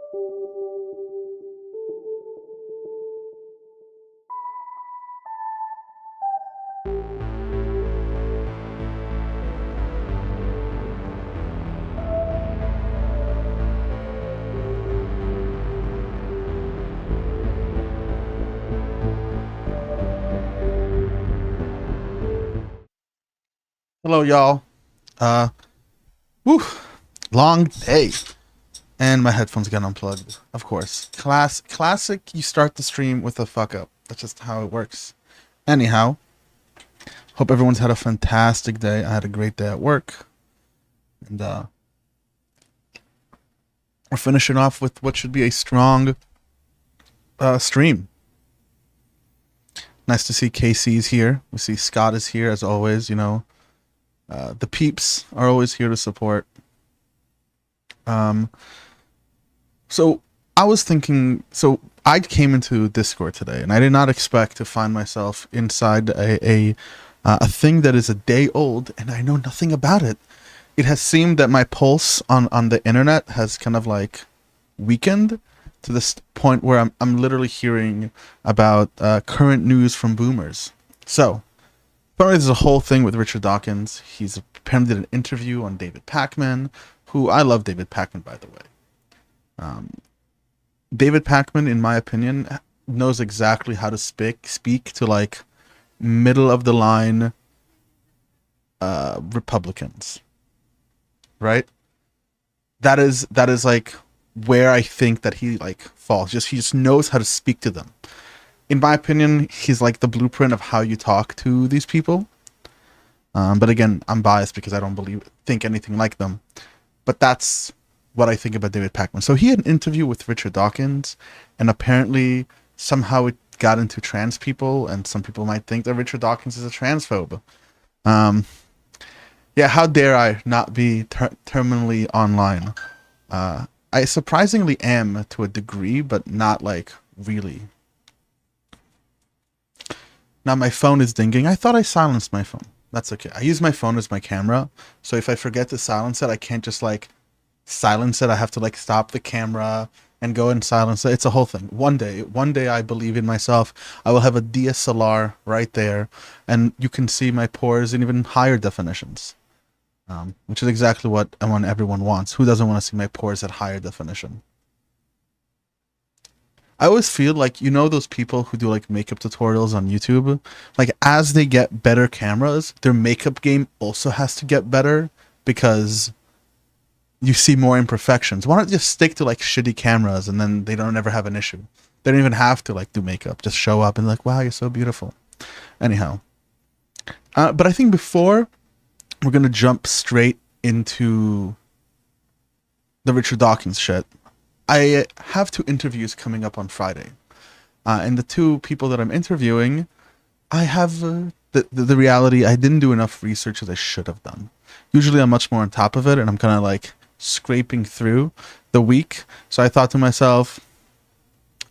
Hello, y'all. Uh, whew, long day, and my headphones got unplugged. Of course, classic. You start the stream with a fuck up. That's just how it works. Anyhow, hope everyone's had a fantastic day. I had a great day at work, and we're finishing off with what should be a strong stream. Nice to see KC's here. We see Scott is here as always. You know. The peeps are always here to support. So I was thinking, so I came into Discord today, and I did not expect to find myself inside a thing that is a day old, and I know nothing about it. It has seemed that my pulse on the internet has kind of like weakened to this point where I'm literally hearing about current news from boomers. So apparently there's a whole thing with Richard Dawkins. He's apparently did an interview on David Pakman, who I love David Pakman, by the way. David Pakman, in my opinion, knows exactly how to speak to like middle of the line Republicans, right? That is like where I think that he like falls. He just knows how to speak to them. In my opinion, he's like the blueprint of how you talk to these people. But again, I'm biased because I don't think anything like them. But that's what I think about David Pakman. So he had an interview with Richard Dawkins, and apparently somehow it got into trans people, and some people might think that Richard Dawkins is a transphobe. Yeah, how dare I not be terminally online? I surprisingly am to a degree, but not like really. Now my phone is dinging. I thought I silenced my phone. That's okay. I use my phone as my camera. So if I forget to silence it, I can't just like silence it. I have to like stop the camera and go and silence it. It's a whole thing. One day I believe in myself. I will have a DSLR right there, and you can see my pores in even higher definitions. Which is exactly what I want everyone wants. Who doesn't want to see my pores at higher definition? I always feel like, you know, those people who do like makeup tutorials on YouTube, like as they get better cameras, their makeup game also has to get better because you see more imperfections. Why not just stick to like shitty cameras and then they don't ever have an issue? They don't even have to like do makeup. Just show up and like, wow, you're so beautiful. Anyhow. But I think before we're going to jump straight into the Richard Dawkins shit, I have 2 interviews coming up on Friday. And the 2 people that I'm interviewing, I have the reality, I didn't do enough research as I should have done. Usually I'm much more on top of it, and I'm kind of like scraping through the week. So I thought to myself,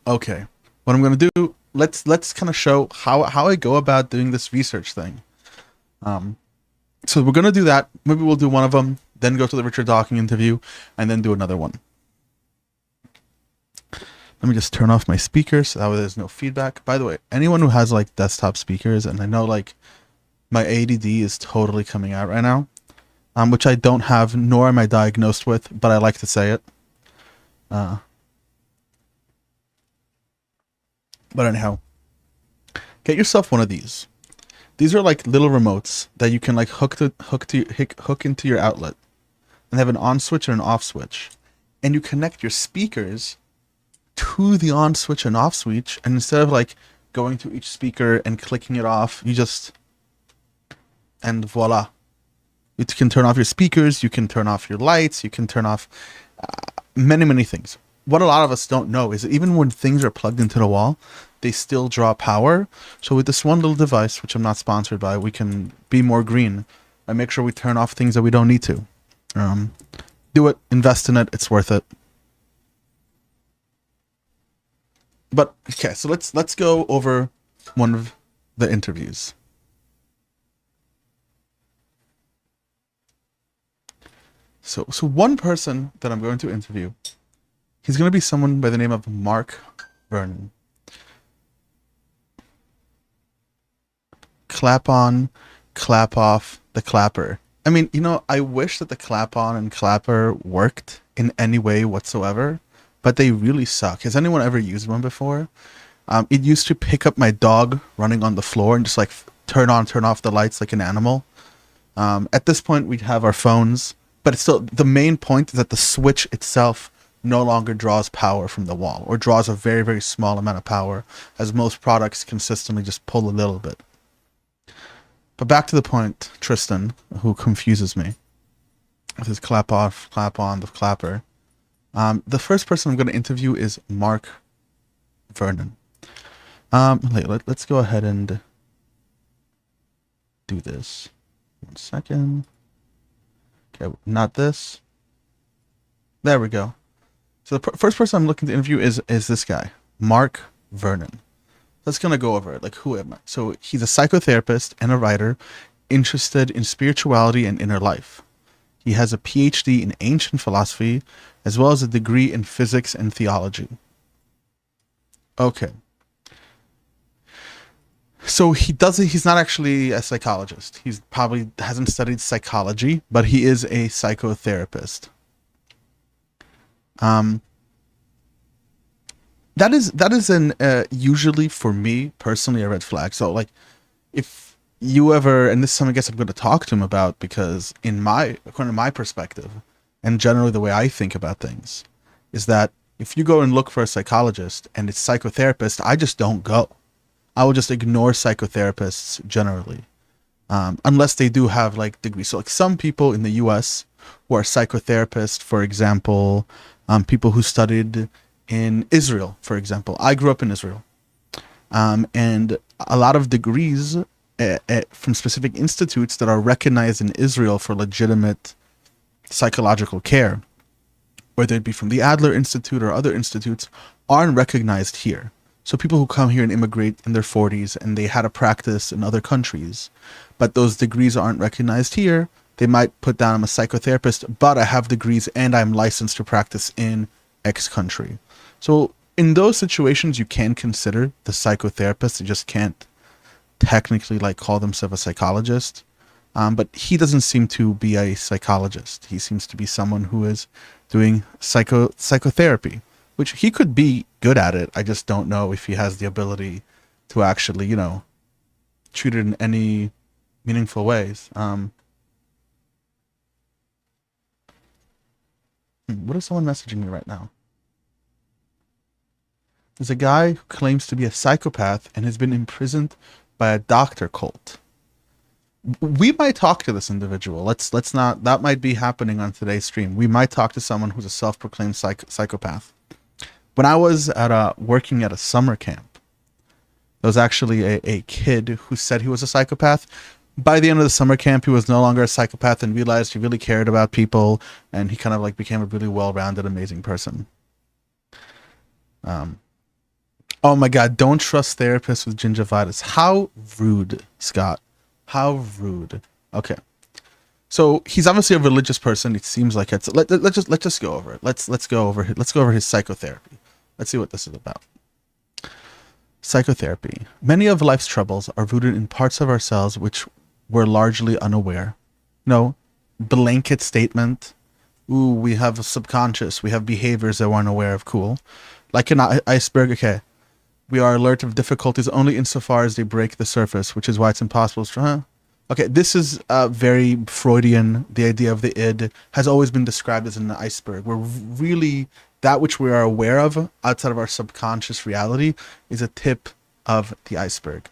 okay, what I'm going to do, let's kind of show how I go about doing this research thing. So we're going to do that. Maybe we'll do one of them, then go to the Richard Dawkins interview, and then do another one. Let me just turn off my speakers so that way there's no feedback. By the way, anyone who has like desktop speakers, and I know like my ADD is totally coming out right now, which I don't have, nor am I diagnosed with, but I like to say it. But anyhow, get yourself one of these. These are like little remotes that you can like hook into your outlet, and they have an on switch and an off switch, and you connect your speakers to the on switch and off switch, and instead of like going to each speaker and clicking it off, you just, and voila, you can turn off your speakers, you can turn off your lights, you can turn off many things. What a lot of us don't know is that even when things are plugged into the wall, they still draw power. So with this one little device, which I'm not sponsored by, we can be more green and make sure we turn off things that we don't need to. Do it, invest in it, it's worth it. But okay, so let's go over one of the interviews. So one person that I'm going to interview, He's going to be someone by the name of Mark Vernon. Clap on, clap off, the clapper. I mean, you know, I wish that the clap on and clapper worked in any way whatsoever, but they really suck. Has anyone ever used one before? It used to pick up my dog running on the floor and just like turn on, turn off the lights like an animal. At this point, we have our phones, but it's still, the main point is that the switch itself no longer draws power from the wall, or draws a very, very small amount of power, as most products consistently just pull a little bit. But back to the point, Tristan, who confuses me with his clap off, clap on, the clapper. The first person I'm going to interview is Mark Vernon. Let's go ahead and do this. 1 second. Okay, not this. There we go. So the first person I'm looking to interview is this guy, Mark Vernon. Let's gonna go over it. Like, who am I? So he's a psychotherapist and a writer interested in spirituality and inner life. He has a PhD in ancient philosophy, as well as a degree in physics and theology. Okay. So he's not actually a psychologist. He's probably hasn't studied psychology, but he is a psychotherapist. That is an usually for me personally a red flag. So like, if you ever, and this is something I guess I'm going to talk to him about, because according to my perspective and generally the way I think about things, is that if you go and look for a psychologist and it's psychotherapist, I just don't go. I will just ignore psychotherapists generally, unless they do have like degrees. So like some people in the U.S. who are psychotherapists, for example, people who studied in Israel, for example. I grew up in Israel, and a lot of degrees from specific institutes that are recognized in Israel for legitimate psychological care, whether it be from the Adler Institute or other institutes, aren't recognized here. So people who come here and immigrate in their 40s and they had a practice in other countries, but those degrees aren't recognized here, they might put down I'm a psychotherapist, but I have degrees and I'm licensed to practice in X country. So in those situations, you can consider the psychotherapist. You just can't technically like call themselves a psychologist. But he doesn't seem to be a psychologist. He seems to be someone who is doing psychotherapy, which he could be good at it. I just don't know if he has the ability to actually, you know, treat it in any meaningful ways. What is someone messaging me right now? There's a guy who claims to be a psychopath and has been imprisoned by a doctor cult. We might talk to this individual. Let's not. That might be happening on today's stream. We might talk to someone who's a self-proclaimed psychopath. When I was working at a summer camp, there was actually a kid who said he was a psychopath. By the end of the summer camp, he was no longer a psychopath and realized he really cared about people, and he kind of like became a really well-rounded, amazing person. Oh my God! Don't trust therapists with gingivitis. How rude, Scott. How rude. Okay, so he's obviously a religious person. It seems like it's. Let's just go over it. Let's go over his psychotherapy. Let's see what this is about. Psychotherapy. Many of life's troubles are rooted in parts of ourselves which we're largely unaware. No, blanket statement. Ooh, we have a subconscious. We have behaviors that we're unaware of. Cool. Like an iceberg. Okay. We are alert of difficulties only insofar as they break the surface, which is why it's impossible to... Okay, this is very Freudian. The idea of the id has always been described as an iceberg. We're really... That which we are aware of outside of our subconscious reality is a tip of the iceberg.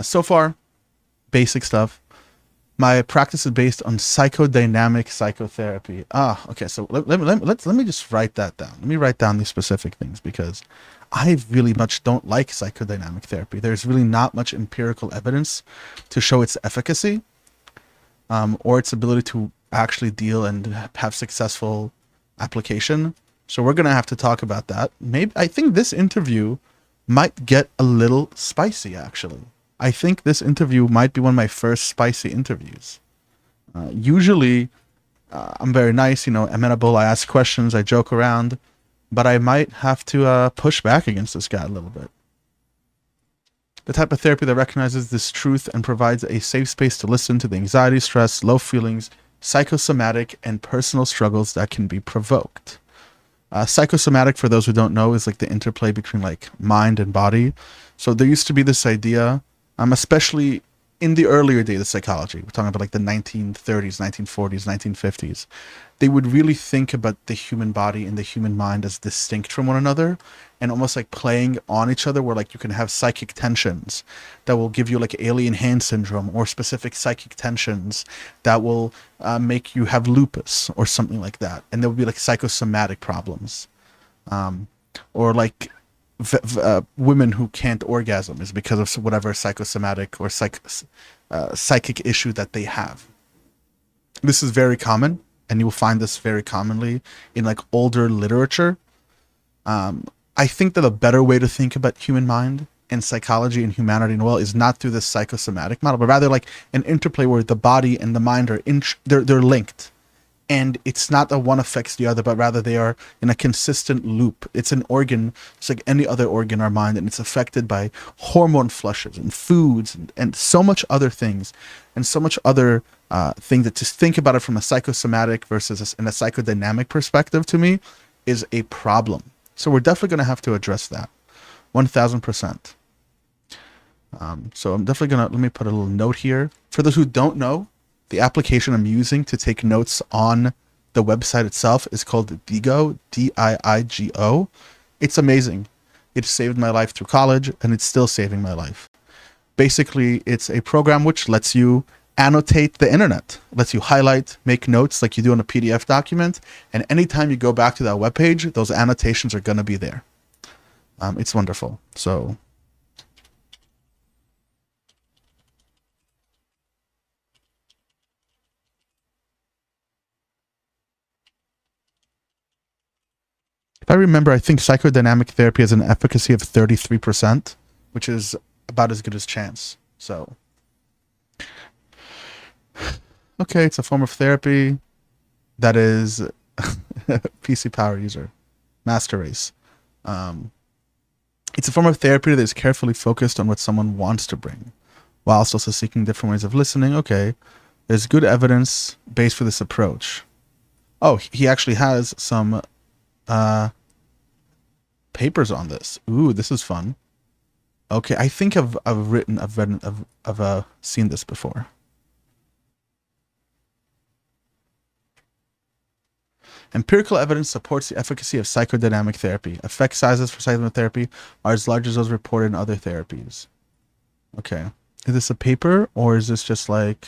So far, basic stuff. My practice is based on psychodynamic psychotherapy. Okay, so let me just write that down. Let me write down these specific things because I really much don't like psychodynamic therapy. There's really not much empirical evidence to show its efficacy or its ability to actually deal and have successful application. So we're going to have to talk about that. Maybe I think this interview might get a little spicy, actually. I think this interview might be one of my first spicy interviews. Usually, I'm very nice, you know, amenable. I ask questions, I joke around. but I might have to push back against this guy a little bit. The type of therapy that recognizes this truth and provides a safe space to listen to the anxiety, stress, low feelings, psychosomatic, and personal struggles that can be provoked. Psychosomatic, for those who don't know, is like the interplay between like mind and body. So there used to be this idea, especially in the earlier days of psychology, we're talking about like the 1930s, 1940s, 1950s, they would really think about the human body and the human mind as distinct from one another and almost like playing on each other, where like you can have psychic tensions that will give you like alien hand syndrome, or specific psychic tensions that will make you have lupus or something like that. And there will be like psychosomatic problems, or like women who can't orgasm is because of whatever psychosomatic or psychic issue that they have. This is very common, and you will find this very commonly in like older literature. I think that a better way to think about human mind and psychology and humanity and well is not through this psychosomatic model, but rather like an interplay where the body and the mind are they're linked. And it's not that one affects the other, but rather they are in a consistent loop. It's an organ, it's like any other organ in our mind, and it's affected by hormone flushes and foods and so much other things, and so much other things that to think about it from a psychosomatic versus in a psychodynamic perspective, to me, is a problem. So we're definitely going to have to address that, 1000%. So I'm definitely going to, let me put a little note here. For those who don't know, the application I'm using to take notes on the website itself is called Diigo, D-I-I-G-O. It's amazing. It saved my life through college, and it's still saving my life. Basically, it's a program which lets you annotate the internet, lets you highlight, make notes like you do on a PDF document, and anytime you go back to that webpage, those annotations are going to be there. It's wonderful. So if I remember, I think psychodynamic therapy has an efficacy of 33%, which is about as good as chance. So, okay, it's a form of therapy that is PC power user, master race. It's a form of therapy that is carefully focused on what someone wants to bring, whilst also seeking different ways of listening. Okay, there's good evidence base for this approach. Oh, he actually has some papers on this. Ooh, this is fun. Okay, I think I've seen this before. Empirical evidence supports the efficacy of psychodynamic therapy. Effect sizes for psychotherapy are as large as those reported in other therapies. Okay, is this a paper or is this just like?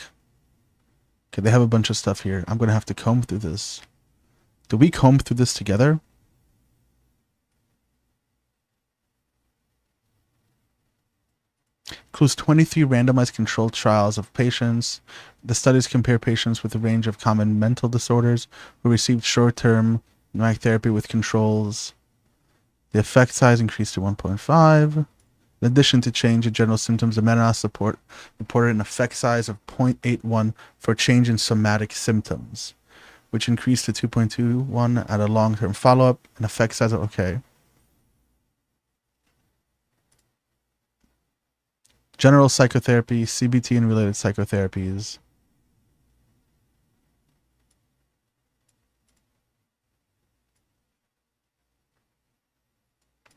Okay, they have a bunch of stuff here. I'm gonna have to comb through this. Do we comb through this together? Includes 23 randomized controlled trials of patients. The studies compare patients with a range of common mental disorders who received short-term therapy with controls. The effect size increased to 1.5. In addition to change in general symptoms, the meta-analysis reported an effect size of 0.81 for change in somatic symptoms, which increased to 2.21 at a long-term follow-up. An effect size of, okay. General psychotherapy, CBT and related psychotherapies.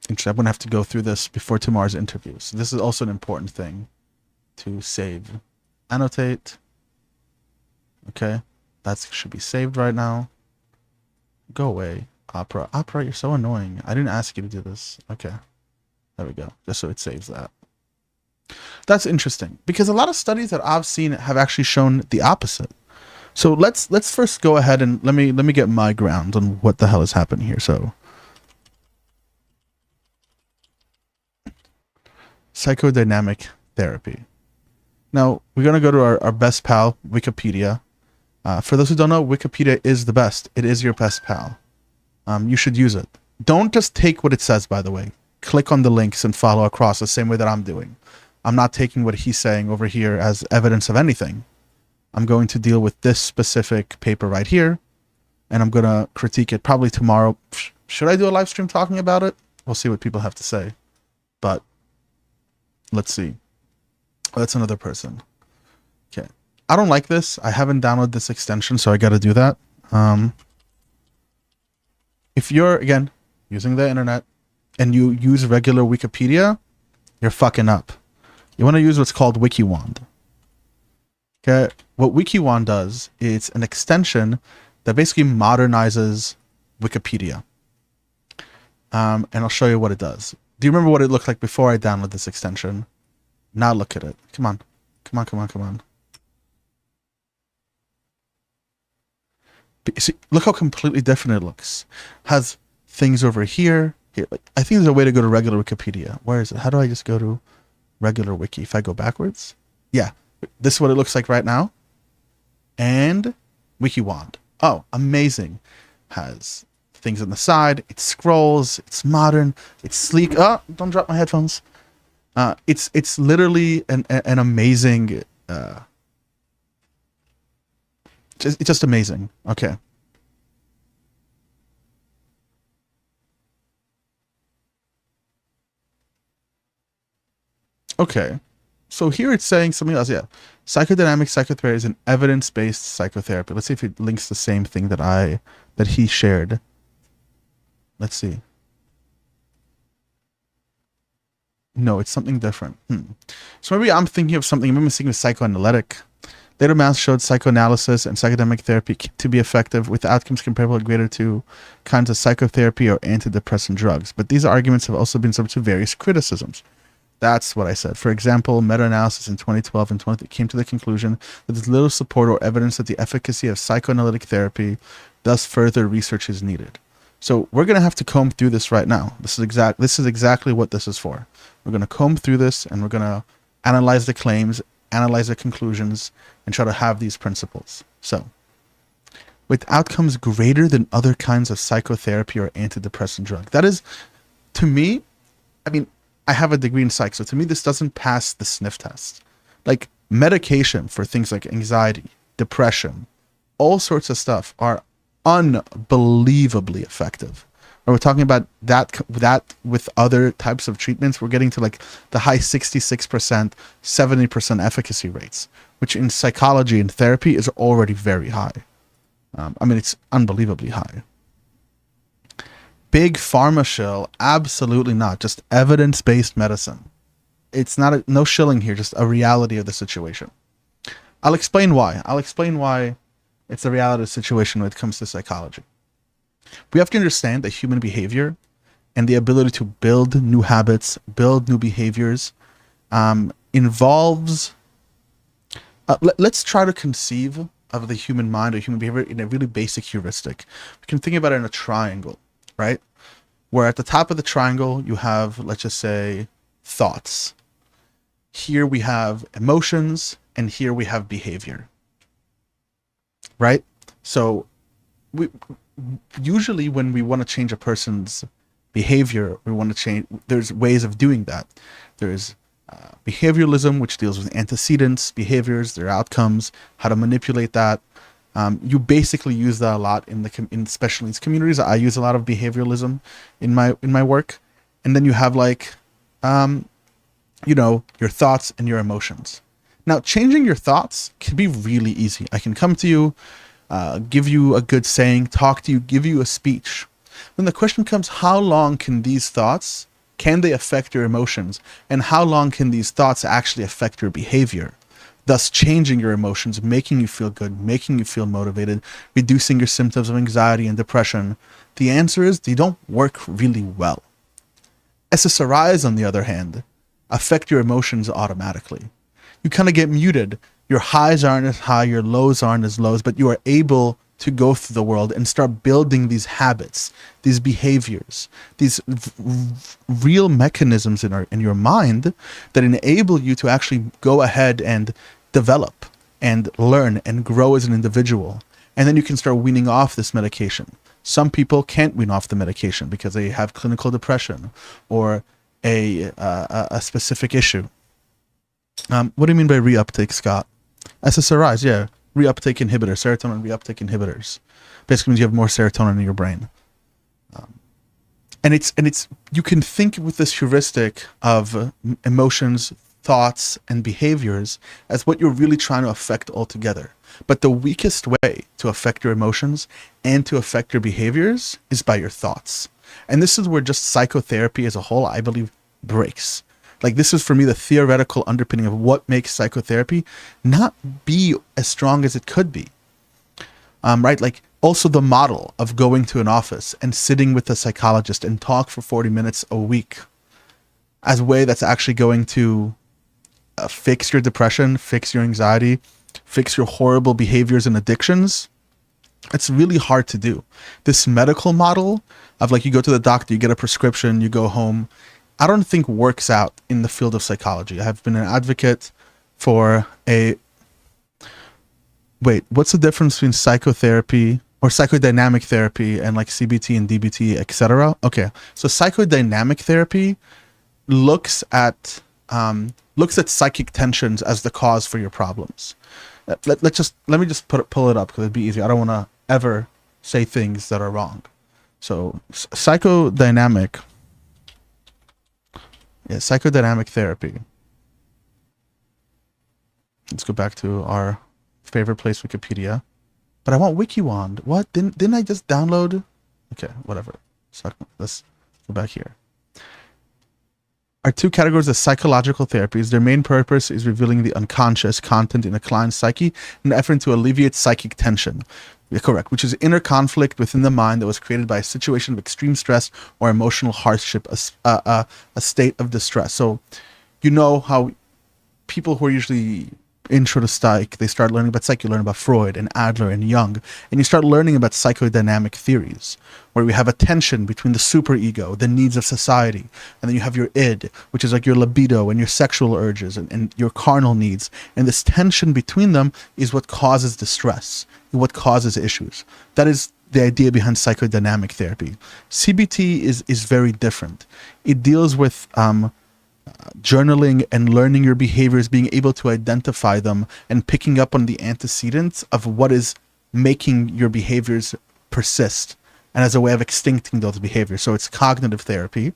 Interesting. I'm going to have to go through this before tomorrow's interview. So this is also an important thing to save. Annotate. Okay. That should be saved right now. Go away. Opera. Opera, you're so annoying. I didn't ask you to do this. Okay. There we go. Just so it saves that. That's interesting because a lot of studies that I've seen have actually shown the opposite. So let's first go ahead and let me get my ground on what the hell is happening here. So psychodynamic therapy. Now we're gonna go to our best pal, Wikipedia. For those who don't know, Wikipedia is the best. It is your best pal. You should use it. Don't just take what it says, by the way. Click on the links and follow across the same way that I'm doing. I'm not taking what he's saying over here as evidence of anything. I'm going to deal with this specific paper right here, and I'm going to critique it probably tomorrow. Should I do a live stream talking about it? We'll see what people have to say. But let's see. Oh, that's another person. Okay. I don't like this. I haven't downloaded this extension, so I got to do that. If you're, again, using the internet and you use regular Wikipedia, you're fucking up. You want to use what's called WikiWand. Okay. What WikiWand does is an extension that basically modernizes Wikipedia. And I'll show you what it does. Do you remember what it looked like before I downloaded this extension? Now look at it. Come on. Come on, come on, come on. See, look how completely different it looks. Has things over here. Like, I think there's a way to go to regular Wikipedia. Where is it? How do I just go to regular wiki? If I go backwards? Yeah. This is what it looks like right now. And WikiWand. Oh, amazing. Has things on the side. It scrolls. It's modern. It's sleek. Oh, don't drop my headphones. It's literally an amazing... it's just amazing. Okay. Okay. So here it's saying something else. Yeah. Psychodynamic psychotherapy is an evidence-based psychotherapy. Let's see if it links the same thing that he shared. Let's see. No, it's something different. So maybe I'm thinking of something. Maybe I'm thinking of psychoanalytic. Later math showed psychoanalysis and psychodynamic therapy to be effective with outcomes comparable or greater to kinds of psychotherapy or antidepressant drugs. But these arguments have also been subject to various criticisms. That's what I said. For example, meta-analysis in 2012 and 20 came to the conclusion that there's little support or evidence that the efficacy of psychoanalytic therapy, thus further research is needed. So we're going to have to comb through this right now. This is exactly what this is for. We're going to comb through this and we're going to analyze the claims, analyze the conclusions, and try to have these principles. So, with outcomes greater than other kinds of psychotherapy or antidepressant drug. That is, to me, I mean, I have a degree in psych, so to me this doesn't pass the sniff test. Like, medication for things like anxiety, depression, all sorts of stuff are unbelievably effective. Or we're talking about that with other types of treatments, we're getting to like the high 66%, 70% efficacy rates, which in psychology and therapy is already very high. I mean, it's unbelievably high. Big pharma shill, absolutely not. Just evidence-based medicine. It's not no shilling here, just a reality of the situation. I'll explain why. I'll explain why it's a reality of the situation when it comes to psychology. We have to understand that human behavior and the ability to build new habits, build new behaviors, involves... let's try to conceive of the human mind or human behavior in a really basic heuristic. We can think about it in a triangle, right? Where at the top of the triangle, you have, let's just say, thoughts. Here we have emotions, and here we have behavior, right? So usually when we want to change a person's behavior, we want to change, there's ways of doing that. There's behavioralism, which deals with antecedents, behaviors, their outcomes, how to manipulate that. You basically use that a lot in special needs communities. I use a lot of behavioralism in my work. And then you have like, you know, your thoughts and your emotions. Now, changing your thoughts can be really easy. I can come to you, give you a good saying, talk to you, give you a speech. Then the question comes, how long can these thoughts, can they affect your emotions? And how long can these thoughts actually affect your behavior? Thus changing your emotions, making you feel good, making you feel motivated, reducing your symptoms of anxiety and depression. The answer is they don't work really well. SSRIs, on the other hand, affect your emotions automatically. You kind of get muted. Your highs aren't as high, your lows aren't as lows, but you are able to go through the world and start building these habits, these behaviors, these real mechanisms in your mind that enable you to actually go ahead and develop and learn and grow as an individual. And then you can start weaning off this medication. Some people can't wean off the medication because they have clinical depression or a specific issue. What do you mean by reuptake, Scott? SSRIs, yeah. Reuptake inhibitors, serotonin reuptake inhibitors. Basically means you have more serotonin in your brain. And it's you can think with this heuristic of emotions, thoughts, and behaviors as what you're really trying to affect altogether. But the weakest way to affect your emotions and to affect your behaviors is by your thoughts. And this is where just psychotherapy as a whole, I believe, breaks. Like, this is for me the theoretical underpinning of what makes psychotherapy not be as strong as it could be. Right? Like, also the model of going to an office and sitting with a psychologist and talk for 40 minutes a week as a way that's actually going to fix your depression, fix your anxiety, fix your horrible behaviors and addictions. It's really hard to do. This medical model of, like, you go to the doctor, you get a prescription, you go home, I don't think works out in the field of psychology. I have been an advocate for what's the difference between psychotherapy or psychodynamic therapy and like CBT and DBT, etc.? Okay, so psychodynamic therapy looks at psychic tensions as the cause for your problems. Let me just pull it up because it'd be easier. I don't want to ever say things that are wrong. So psychodynamic therapy. Let's go back to our favorite place, Wikipedia. But I want WikiWand. What? Didn't I just download? Okay, whatever. So let's go back here. Are two categories of psychological therapies. Their main purpose is revealing the unconscious content in a client's psyche in an effort to alleviate psychic tension. Yeah, correct, which is inner conflict within the mind that was created by a situation of extreme stress or emotional hardship, a state of distress. So, you know how people who are usually intro to psych, they start learning about psych, you learn about Freud and Adler and Jung, and you start learning about psychodynamic theories, where we have a tension between the superego, the needs of society, and then you have your id, which is like your libido and your sexual urges and your carnal needs. And this tension between them is what causes distress, what causes issues. That is the idea behind psychodynamic therapy. CBT is very different. It deals with journaling and learning your behaviors, being able to identify them and picking up on the antecedents of what is making your behaviors persist, and as a way of extincting those behaviors. So it's cognitive therapy,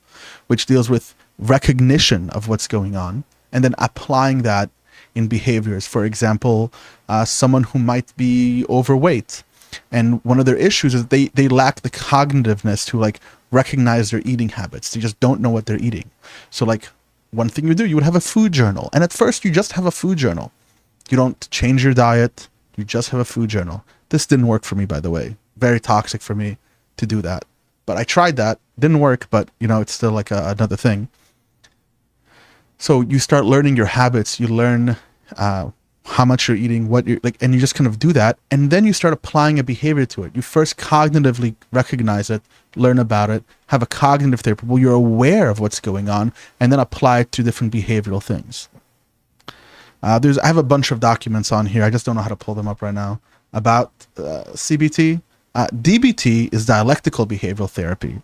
which deals with recognition of what's going on and then applying that in behaviors. For example, someone who might be overweight, and one of their issues is they lack the cognitiveness to like recognize their eating habits. They just don't know what they're eating. So like, one thing you would have a food journal. And at first you just have a food journal. You don't change your diet. You just have a food journal. This didn't work for me, by the way. Very toxic for me to do that. But I tried that. Didn't work, but you know, it's still like another thing. So you start learning your habits. You learn how much you're eating, what you're like, and you just kind of do that. And then you start applying a behavior to it. You first cognitively recognize it, learn about it, have a cognitive therapy where you're aware of what's going on, and then apply it to different behavioral things. I have a bunch of documents on here. I just don't know how to pull them up right now about CBT. DBT is dialectical behavioral therapy,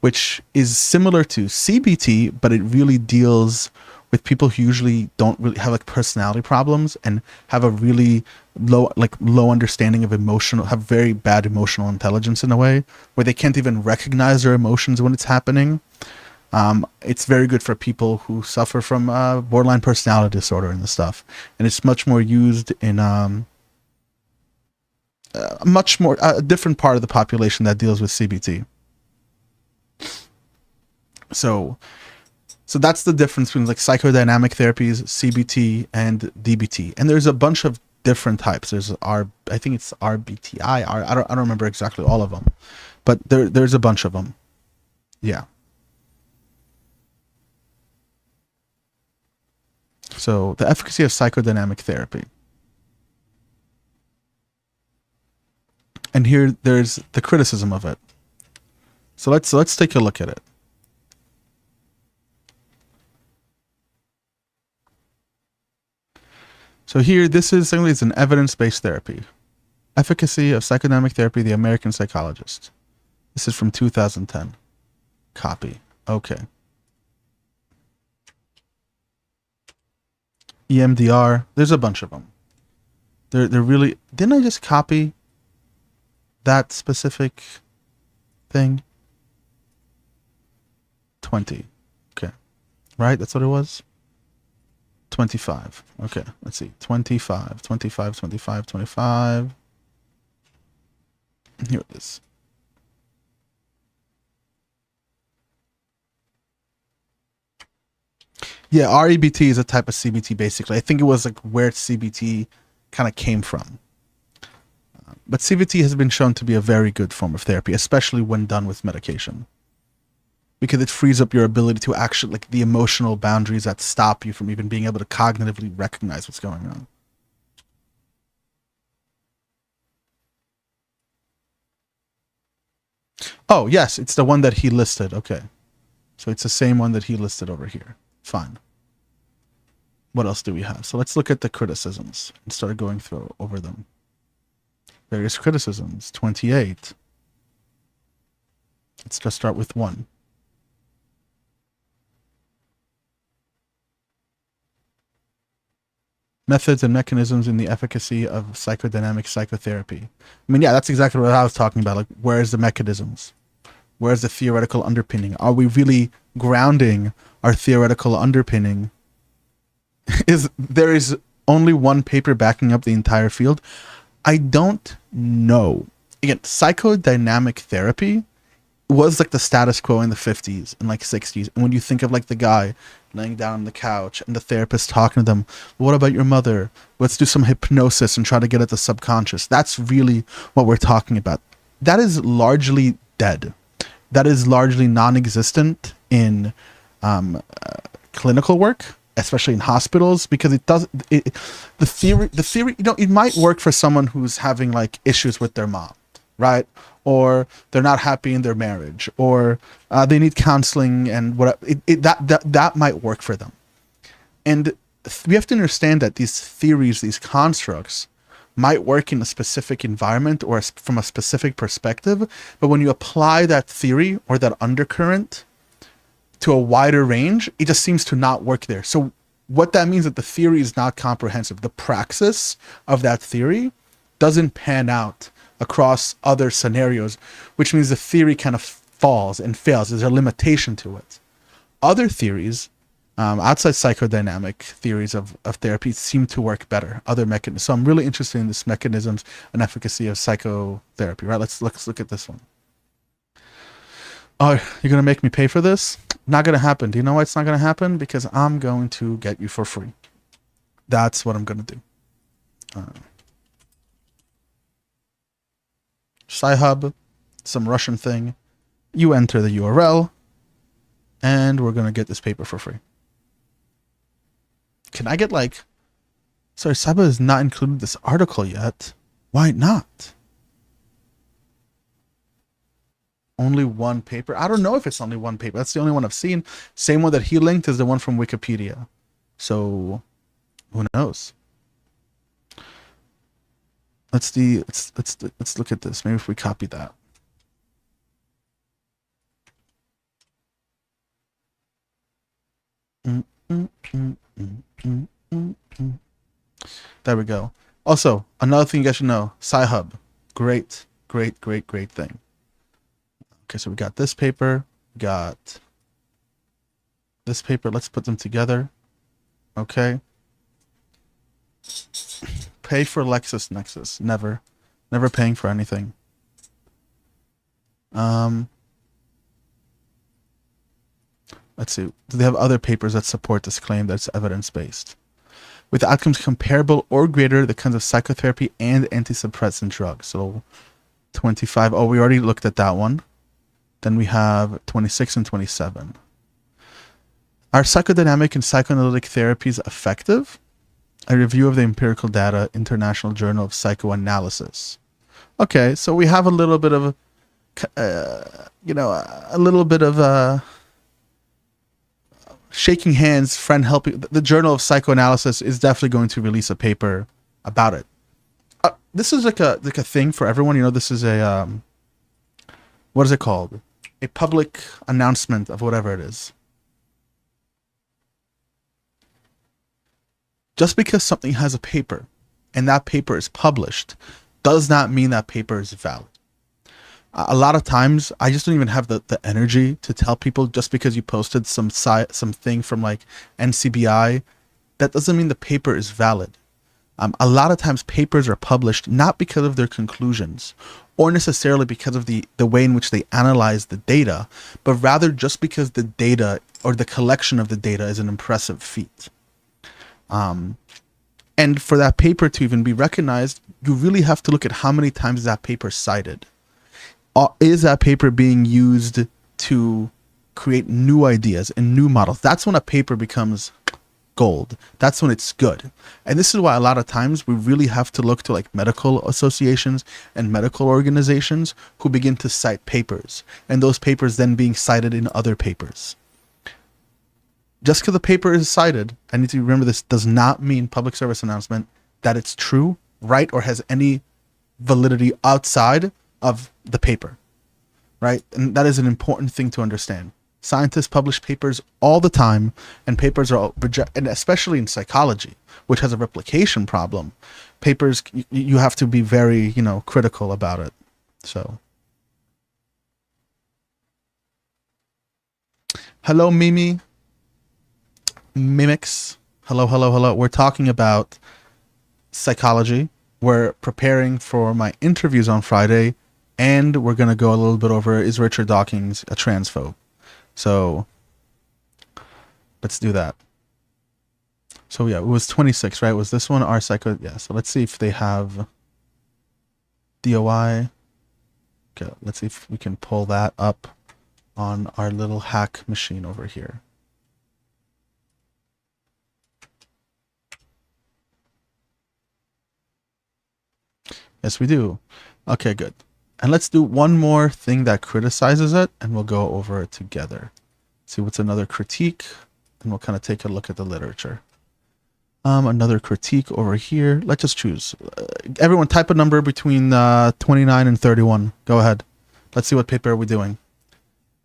which is similar to CBT, but it really deals with people who usually don't really have like personality problems and have a really low understanding of have very bad emotional intelligence in a way where they can't even recognize their emotions when it's happening. It's very good for people who suffer from borderline personality disorder and stuff. And it's much more used in a different part of the population that deals with CBT. So that's the difference between like psychodynamic therapies, CBT, and DBT. And there's a bunch of different types. There's I think it's RBTI. I don't remember exactly all of them, but there's a bunch of them. Yeah. So the efficacy of psychodynamic therapy. And here there's the criticism of it. So let's take a look at it. So here, this is saying it's an evidence-based therapy. Efficacy of psychodynamic therapy, the American Psychologist. This is from 2010. Copy. Okay. EMDR. There's a bunch of them. They're really... Didn't I just copy that specific thing? 20. Okay. Right? That's what it was? 25. Okay. Let's see. 25, 25, 25, 25. Here it is. Yeah, REBT is a type of CBT, basically. I think it was like where CBT kind of came from. But CBT has been shown to be a very good form of therapy, especially when done with medication. Because it frees up your ability to actually, like, the emotional boundaries that stop you from even being able to cognitively recognize what's going on. Oh, yes, it's the one that he listed. Okay. So it's the same one that he listed over here. Fine. What else do we have? So let's look at the criticisms and start going through over them. Various criticisms. 28. Let's just start with one. Methods and mechanisms in the efficacy of psychodynamic psychotherapy. I mean, yeah, that's exactly what I was talking about. Like, where's the mechanisms? Where's the theoretical underpinning? Are we really grounding our theoretical underpinning? There is only one paper backing up the entire field? I don't know. Again, psychodynamic therapy was like the status quo in the 50s and like 60s. And when you think of like the guy laying down on the couch and the therapist talking to them, what about your mother? Let's do some hypnosis and try to get at the subconscious. That's really what we're talking about. That is largely dead. That is largely non-existent in clinical work, especially in hospitals, because the theory, you know, it might work for someone who's having like issues with their mom, right? Or they're not happy in their marriage, or they need counseling, and whatever. That might work for them. And we have to understand that these theories, these constructs, might work in a specific environment or from a specific perspective, but when you apply that theory or that undercurrent to a wider range, it just seems to not work there. So what that means is that the theory is not comprehensive. The praxis of that theory doesn't pan out across other scenarios, which means the theory kind of falls and fails. There's a limitation to it. Other theories, outside psychodynamic theories of therapy, seem to work better. Other mechanisms. So I'm really interested in this mechanisms and efficacy of psychotherapy. Right? Let's look at this one. Oh, you're gonna make me pay for this? Not gonna happen. Do you know why it's not gonna happen? Because I'm going to get you for free. That's what I'm gonna do. Sci-Hub, some Russian thing. You enter the URL, and we're gonna get this paper for free. Can I get like... Sorry, Sci-Hub has not included this article yet. Why not? Only one paper? I don't know if it's only one paper. That's the only one I've seen. Same one that he linked is the one from Wikipedia. So, who knows? Let's look at this. Maybe if we copy that. There we go. Also, another thing you guys should know, Sci-Hub. Great thing. Okay, so we got this paper, got this paper. Let's put them together. Okay. Pay for LexisNexis. Never paying for anything. Let's see. Do they have other papers that support this claim that's evidence-based? With outcomes comparable or greater to the kinds of psychotherapy and antidepressant drugs. So 25. Oh, we already looked at that one. Then we have 26 and 27. Are psychodynamic and psychoanalytic therapies effective? A review of the empirical data, International Journal of Psychoanalysis. Okay, so we have a little bit of, shaking hands, friend helping. The Journal of Psychoanalysis is definitely going to release a paper about it. This is like a thing for everyone. You know, this is a what is it called? A public announcement of whatever it is. Just because something has a paper and that paper is published does not mean that paper is valid. A lot of times I just don't even have the energy to tell people just because you posted something from like NCBI, that doesn't mean the paper is valid. A lot of times papers are published not because of their conclusions or necessarily because of the way in which they analyze the data, but rather just because the data or the collection of the data is an impressive feat. And for that paper to even be recognized, you really have to look at how many times that paper cited. Is that paper being used to create new ideas and new models? That's when a paper becomes gold. That's when it's good. And this is why a lot of times we really have to look to like medical associations and medical organizations who begin to cite papers, and those papers then being cited in other papers. Just because the paper is cited, I need to remember this, does not mean, public service announcement, that it's true, right, or has any validity outside of the paper, right? And that is an important thing to understand. Scientists publish papers all the time, and papers are and especially in psychology, which has a replication problem. Papers, you have to be very, critical about it. So, hello, Mimi. Mimics. Hello, hello, hello. We're talking about psychology. We're preparing for my interviews on Friday, and we're going to go a little bit over, is Richard Dawkins a transphobe? So let's do that. So yeah, it was 26, right? Was this one our psycho? Yeah. So let's see if they have DOI. Okay, let's see if we can pull that up on our little hack machine over here. Yes, we do. Okay, good. And let's do one more thing that criticizes it, and we'll go over it together. See what's another critique, and we'll kind of take a look at the literature. Another critique over here. Let's just choose. Everyone type a number between 29 and 31. Go ahead. Let's see what paper are we doing.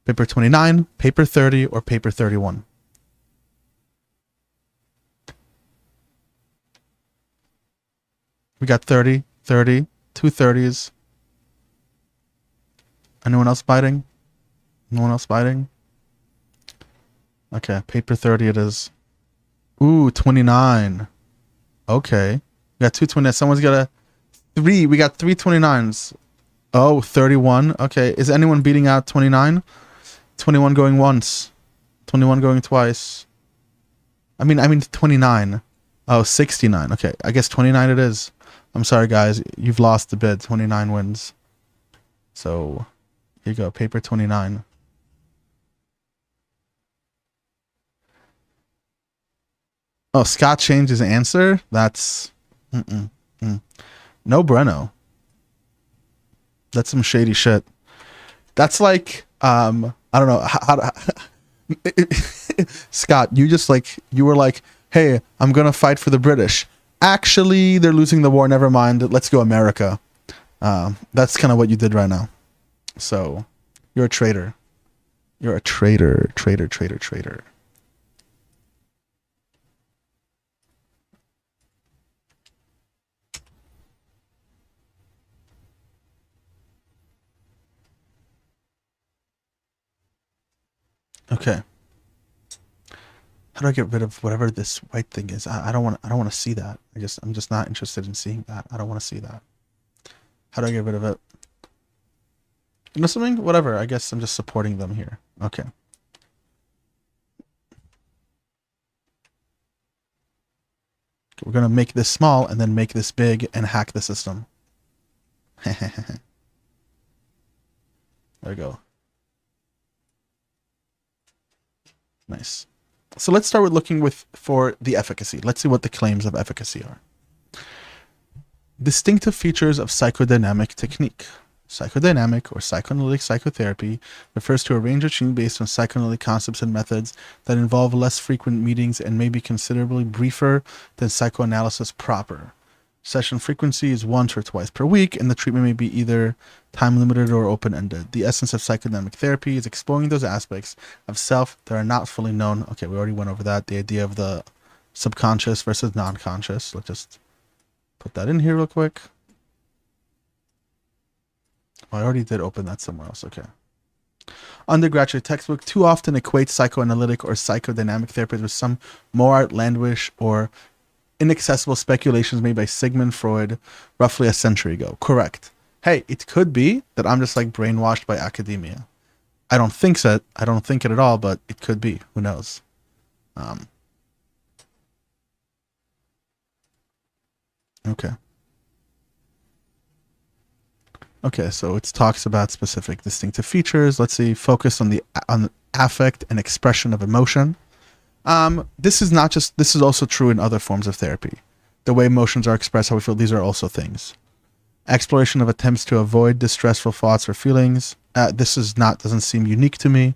Paper 29, paper 30, or paper 31? We got 30, 30, two 30s. Anyone else biting? No one else biting? Okay, paper 30 it is. Ooh, 29. Okay. We got 229. Someone's got a 3. We got 3 29s. Oh, 31. Okay. Is anyone beating out 29? 21 going once. 21 going twice. I mean 29. Oh, 69. Okay. I guess 29 it is. I'm sorry, guys. You've lost the bid. 29 wins. So, here you go. Paper 29. Oh, Scott changed his answer? That's... No bueno. That's some shady shit. That's like... I don't know. Scott, you were like, hey, I'm going to fight for the British. Actually, they're losing the war. Never mind. Let's go America. That's kind of what you did right now. So, you're a traitor. You're a traitor. Traitor, traitor, traitor. Okay. How do I get rid of whatever this white thing is? I don't want to see that. I'm just not interested in seeing that. I don't want to see that. How do I get rid of it? You know something? Whatever. I guess I'm just supporting them here. Okay. We're going to make this small and then make this big and hack the system. There we go. Nice. So let's start with looking for the efficacy. Let's see what the claims of efficacy are. Distinctive features of psychodynamic technique. Psychodynamic or psychoanalytic psychotherapy refers to a range of teaching based on psychoanalytic concepts and methods that involve less frequent meetings and may be considerably briefer than psychoanalysis proper. Session frequency is once or twice per week, and the treatment may be either time-limited or open-ended. The essence of psychodynamic therapy is exploring those aspects of self that are not fully known. Okay, we already went over that. The idea of the subconscious versus non-conscious. Let's just put that in here real quick. Oh, I already did open that somewhere else. Okay. Undergraduate textbook too often equates psychoanalytic or psychodynamic therapy with some more outlandish or inaccessible speculations made by Sigmund Freud roughly a century ago. Correct. Hey, it could be that I'm just like brainwashed by academia. I don't think so. I don't think it at all, but it could be. Who knows? Okay. Okay, so it talks about specific distinctive features. Let's see, focus on the affect and expression of emotion. This is not just, this is also true in other forms of therapy. The way emotions are expressed, how we feel, these are also things. Exploration of attempts to avoid distressful thoughts or feelings. This is not, doesn't seem unique to me.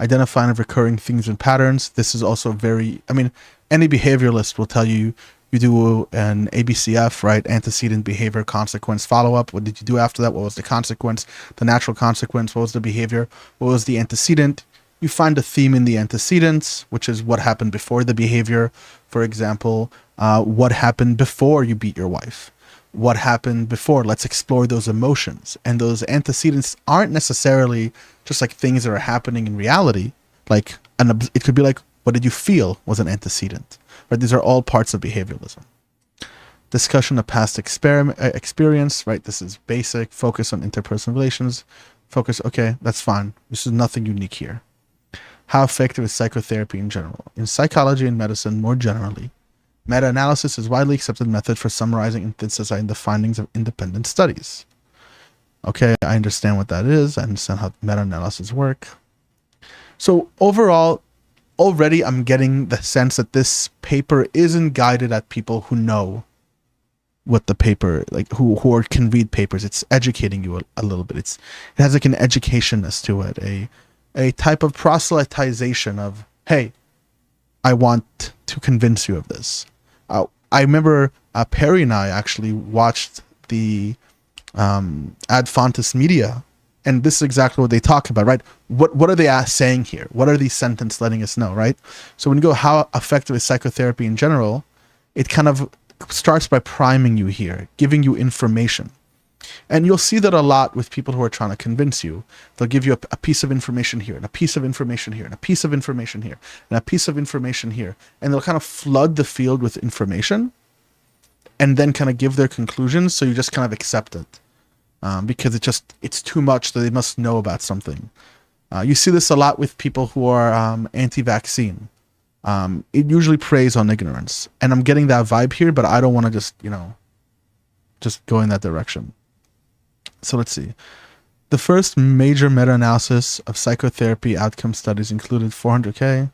Identifying of recurring themes and patterns. This is also very, I mean, any behavioralist will tell you, you do an ABCF, right? Antecedent, behavior, consequence, follow-up. What did you do after that? What was the consequence? The natural consequence? What was the behavior? What was the antecedent? You find a theme in the antecedents, which is what happened before the behavior. For example, what happened before you beat your wife? What happened before? Let's explore those emotions. And those antecedents aren't necessarily just like things that are happening in reality. Like, it could be like, what did you feel was an antecedent? Right? These are all parts of behavioralism. Discussion of past experience, right? This is basic. Focus on interpersonal relations. Focus, okay, that's fine. This is nothing unique here. How effective is psychotherapy in general? In psychology and medicine more generally, meta-analysis is a widely accepted method for summarizing and synthesizing the findings of independent studies. Okay, I understand what that is. I understand how meta-analysis work. So overall, already I'm getting the sense that this paper isn't guided at people who know what the paper, like who can read papers. It's educating you a little bit. It has like an educationness to it, a type of proselytization of, hey, I want to convince you of this. I remember Perry and I actually watched the Ad Fontes Media, and this is exactly what they talk about, right? What are they saying here? What are these sentences letting us know, right? So when you go, how effective is psychotherapy in general, it kind of starts by priming you here, giving you information. And you'll see that a lot with people who are trying to convince you. They'll give you a piece of information here, and a piece of information here, and a piece of information here, and a piece of information here. And they'll kind of flood the field with information and then kind of give their conclusions. So you just kind of accept it because it's too much that they must know about something. You see this a lot with people who are anti-vaccine. It usually preys on ignorance. And I'm getting that vibe here, but I don't want to just go in that direction. So let's see. The first major meta-analysis of psychotherapy outcome studies included 400K,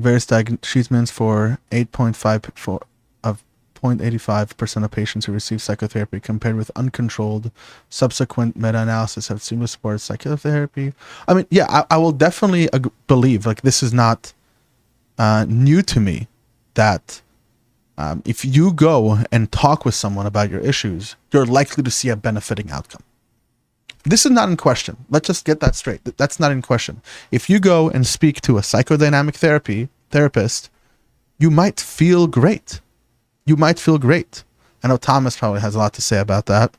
various treatments for 0.85% of patients who received psychotherapy compared with uncontrolled. Subsequent meta-analysis have seemingly supported psychotherapy. I mean, yeah, I will definitely believe, like, this is not new to me, that if you go and talk with someone about your issues, you're likely to see a benefiting outcome. This is not in question. Let's just get that straight. That's not in question. If you go and speak to a psychodynamic therapist, you might feel great. You might feel great. I know Thomas probably has a lot to say about that.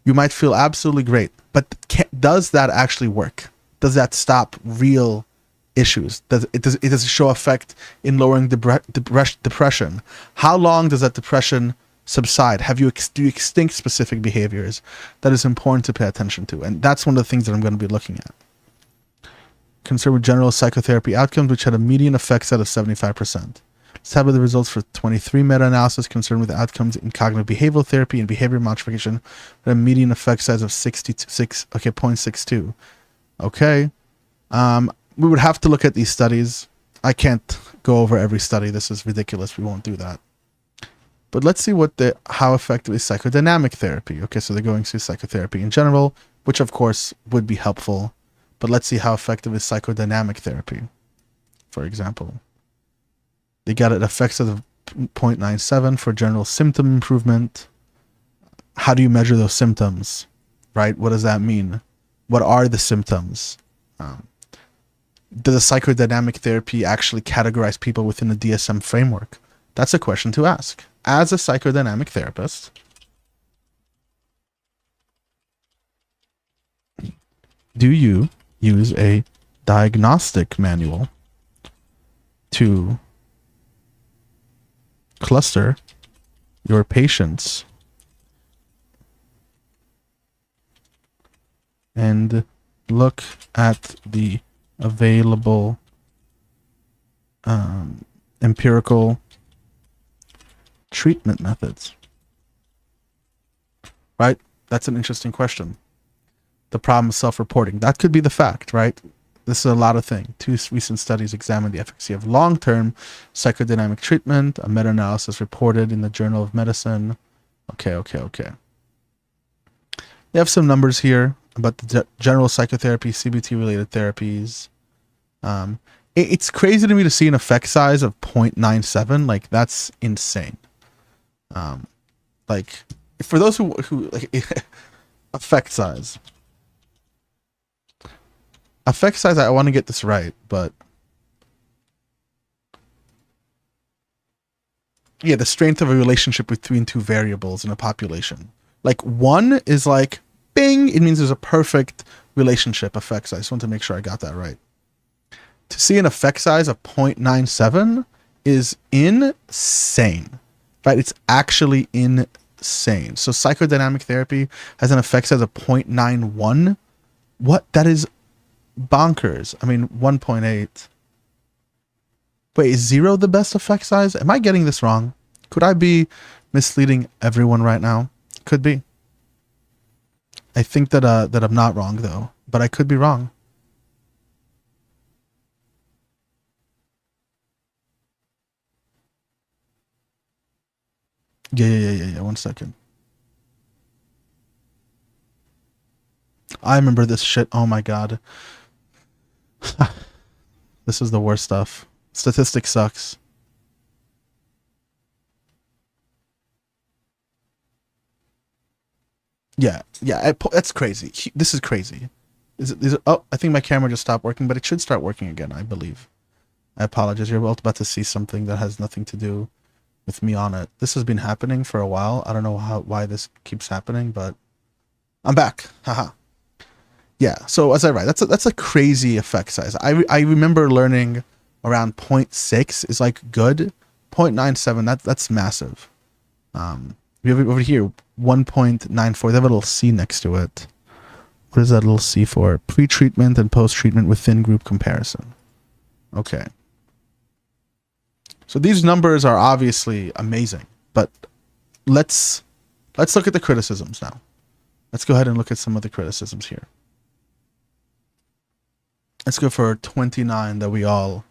You might feel absolutely great. But does that actually work? Does that stop real issues? Does it show effect in lowering depression? How long does that depression subside? Do you extinct specific behaviors? That is important to pay attention to, and that's one of the things that I'm going to be looking at. Concerned with general psychotherapy outcomes, which had a median effect set of 75%. Let's have the results for 23 meta-analysis concerned with outcomes in cognitive behavioral therapy and behavior modification with a median effect size of 0.62. Okay. We would have to look at these studies. I can't go over every study. This is ridiculous. We won't do that. But let's see how effective is psychodynamic therapy. Okay, so they're going through psychotherapy in general, which of course would be helpful. But let's see how effective is psychodynamic therapy. For example, they got an effect of 0.97 for general symptom improvement. How do you measure those symptoms, right? What does that mean? What are the symptoms? Does a psychodynamic therapy actually categorize people within the DSM framework? That's a question to ask. As a psychodynamic therapist, do you use a diagnostic manual to cluster your patients and look at the available empirical treatment methods? Right? That's an interesting question. The problem of self-reporting. That could be the fact, right? This is a lot of things. 2 recent studies examined the efficacy of long-term psychodynamic treatment. A meta-analysis reported in the Journal of Medicine. Okay. They have some numbers here about the general psychotherapy, CBT-related therapies. It's crazy to me to see an effect size of 0.97. Like, that's insane. Like, for those who like, effect size, I want to get this right, but yeah, the strength of a relationship between 2 variables in a population. Like, 1 is like, bing, it means there's a perfect relationship effect size. I just want to make sure I got that right. To see an effect size of 0.97 is insane, right? It's actually insane. So psychodynamic therapy has an effect size of 0.91. What? That is bonkers. I mean, 1.8. Wait, is 0 the best effect size? Am I getting this wrong? Could I be misleading everyone right now? Could be. I think that I'm not wrong though, but I could be wrong. Yeah. 1 second. I remember this shit. Oh my god. This is the worst stuff. Statistics sucks. Yeah. That's crazy. This is crazy. Oh, I think my camera just stopped working, but it should start working again, I believe. I apologize. You're about to see something that has nothing to do with me on it. This has been happening for a while. I don't know why this keeps happening, but I'm back. Haha. Yeah. So as I write, that's a crazy effect size. I remember learning around 0.6 is like good. 0.97, that's massive. We have over here 1.94. They have a little C next to it. What is that little C for? Pre-treatment and post-treatment within group comparison. Okay. So these numbers are obviously amazing, but let's look at the criticisms now. Let's go ahead and look at some of the criticisms here. Let's go for 29 that we all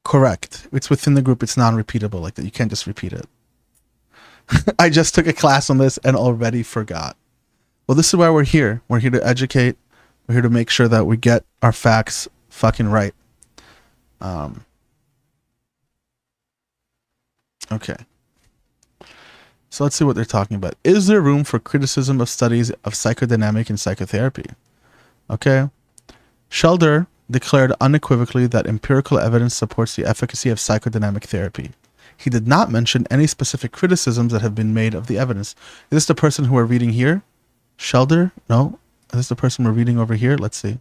correct. It's within the group. It's non-repeatable like that. You can't just repeat it. I just took a class on this and already forgot. Well, this is why we're here. We're here to educate. We're here to make sure that we get our facts fucking right. Okay. So let's see what they're talking about. Is there room for criticism of studies of psychodynamic and psychotherapy? Okay. Shelder declared unequivocally that empirical evidence supports the efficacy of psychodynamic therapy. He did not mention any specific criticisms that have been made of the evidence. Is this the person who we're reading here? Shelder? No. Is this the person we're reading over here? Let's see.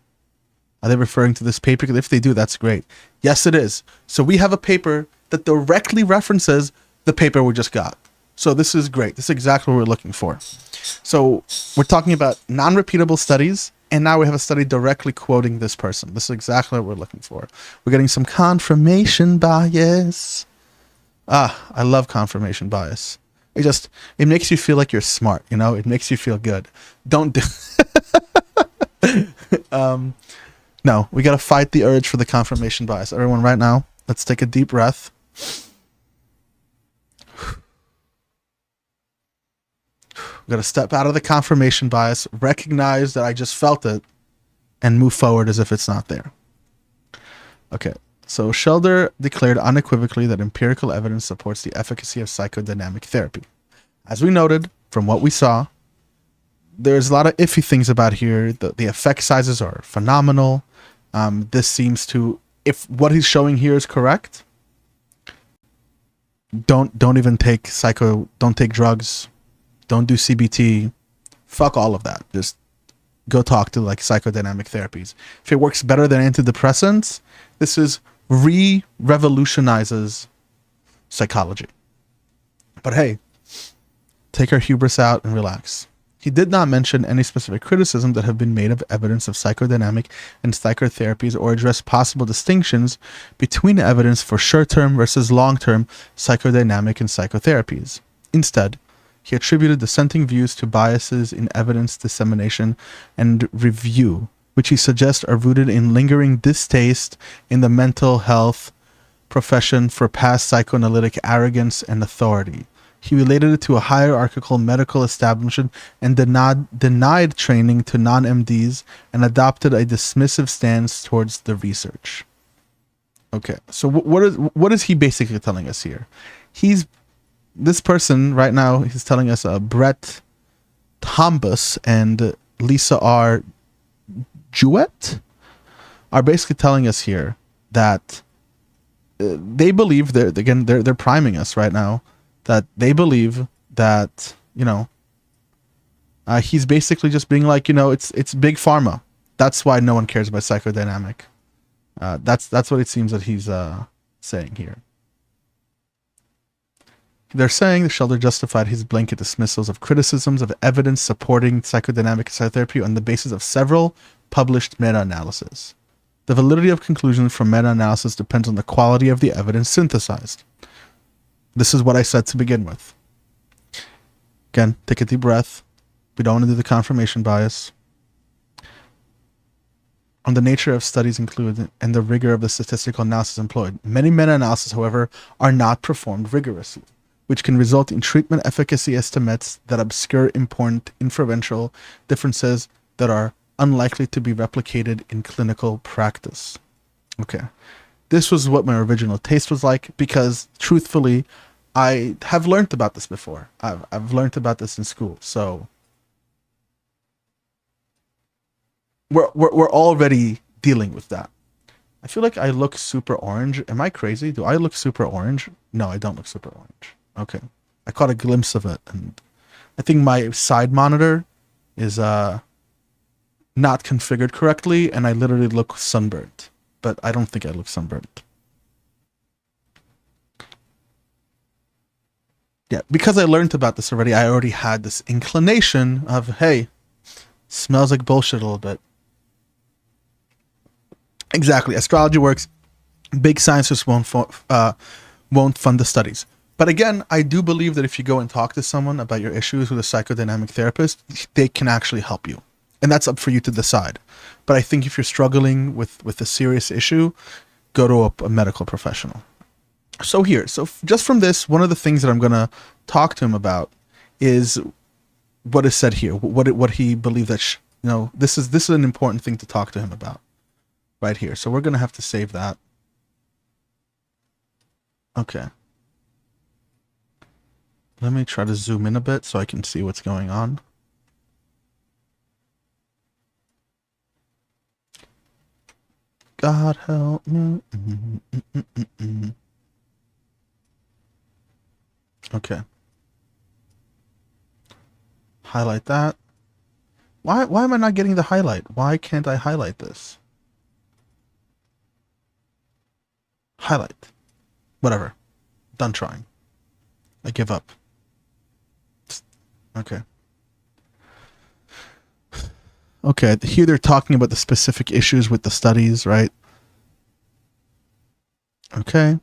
Are they referring to this paper? If they do, that's great. Yes, it is. So we have a paper that directly references the paper we just got. So this is great. This is exactly what we're looking for. So we're talking about non-repeatable studies, and now we have a study directly quoting this person. This is exactly what we're looking for. We're getting some confirmation bias. I love confirmation bias. It makes you feel like you're smart, you know? It makes you feel good. Don't do no, we gotta fight the urge for the confirmation bias. Everyone right now, let's take a deep breath. We gotta step out of the confirmation bias, recognize that I just felt it, and move forward as if it's not there. Okay, so Shelder declared unequivocally that empirical evidence supports the efficacy of psychodynamic therapy. As we noted, from what we saw, there's a lot of iffy things about here. The effect sizes are phenomenal. This seems to, if what he's showing here is correct, don't even take don't take drugs, don't do CBT, fuck all of that. Just go talk to like psychodynamic therapies. If it works better than antidepressants, this is revolutionizes psychology. But hey, take our hubris out and relax. He did not mention any specific criticism that have been made of evidence of psychodynamic and psychotherapies or address possible distinctions between evidence for short-term versus long-term psychodynamic and psychotherapies. Instead, he attributed dissenting views to biases in evidence dissemination and review, which he suggests are rooted in lingering distaste in the mental health profession for past psychoanalytic arrogance and authority. He related it to a hierarchical medical establishment and denied training to non-MDs and adopted a dismissive stance towards the research. Okay, so what is he basically telling us here? This person right now, he's telling us Brett Tombus and Lisa R. Jewett are basically telling us here that they believe they're priming us right now, that they believe that, he's basically just being like, it's big pharma. That's why no one cares about psychodynamic. That's what it seems that he's saying here. They're saying the Shelder justified his blanket dismissals of criticisms of evidence supporting psychodynamic psychotherapy on the basis of several published meta-analyses. The validity of conclusions from meta-analysis depends on the quality of the evidence synthesized. This is what I said to begin with. Again, take a deep breath. We don't want to do the confirmation bias. On the nature of studies included and the rigor of the statistical analysis employed. Many meta-analyses, however, are not performed rigorously, which can result in treatment efficacy estimates that obscure important inferential differences that are unlikely to be replicated in clinical practice. Okay. This was what my original taste was like, because truthfully, I have learned about this before. I've learned about this in school. So we're already dealing with that. I feel like I look super orange. Am I crazy? Do I look super orange? No, I don't look super orange. Okay. I caught a glimpse of it, and I think my side monitor is not configured correctly, and I literally look sunburnt. But I don't think I look sunburnt. Yeah, because I learned about this already, I already had this inclination of, hey, smells like bullshit a little bit. Exactly. Astrology works. Big scientists won't fund the studies. But again, I do believe that if you go and talk to someone about your issues with a psychodynamic therapist, they can actually help you. And that's up for you to decide. But I think if you're struggling with a serious issue, go to a medical professional. So just from this, one of the things that I'm going to talk to him about is what is said here. What he believed that, this is an important thing to talk to him about right here. So we're going to have to save that. Okay. Let me try to zoom in a bit so I can see what's going on. God help me. Okay. Highlight that. Why am I not getting the highlight? Why can't I highlight this? Highlight. Whatever. Done trying. I give up. Okay. Okay, here they're talking about the specific issues with the studies, right? Okay.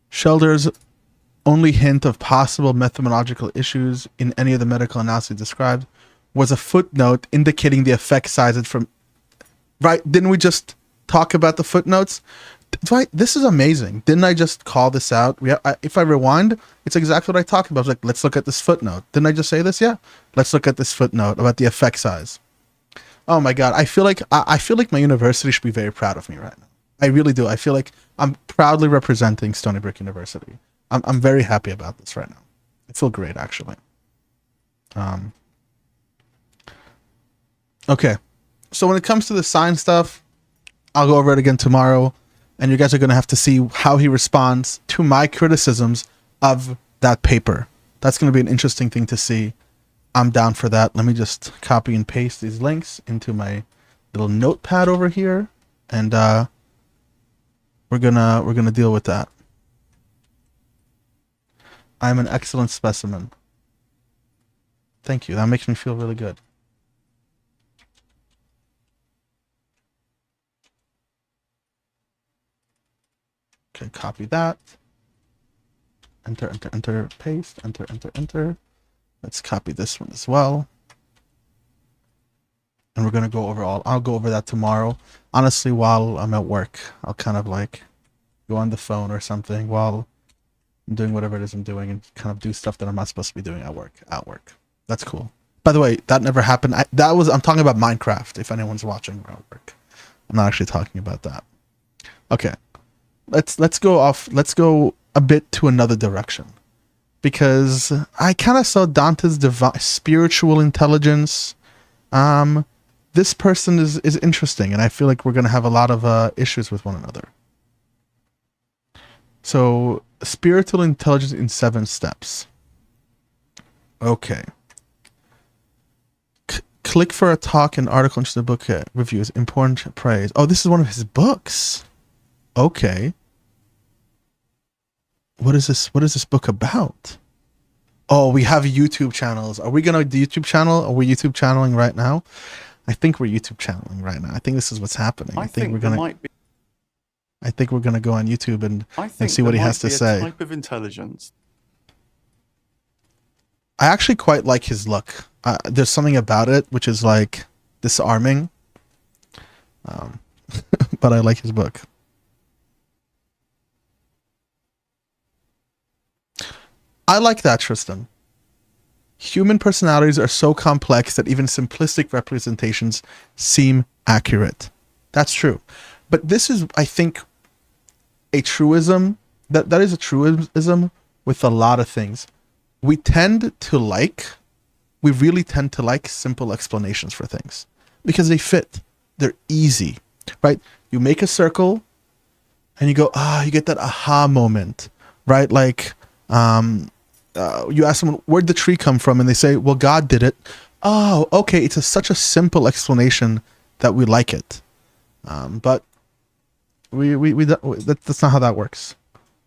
Shelder's only hint of possible methodological issues in any of the medical analyses described was a footnote indicating the effect sizes from... Right, didn't we just talk about the footnotes? Right, this is amazing. Didn't I just call this out? If I rewind, it's exactly what I talked about. I was like, let's look at this footnote. Didn't I just say this? Yeah. Let's look at this footnote about the effect size. Oh my God. I feel like my university should be very proud of me right now. I really do. I feel like I'm proudly representing Stony Brook University. I'm very happy about this right now. I feel great, actually. Okay. So when it comes to the science stuff, I'll go over it again tomorrow. and you guys are going to have to see how he responds to my criticisms of that paper. That's going to be an interesting thing to see. I'm down for that. Let me just copy and paste these links into my little notepad over here, and we're gonna deal with that. I'm an excellent specimen. Thank you. That makes me feel really good. Okay, copy that. Enter, enter, enter, paste, enter, enter, enter. Let's copy this one as well. And we're going to go over I'll go over that tomorrow. Honestly, while I'm at work, I'll kind of like go on the phone or something while I'm doing whatever it is I'm doing and kind of do stuff that I'm not supposed to be doing at work. That's cool. By the way, that never happened. I'm talking about Minecraft, if anyone's watching around work. I'm not actually talking about that. Okay. Let's go a bit to another direction. Because I kind of saw Dante's spiritual intelligence. This person is interesting, and I feel like we're going to have a lot of issues with one another. So, spiritual intelligence in 7 steps. Okay. Click for a talk and article into the book reviews. Important praise. Oh, this is one of his books. Okay. What is this? What is this book about? Oh, we have YouTube channels. Are we gonna do YouTube channel? Are we YouTube channeling right now? I think we're YouTube channeling right now. I think this is what's happening. I think we're gonna go on YouTube and see what he has to say. Type of intelligence. I actually quite like his look. There's something about it which is like disarming. But I like his book. I like that, Tristan. Human personalities are so complex that even simplistic representations seem accurate. That's true. But this is, I think, a truism. That is a truism with a lot of things. We really tend to like simple explanations for things because they fit. They're easy, right? You make a circle and you go, you get that aha moment, right? Like, you ask someone, where'd the tree come from? And they say, well, God did it. Oh, okay. It's such a simple explanation that we like it. But that's not how that works.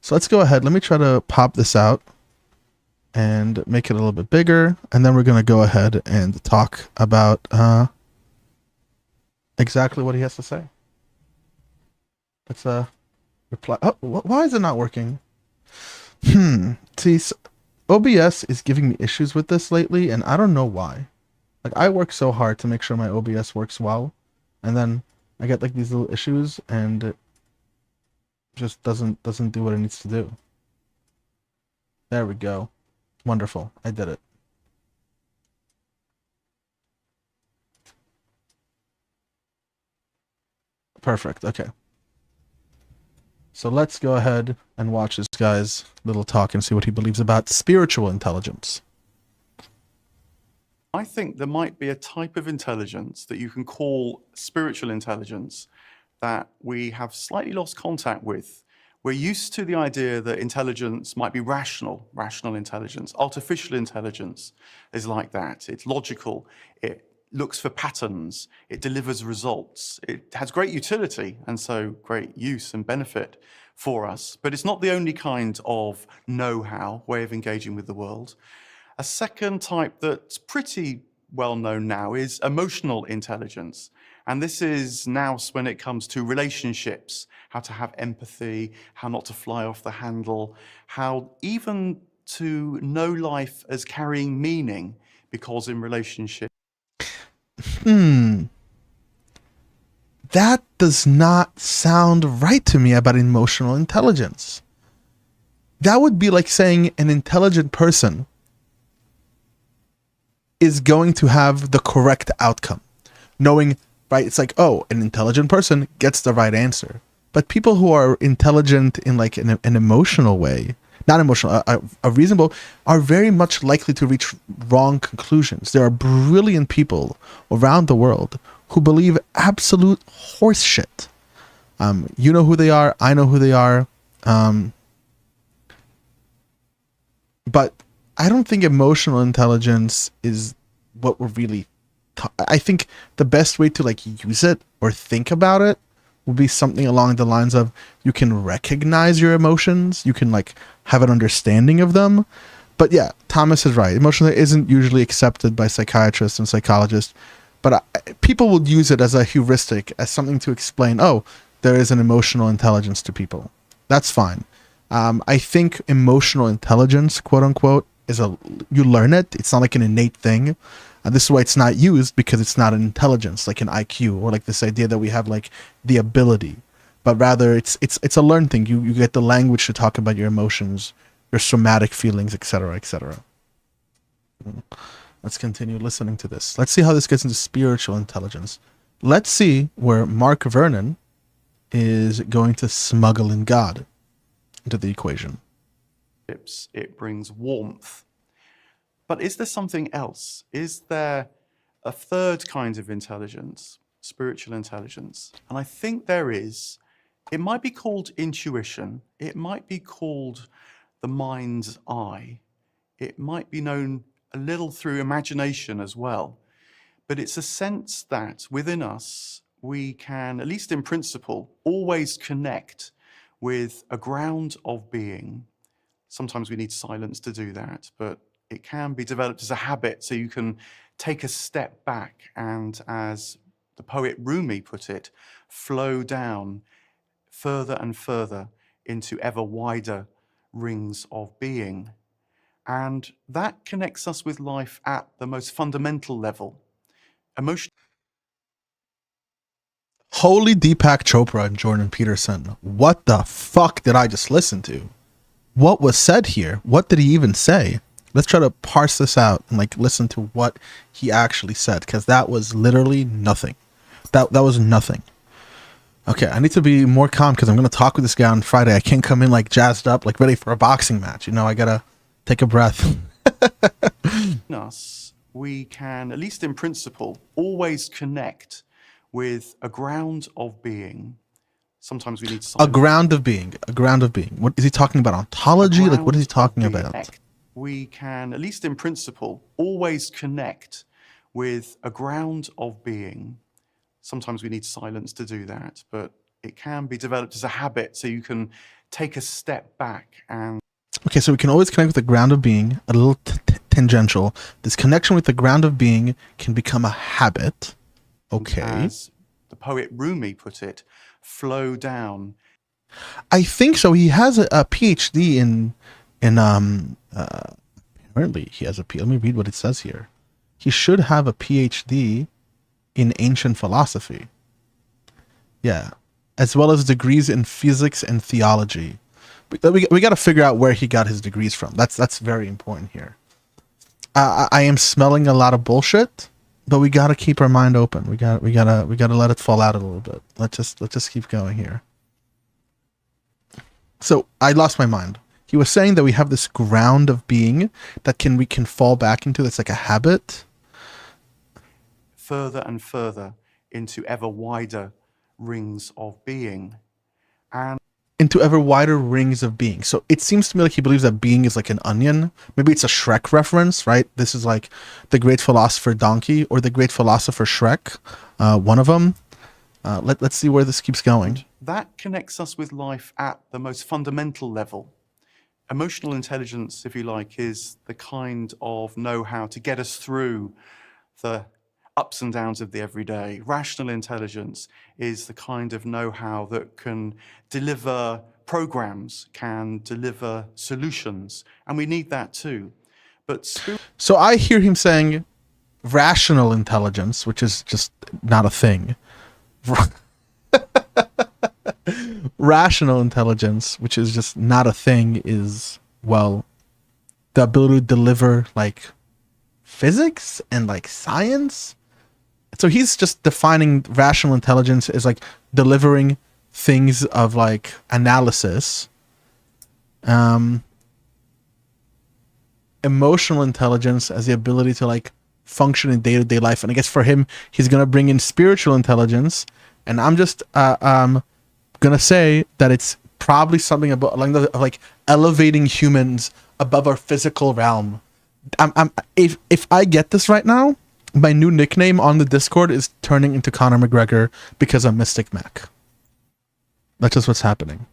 So let's go ahead. Let me try to pop this out and make it a little bit bigger. And then we're going to go ahead and talk about exactly what he has to say. Let's reply. Oh, why is it not working? See, OBS is giving me issues with this lately, and I don't know why. Like, I work so hard to make sure my OBS works well, and then I get like these little issues, and it just doesn't do what it needs to do. There we go. Wonderful. I did it. Perfect. Okay. So let's go ahead and watch this guy's little talk and see what he believes about spiritual intelligence. I think there might be a type of intelligence that you can call spiritual intelligence that we have slightly lost contact with. We're used to the idea that intelligence might be rational intelligence. Artificial intelligence is like that. It's logical. It looks for patterns. It delivers results. It has great utility and so great use and benefit for us. But it's not the only kind of know-how, way of engaging with the world. A second type that's pretty well known now is emotional intelligence. And this is now when it comes to relationships, how to have empathy, how not to fly off the handle, how even to know life as carrying meaning, because in relationships. That does not sound right to me about emotional intelligence. That would be like saying an intelligent person is going to have the correct outcome. Knowing, right, it's like, oh, an intelligent person gets the right answer. But people who are intelligent in like an emotional way, not emotional, a reasonable, are very much likely to reach wrong conclusions. There are brilliant people around the world who believe absolute horse shit. You know who they are. I know who they are. But I don't think emotional intelligence is what we're really. I think the best way to like use it or think about it would be something along the lines of you can recognize your emotions, you can like have an understanding of them. But yeah, Thomas is right. Emotional isn't usually accepted by psychiatrists and psychologists, but people will use it as a heuristic, as something to explain, oh, there is an emotional intelligence to people. That's fine. I think emotional intelligence, quote unquote, you learn it. It's not like an innate thing. This is why it's not used, because it's not an intelligence, like an IQ, or like this idea that we have like the ability, but rather it's a learned thing. You get the language to talk about your emotions, your somatic feelings, etc., etc. Let's continue listening to this. Let's see how this gets into spiritual intelligence. Let's see where Mark Vernon is going to smuggle in God into the equation. It brings warmth. But is there something else? Is there a third kind of intelligence, spiritual intelligence? And I think there is. It might be called intuition. It might be called the mind's eye. It might be known a little through imagination as well. But it's a sense that within us, we can, at least in principle, always connect with a ground of being. Sometimes we need silence to do that, but it can be developed as a habit, so you can take a step back and, as the poet Rumi put it, flow down further and further into ever wider rings of being. And that connects us with life at the most fundamental level. Holy Deepak Chopra and Jordan Peterson. What the fuck did I just listen to? What was said here? What did he even say? Let's try to parse this out and like listen to what he actually said, because that was literally nothing. That was nothing. Okay, I need to be more calm because I'm going to talk with this guy on Friday. I can't come in like jazzed up, like ready for a boxing match. You know, I got to take a breath. Us, we can, at least in principle, always connect with a ground of being. Sometimes we need silence. A ground of being. A ground of being. What is he talking about? Ontology? Like, what is he talking about? We can, at least in principle, always connect with a ground of being. Sometimes we need silence to do that, but it can be developed as a habit, so you can take a step back and... Okay, so we can always connect with the ground of being, a little tangential. This connection with the ground of being can become a habit. Okay. As the poet Rumi put it, flow down. I think so. He has a PhD in apparently he has a let me read what it says here. He should have a PhD in ancient philosophy. Yeah. As well as degrees in physics and theology. We got to figure out where he got his degrees from. That's very important here. I am smelling a lot of bullshit, but we got to keep our mind open. We got to let it fall out a little bit. Let's just keep going here. So I lost my mind. He was saying that we have this ground of being that we can fall back into. That's like a habit. Further and further into ever wider rings of being. And into ever wider rings of being. So it seems to me like he believes that being is like an onion. Maybe it's a Shrek reference, right? This is like the great philosopher Donkey or the great philosopher Shrek. One of them. Let's see where this keeps going. That connects us with life at the most fundamental level. Emotional intelligence, if you like, is the kind of know-how to get us through the ups and downs of the everyday. Rational intelligence is the kind of know-how that can deliver programs, can deliver solutions, and we need that too. But so I hear him saying rational intelligence, which is just not a thing. Rational intelligence, which is just not a thing, is, well, the ability to deliver like physics and like science. So he's just defining rational intelligence as like delivering things of like analysis. Emotional intelligence as the ability to like function in day-to-day life. And I guess for him, he's going to bring in spiritual intelligence. And I'm just gonna say that it's probably something about like elevating humans above our physical realm. If I get this right now, my new nickname on the Discord is turning into Conor McGregor because I'm Mystic Mac. That's just what's happening.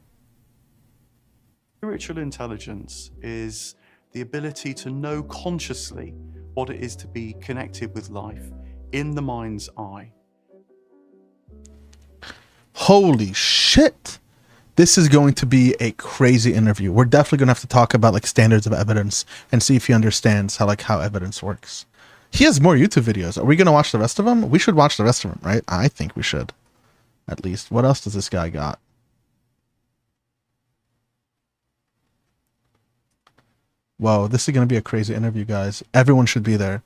Spiritual intelligence is the ability to know consciously what it is to be connected with life in the mind's eye. Holy shit. This is going to be a crazy interview. We're definitely going to have to talk about like standards of evidence and see if he understands how evidence works. He has more YouTube videos. Are we going to watch the rest of them? We should watch the rest of them, right? I think we should. At least. What else does this guy got? Whoa, this is going to be a crazy interview, guys. Everyone should be there.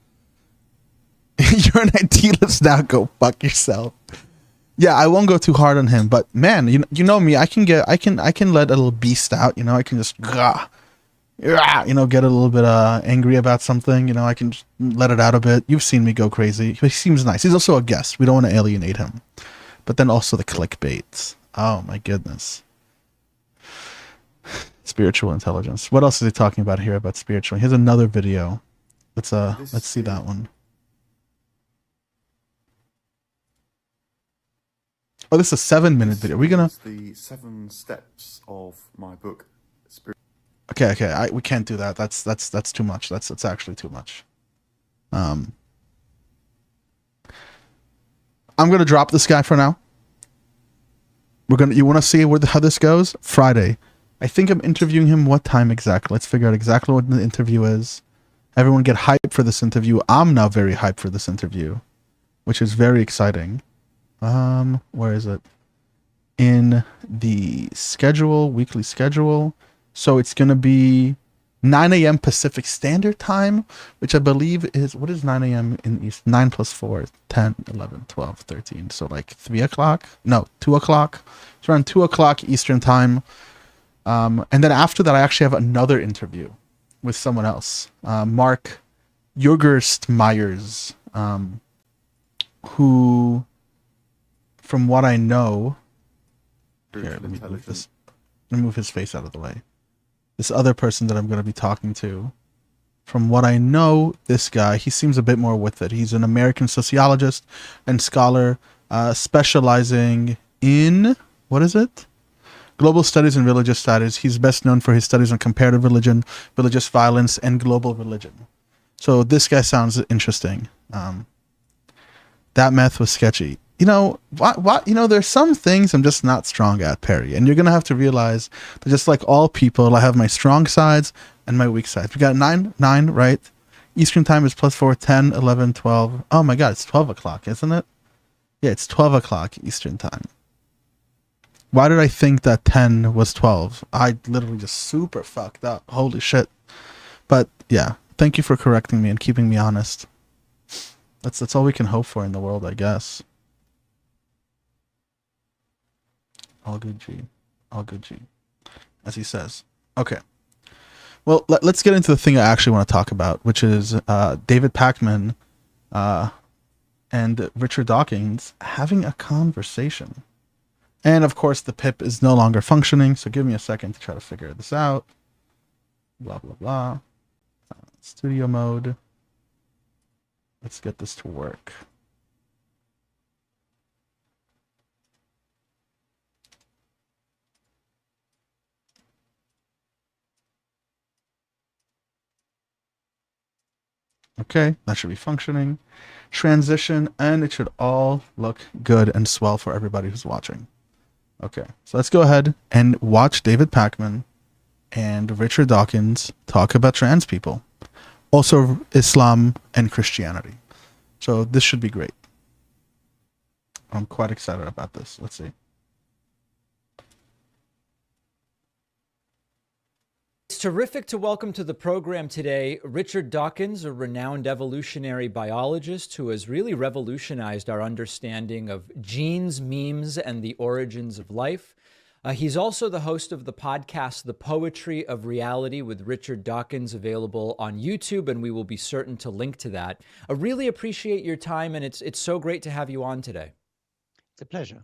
You're an idealist now. Go fuck yourself. Yeah, I won't go too hard on him, but man, you know me. I can let a little beast out. You know, I can just get a little bit angry about something. You know, I can just let it out a bit. You've seen me go crazy. He seems nice. He's also a guest. We don't want to alienate him. But then also the clickbait. Oh my goodness. Spiritual intelligence. What else is he talking about here about spiritual? Here's another video. Let's see that one. Oh, this is a 7-minute video. Are we gonna the 7 steps of my book. Okay. We can't do that. That's too much. That's actually too much. I'm gonna drop this guy for now. You want to see how this goes? Friday. I think I'm interviewing him. What time exactly? Let's figure out exactly what the interview is. Everyone get hyped for this interview. I'm now very hyped for this interview, which is very exciting. Where is it? In the schedule, weekly schedule. So it's going to be 9 a.m. Pacific Standard Time, which I believe is, what is 9 a.m. in East? 9 plus 4, 10, 11, 12, 13. So like 3 o'clock? No, 2 o'clock. It's around 2 o'clock Eastern Time. And then after that, I actually have another interview with someone else. Mark Myers, who, from what I know, here, let me move his face out of the way. This other person that I'm going to be talking to, from what I know, this guy, he seems a bit more with it. He's an American sociologist and scholar specializing in, what is it? Global studies and religious studies. He's best known for his studies on comparative religion, religious violence, and global religion. So this guy sounds interesting. That meth was sketchy. You know, there's some things I'm just not strong at, Perry. And you're going to have to realize that just like all people, I have my strong sides and my weak sides. We got 9, right? Eastern time is plus 4, 10, 11, 12. Oh my God, it's 12 o'clock, isn't it? Yeah, it's 12 o'clock Eastern time. Why did I think that 10 was 12? I literally just super fucked up. Holy shit. But yeah, thank you for correcting me and keeping me honest. That's all we can hope for in the world, I guess. All good G. All good G. As he says. Okay. Well, let's get into the thing I actually want to talk about, which is David Pakman and Richard Dawkins having a conversation. And of course, the pip is no longer functioning, so give me a second to try to figure this out. Blah, blah, blah. Studio mode. Let's get this to work. Okay, that should be functioning. Transition, and it should all look good and swell for everybody who's watching. Okay, so let's go ahead and watch David Pakman and Richard Dawkins talk about trans people. Also Islam and Christianity. So this should be great. I'm quite excited about this. Let's see. It's terrific to welcome to the program today Richard Dawkins, a renowned evolutionary biologist who has really revolutionized our understanding of genes, memes, and the origins of life. He's also the host of the podcast, The Poetry of Reality with Richard Dawkins, available on YouTube, and we will be certain to link to that. I really appreciate your time, and it's so great to have you on today. It's a pleasure.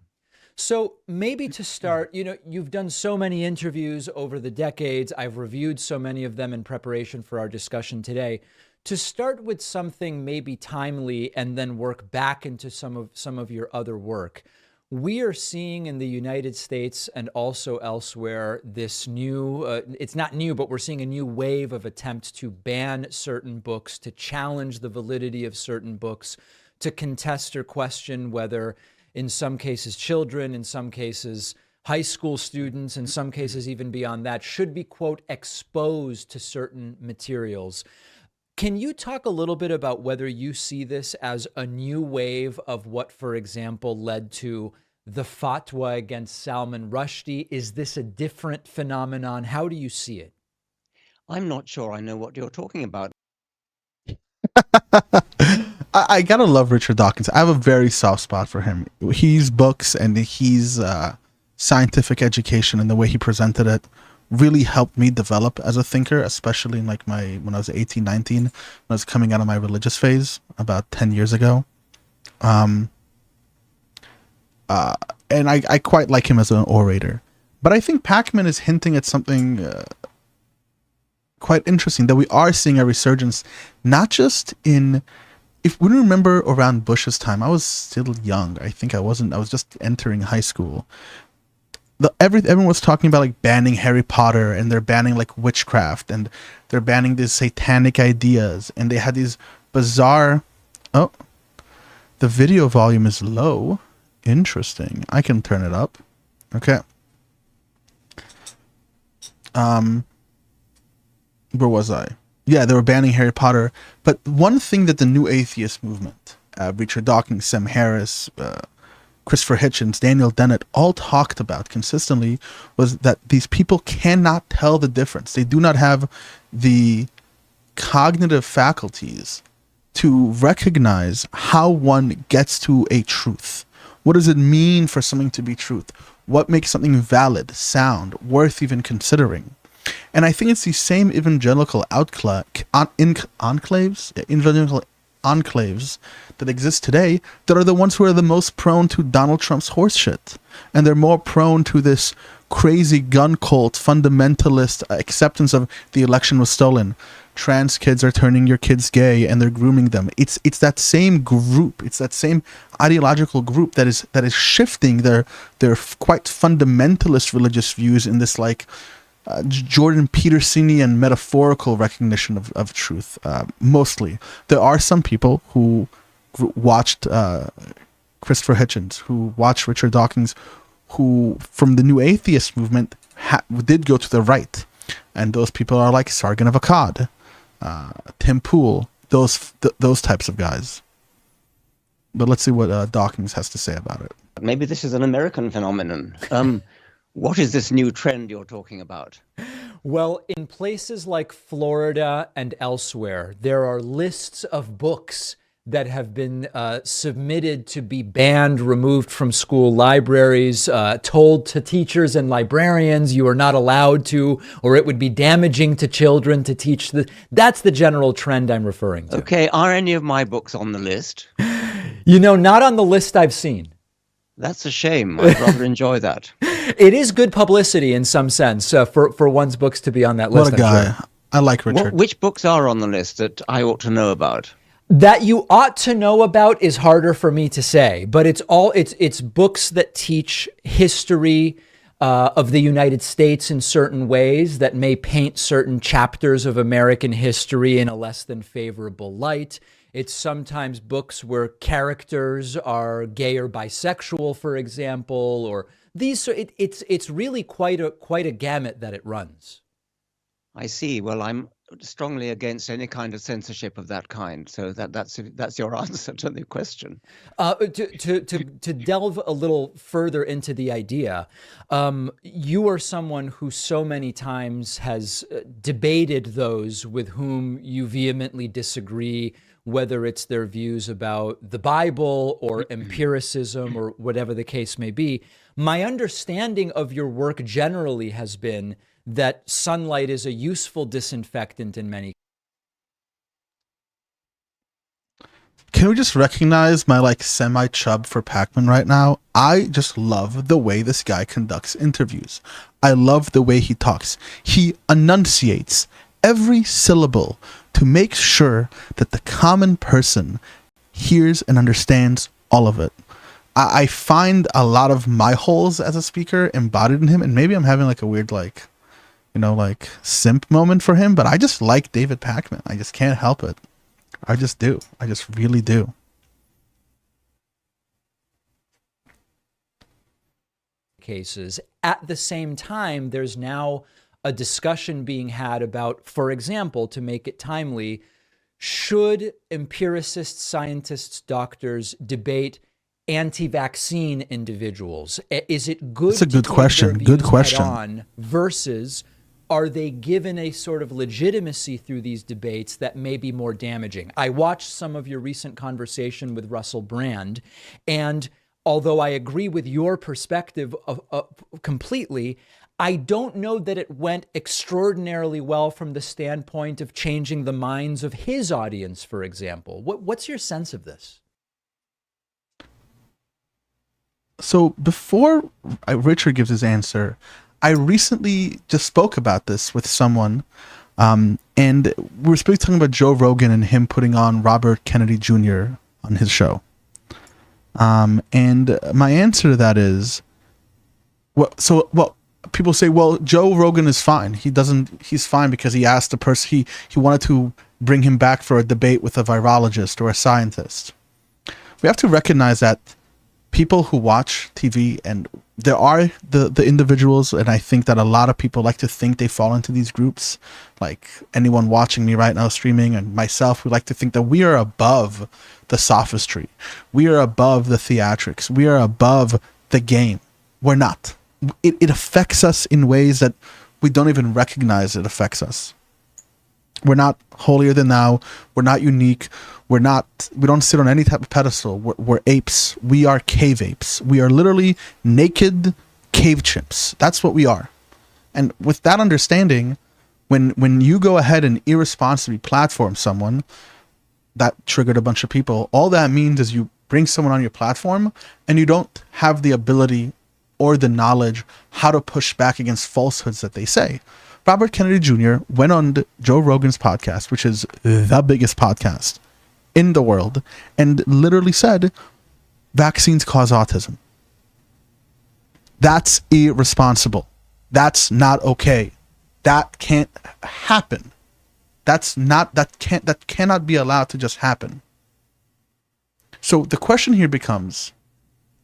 So maybe to start, you know, you've done so many interviews over the decades. I've reviewed so many of them in preparation for our discussion today. To start with something maybe timely and then work back into some of your other work. We are seeing in the United States and also elsewhere this new, it's not new, but we're seeing a new wave of attempts to ban certain books, to challenge the validity of certain books, to contest or question whether, in some cases, children, in some cases, high school students, in some cases, even beyond that, should be, quote, exposed to certain materials. Can you talk a little bit about whether you see this as a new wave of what, for example, led to the fatwa against Salman Rushdie? Is this a different phenomenon? How do you see it? I'm not sure I know what you're talking about. I gotta love Richard Dawkins. I have a very soft spot for him. He's books and he's scientific education, and the way he presented it really helped me develop as a thinker, especially in like when I was 18, 19, when I was coming out of my religious phase about 10 years ago. And I quite like him as an orator. But I think Pacman is hinting at something quite interesting, that we are seeing a resurgence, not just in, if we remember around Bush's time, I was still young. I think I was just entering high school. Everyone was talking about like banning Harry Potter, and they're banning like witchcraft, and they're banning these satanic ideas, and they had these bizarre, oh, the video volume is low. Interesting. I can turn it up. Okay. Where was I? Yeah, they were banning Harry Potter. But one thing that the New Atheist movement, Richard Dawkins, Sam Harris, Christopher Hitchens, Daniel Dennett, all talked about consistently was that these people cannot tell the difference. They do not have the cognitive faculties to recognize how one gets to a truth. What does it mean for something to be truth? What makes something valid, sound, worth even considering? And I think it's these same evangelical evangelical enclaves that exist today that are the ones who are the most prone to Donald Trump's horseshit. And they're more prone to this crazy gun cult, fundamentalist acceptance of the election was stolen. Trans kids are turning your kids gay and they're grooming them. It's that same group. It's that same ideological group that is shifting their quite fundamentalist religious views in this like Jordan Petersonian metaphorical recognition of truth. Mostly, there are some people who watched Christopher Hitchens, who watched Richard Dawkins, who from the New Atheist movement did go to the right, and those people are like Sargon of Akkad, Tim Pool, those types of guys. But let's see what Dawkins has to say about it. Maybe this is an American phenomenon. What is this new trend you're talking about? Well, in places like Florida and elsewhere, there are lists of books that have been submitted to be banned, removed from school libraries, told to teachers and librarians you are not allowed to, or it would be damaging to children to teach. That's the general trend I'm referring to. Okay, are any of my books on the list? You know, not on the list I've seen. That's a shame. I'd rather enjoy that. It is good publicity in some sense for one's books to be on that list. What a guy. Sure. I like Richard. Which books are on the list that I ought to know about? That you ought to know about is harder for me to say, but it's books that teach history of the United States in certain ways that may paint certain chapters of American history in a less than favorable light. It's sometimes books where characters are gay or bisexual, for example, or these. It's really quite a gamut that it runs. I see. Well, I'm strongly against any kind of censorship of that kind. So that's your answer to the question. To delve a little further into the idea, you are someone who so many times has debated those with whom you vehemently disagree, whether it's their views about the Bible or empiricism or whatever the case may be. My understanding of your work generally has been that sunlight is a useful disinfectant in many. Can we just recognize my like semi-chub for Pacman right now? I just love the way this guy conducts interviews. I love the way he talks. He enunciates every syllable to make sure that the common person hears and understands all of it. I find a lot of my holes as a speaker embodied in him, and maybe I'm having like a weird like, you know, like simp moment for him, but I just like David Pacman. I just can't help it. I just do. I just really do. Cases. At the same time, there's now a discussion being had about, for example, to make it timely, should empiricists, scientists, doctors debate anti-vaccine individuals? Is it good? That's a good question. Good question. On versus, are they given a sort of legitimacy through these debates that may be more damaging? I watched some of your recent conversation with Russell Brand, and although I agree with your perspective completely, I don't know that it went extraordinarily well from the standpoint of changing the minds of his audience, for example. What's your sense of this? So before Richard gives his answer, I recently just spoke about this with someone, and we were talking about Joe Rogan and him putting on Robert Kennedy Jr. on his show. And my answer to that is, well, people say, well, Joe Rogan is fine. He's fine because he asked a person, he wanted to bring him back for a debate with a virologist or a scientist. We have to recognize that people who watch TV, and there are the individuals, and I think that a lot of people like to think they fall into these groups, like anyone watching me right now streaming and myself, we like to think that we are above the sophistry. We are above the theatrics. We are above the game. We're not. It affects us in ways that we don't even recognize it affects us. We're not holier than thou. We're not unique. We don't sit on any type of pedestal. We're apes. We are cave apes. We are literally naked cave chimps. That's what we are. And with that understanding, when you go ahead and irresponsibly platform someone, that triggered a bunch of people, all that means is you bring someone on your platform and you don't have the ability or the knowledge how to push back against falsehoods that they say. Robert Kennedy Jr. went on Joe Rogan's podcast, which is the biggest podcast in the world, and literally said, vaccines cause autism. That's irresponsible. That's not okay. That can't happen. That cannot be allowed to just happen. So the question here becomes,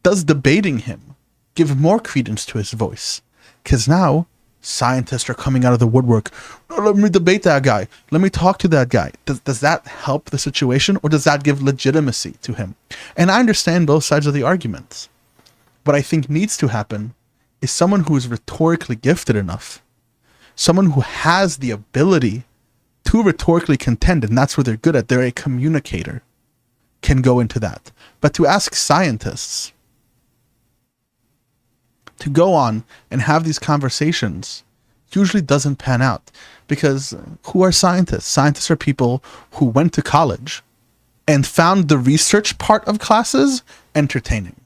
does debating him give more credence to his voice? Because now scientists are coming out of the woodwork. Oh, let me debate that guy. Let me talk to that guy. Does that help the situation, or does that give legitimacy to him? And I understand both sides of the arguments. What I think needs to happen is someone who is rhetorically gifted enough, someone who has the ability to rhetorically contend, and that's what they're good at. They're a communicator, can go into that. But to ask scientists to go on and have these conversations usually doesn't pan out, because who are scientists? Scientists are people who went to college and found the research part of classes entertaining.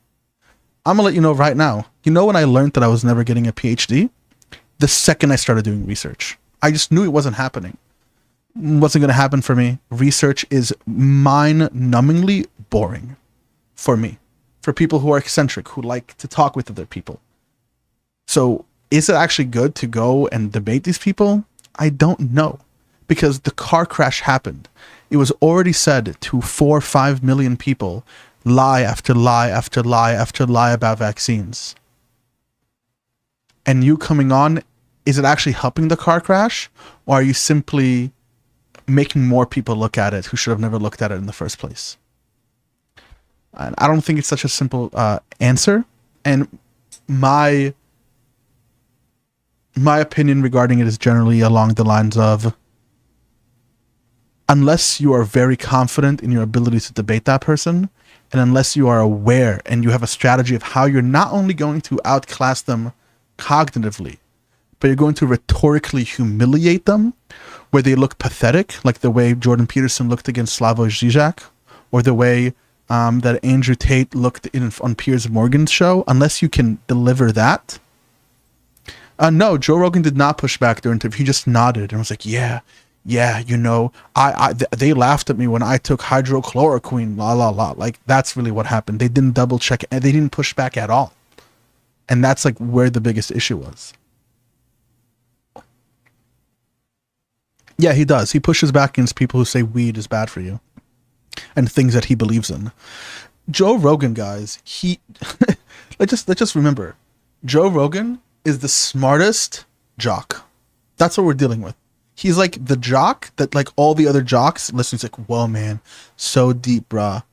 I'm gonna let you know right now, when I learned that I was never getting a PhD? The second I started doing research. I just knew it wasn't happening. Wasn't going to happen for me. Research is mind-numbingly boring for me, for people who are eccentric, who like to talk with other people. So is it actually good to go and debate these people? I don't know, because the car crash happened. It was already said to 4 or 5 million people, lie after lie after lie after lie about vaccines. And you coming on, is it actually helping the car crash? Or are you simply making more people look at it who should have never looked at it in the first place? And I don't think it's such a simple answer. And my opinion regarding it is generally along the lines of, unless you are very confident in your ability to debate that person, and unless you are aware and you have a strategy of how you're not only going to outclass them cognitively, but you're going to rhetorically humiliate them, where they look pathetic, like the way Jordan Peterson looked against Slavoj Žižek, or the way that Andrew Tate looked on Piers Morgan's show, unless you can deliver that. No, Joe Rogan did not push back during the interview. He just nodded and was like, yeah, you know, they laughed at me when I took hydrochloroquine, la la la. Like, that's really what happened. They didn't double check, and they didn't push back at all. And that's like where the biggest issue was. Yeah, he does. He pushes back against people who say weed is bad for you and things that he believes in. Joe Rogan, guys, he let's just remember, Joe Rogan is the smartest jock. That's what we're dealing with. He's like the jock that like all the other jocks listen to, like, whoa man, so deep, bruh.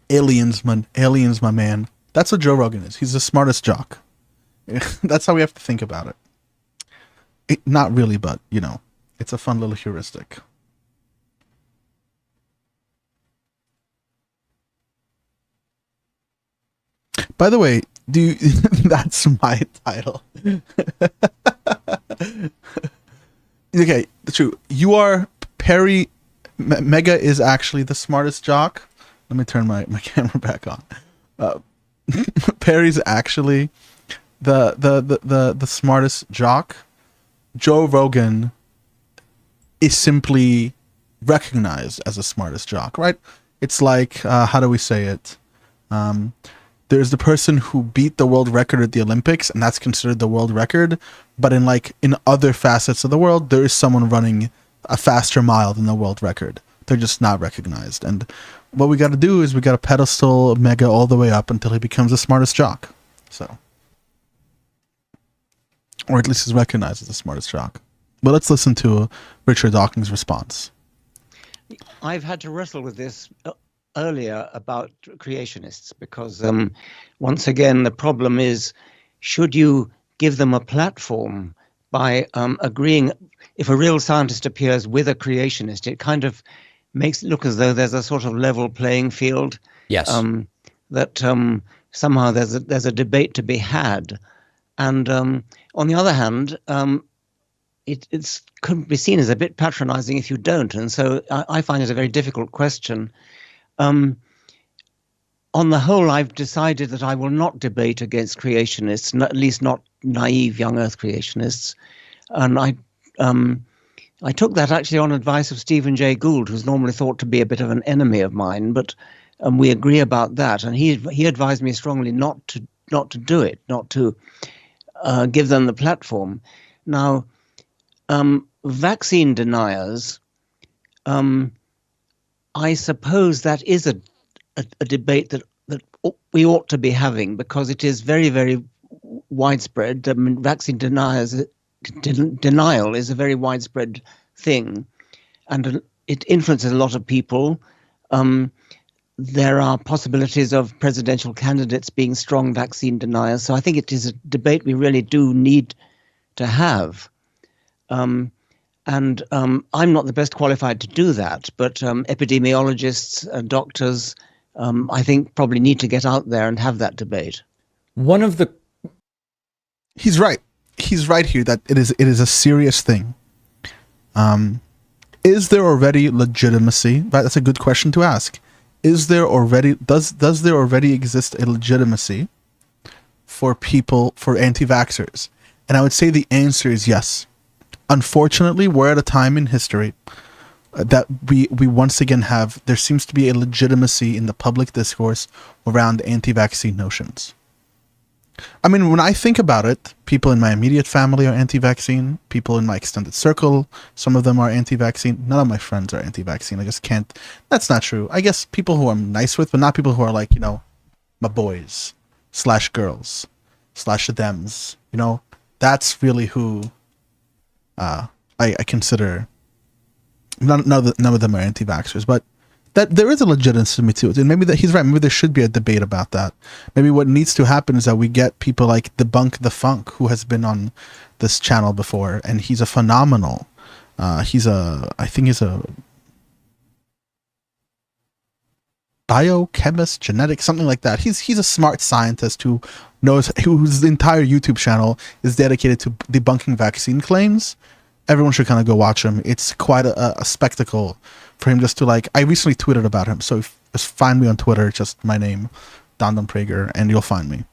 Aliens, my man. That's what Joe Rogan is. He's the smartest jock. That's how we have to think about it. Not really, but, you know, it's a fun little heuristic. By the way, that's my title. Okay, true. You are Perry. Mega is actually the smartest jock. Let me turn my camera back on. Perry's actually the smartest jock. Joe Rogan is simply recognized as the smartest jock, right? It's like, how do we say it? There's the person who beat the world record at the Olympics, and that's considered the world record. But in other facets of the world, there is someone running a faster mile than the world record. They're just not recognized. And what we got to do is we got to pedestal Mega all the way up until he becomes the smartest jock. So, or at least is recognized as the smartest jock. But let's listen to Richard Dawkins' response. I've had to wrestle with this earlier about creationists because once again the problem is, should you give them a platform by agreeing? If a real scientist appears with a creationist, it kind of makes it look as though there's a sort of level playing field. Yes. That somehow there's a debate to be had, and on the other hand, it could be seen as a bit patronizing if you don't, and so I find it a very difficult question. On the whole, I've decided that I will not debate against creationists, at least not naive young Earth creationists. And I took that actually on advice of Stephen Jay Gould, who's normally thought to be a bit of an enemy of mine, but we agree about that. And he advised me strongly not to do it, not to give them the platform. Now, vaccine deniers, I suppose that is a debate that we ought to be having, because it is very, very widespread. I mean, vaccine denial is a very widespread thing, and it influences a lot of people. There are possibilities of presidential candidates being strong vaccine deniers, so I think it is a debate we really do need to have. And I'm not the best qualified to do that, but epidemiologists and doctors, I think, probably need to get out there and have that debate. He's right. He's right here that it is a serious thing. Is there already legitimacy? Right, that's a good question to ask. Is there already does there already exist a legitimacy for anti-vaxxers? And I would say the answer is yes. Unfortunately, we're at a time in history that we once again there seems to be a legitimacy in the public discourse around anti-vaccine notions. I mean, when I think about it, people in my immediate family are anti-vaccine. People in my extended circle, some of them are anti-vaccine. None of my friends are anti-vaccine. I just can't. That's not true. I guess people who I'm nice with, but not people who are like, my boys / girls / thems. That's really who I consider. None of them are anti-vaxxers, but that there is a legitimacy to it, and maybe that he's right. Maybe there should be a debate about that. Maybe what needs to happen is that we get people like Debunk the Funk, who has been on this channel before, and he's a phenomenal. I think he's a biochemist, genetic, something like that. He's a smart scientist whose entire YouTube channel is dedicated to debunking vaccine claims. Everyone should kind of go watch him. It's quite a spectacle for him just to like, I recently tweeted about him. So just find me on Twitter, just my name, Dandan Prager, and you'll find me.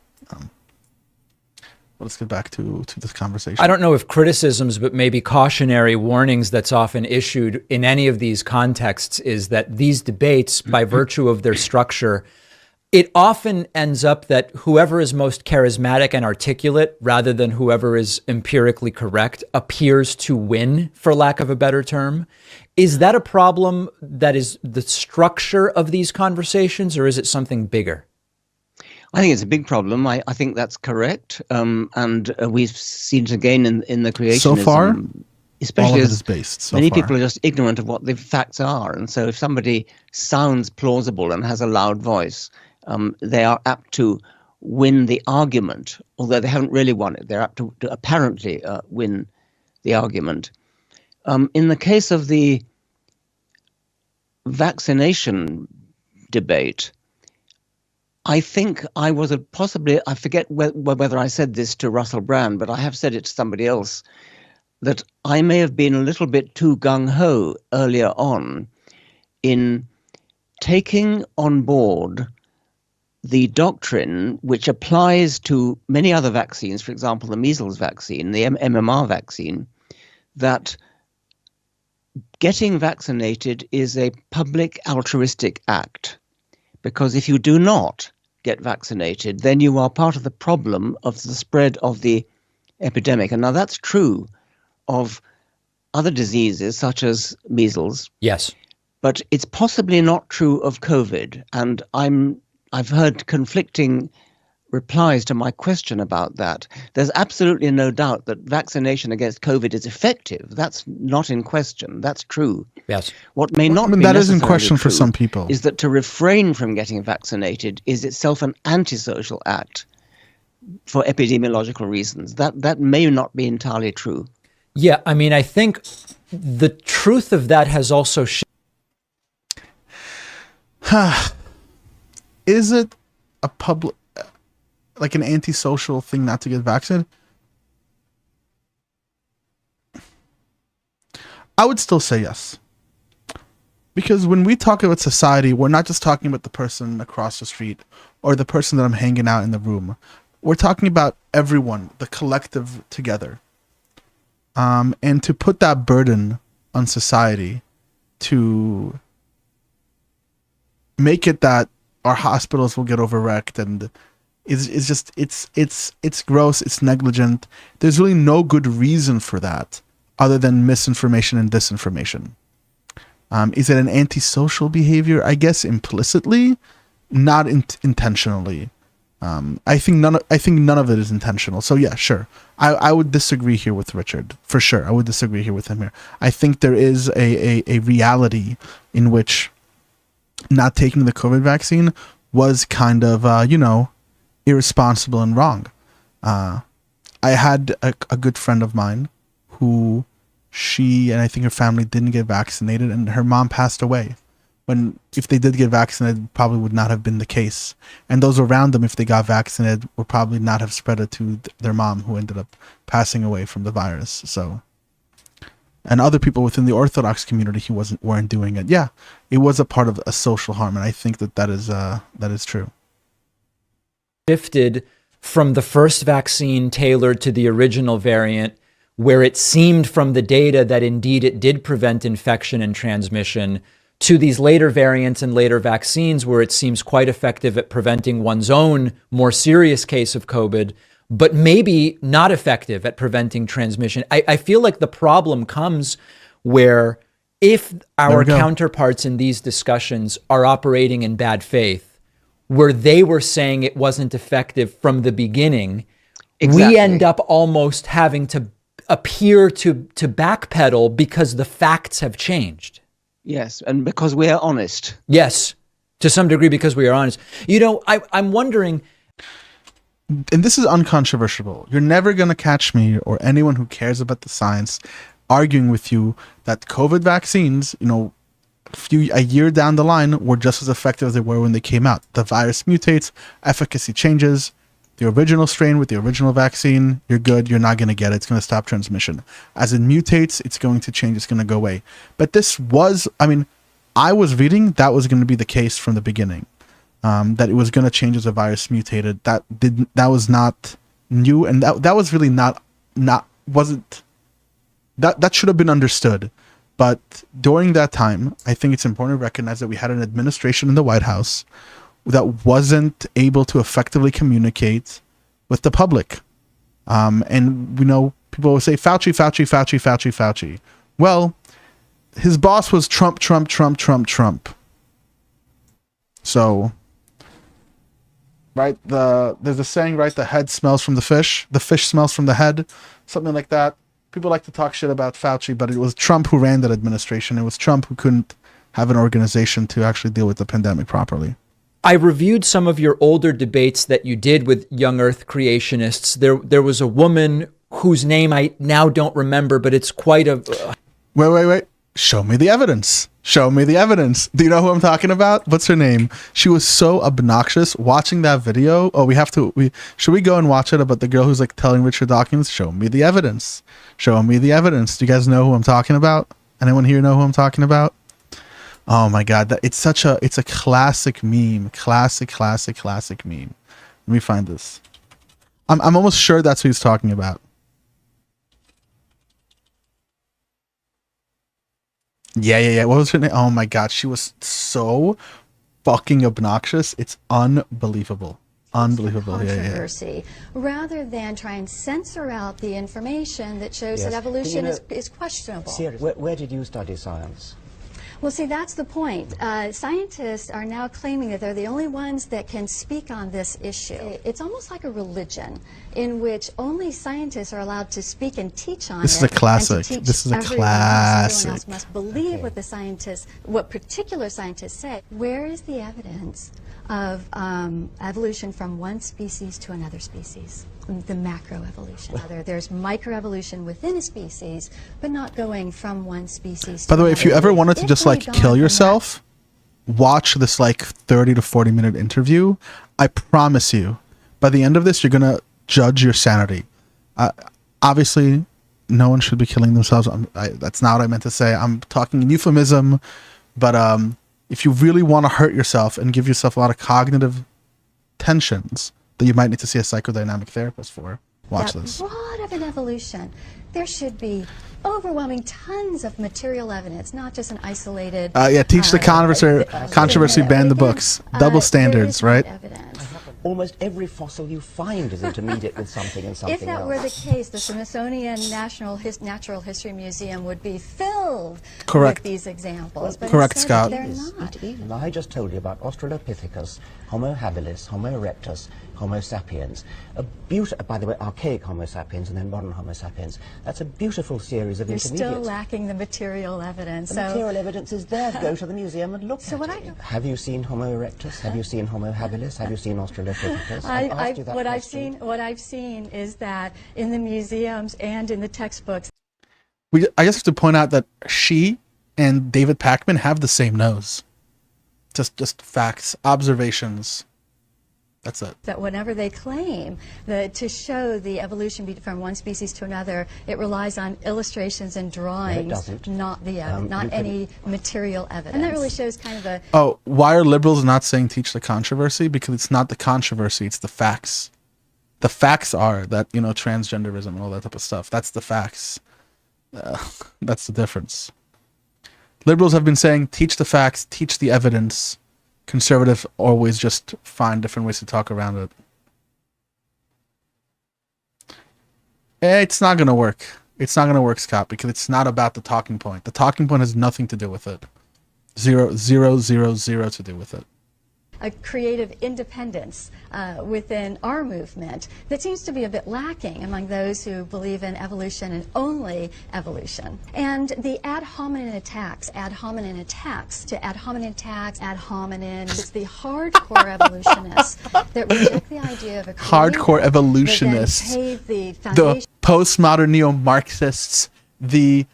Let's get back to this conversation. I don't know if criticisms, but maybe cautionary warnings that's often issued in any of these contexts is that these debates, by virtue of their structure, it often ends up that whoever is most charismatic and articulate, rather than whoever is empirically correct, appears to win, for lack of a better term. Is that a problem that is the structure of these conversations, or is it something bigger? I think it's a big problem. I think that's correct. And we've seen it again in the creationism. So far, especially all of it as is based so many far. people are just ignorant of what the facts are. And so if somebody sounds plausible and has a loud voice, they are apt to win the argument, although they haven't really won it. They're apt to apparently win the argument. In the case of the vaccination debate, I think I was I forget whether I said this to Russell Brand, but I have said it to somebody else, that I may have been a little bit too gung-ho earlier on in taking on board the doctrine which applies to many other vaccines, for example, the measles vaccine, the MMR vaccine, that getting vaccinated is a public altruistic act. Because if you do not get vaccinated, then you are part of the problem of the spread of the epidemic. And now that's true of other diseases such as measles. Yes. But it's possibly not true of COVID. And I've heard conflicting replies to my question about that. There's absolutely no doubt that vaccination against COVID is effective. That's not in question. That's true. Yes. What may not be that is in necessarily question for true some people. is that to refrain from getting vaccinated is itself an antisocial act for epidemiological reasons. That may not be entirely true. Yeah, I mean, I think the truth of that has also Is it a public, like an antisocial thing not to get vaccinated? I would still say yes. Because when we talk about society, we're not just talking about the person across the street or the person that I'm hanging out in the room. We're talking about everyone, the collective together. And to put that burden on society to make it that our hospitals will get overwrecked and it's just it's gross, it's negligent. There's really no good reason for that other than misinformation and disinformation. Is it an antisocial behavior? I guess implicitly, not intentionally. I think none of it is intentional. So yeah, sure. I would disagree here with Richard for sure. I would disagree here with him here. I think there is a reality in which not taking the COVID vaccine was kind of irresponsible and wrong. I had a good friend of mine who she and I think her family didn't get vaccinated, and her mom passed away. When if they did get vaccinated, it probably would not have been the case. And those around them, if they got vaccinated, would probably not have spread it to their mom, who ended up passing away from the virus. So, and other people within the Orthodox community who weren't doing it. Yeah, it was a part of a social harm, and I think that is true. shifted from the first vaccine tailored to the original variant, where it seemed from the data that indeed it did prevent infection and transmission, to these later variants and later vaccines where it seems quite effective at preventing one's own more serious case of COVID, but maybe not effective at preventing transmission. I feel like the problem comes where if our counterparts in these discussions are operating in bad faith, where they were saying it wasn't effective from the beginning, we end up almost having to appear to backpedal because the facts have changed. Yes, and because we are honest. Yes, to some degree because we are honest. You know, I'm wondering... And this is uncontroversial. You're never going to catch me or anyone who cares about the science arguing with you that COVID vaccines, a year down the line, were just as effective as they were when they came out. The virus mutates, efficacy changes. The original strain with the original vaccine, you're good, you're not going to get it. It's going to stop transmission. As it mutates, it's going to change, it's going to go away. But this was, I was reading, that was going to be the case from the beginning. That it was going to change as the virus mutated. That was not new, and that was really wasn't that should have been understood. But during that time, I think it's important to recognize that we had an administration in the White House that wasn't able to effectively communicate with the public. And we know people will say Fauci, Fauci, Fauci, Fauci, Fauci. Well, his boss was Trump, Trump, Trump, Trump, Trump. So, right, there's a saying, right? The head smells from the fish smells from the head, something like that. People like to talk shit about Fauci, but it was Trump who ran that administration. It was Trump who couldn't have an organization to actually deal with the pandemic properly. I reviewed some of your older debates that you did with young Earth creationists. There was a woman whose name I now don't remember, but it's quite a... Wait. Show me the evidence. Show me the evidence. Do you know who I'm talking about? What's her name? She was so obnoxious watching that video. Oh, should we go and watch it about the girl who's like telling Richard Dawkins, show me the evidence. Show me the evidence. Do you guys know who I'm talking about? Anyone here know who I'm talking about? Oh my God. It's a classic meme. Classic meme. Let me find this. I'm almost sure that's who he's talking about. Yeah. What was her name? Oh my God. She was so fucking obnoxious. It's unbelievable. Unbelievable. Controversy, rather than try and censor out the information that shows that evolution is questionable. Siri, where did you study science? Well, see, that's the point. Scientists are now claiming that they're the only ones that can speak on this issue. It's almost like a religion in which only scientists are allowed to speak and teach on This is a classic. This is a classic. Everyone else must believe what particular scientists say. Where is the evidence of evolution from one species to another species? The macroevolution. There's microevolution within a species, but not going from one species to By the way, another. if you ever wanted to just like kill yourself, watch this like 30 to 40 minute interview. I promise you, by the end of this, you're going to judge your sanity. Obviously, no one should be killing themselves. That's not what I meant to say. I'm talking in euphemism, but if you really want to hurt yourself and give yourself a lot of cognitive tensions that you might need to see a psychodynamic therapist for, watch this. Broad of an evolution, there should be overwhelming tons of material evidence, not just an isolated... teach the controversy, ban the books. Double standards, right? Almost every fossil you find is intermediate with something and something else. If that were the case, the Smithsonian Natural History Museum would be filled with these examples. But correct, Scott. They're not. I just told you about Australopithecus, Homo habilis, Homo erectus, Homo sapiens. By the way, archaic Homo sapiens and then modern Homo sapiens. That's a beautiful series of intermediates. You're still lacking the material evidence. The material evidence is there. Go to the museum and look at it. Have you seen Homo erectus? Have you seen Homo habilis? Have you seen Australopithecus? What I've seen is that in the museums and in the textbooks. I just have to point out that she and David Pakman have the same nose. Just facts, observations. That's it. That whenever they claim to show the evolution from one species to another, it relies on illustrations and drawings, not any material evidence. And that really shows kind of a... Oh, why are liberals not saying teach the controversy? Because it's not the controversy, it's the facts. The facts are that, transgenderism and all that type of stuff. That's the facts. That's the difference. Liberals have been saying teach the facts, teach the evidence. Conservative always just find different ways to talk around it. It's not going to work. It's not going to work, Scott, because it's not about the talking point. The talking point has nothing to do with it. Zero to do with it. A creative independence within our movement that seems to be a bit lacking among those who believe in evolution and only evolution. And the ad hominem attacks to ad hominem attacks, ad hominem, it's the hardcore evolutionists that reject the idea of a hardcore evolutionists, the postmodern neo-Marxists, the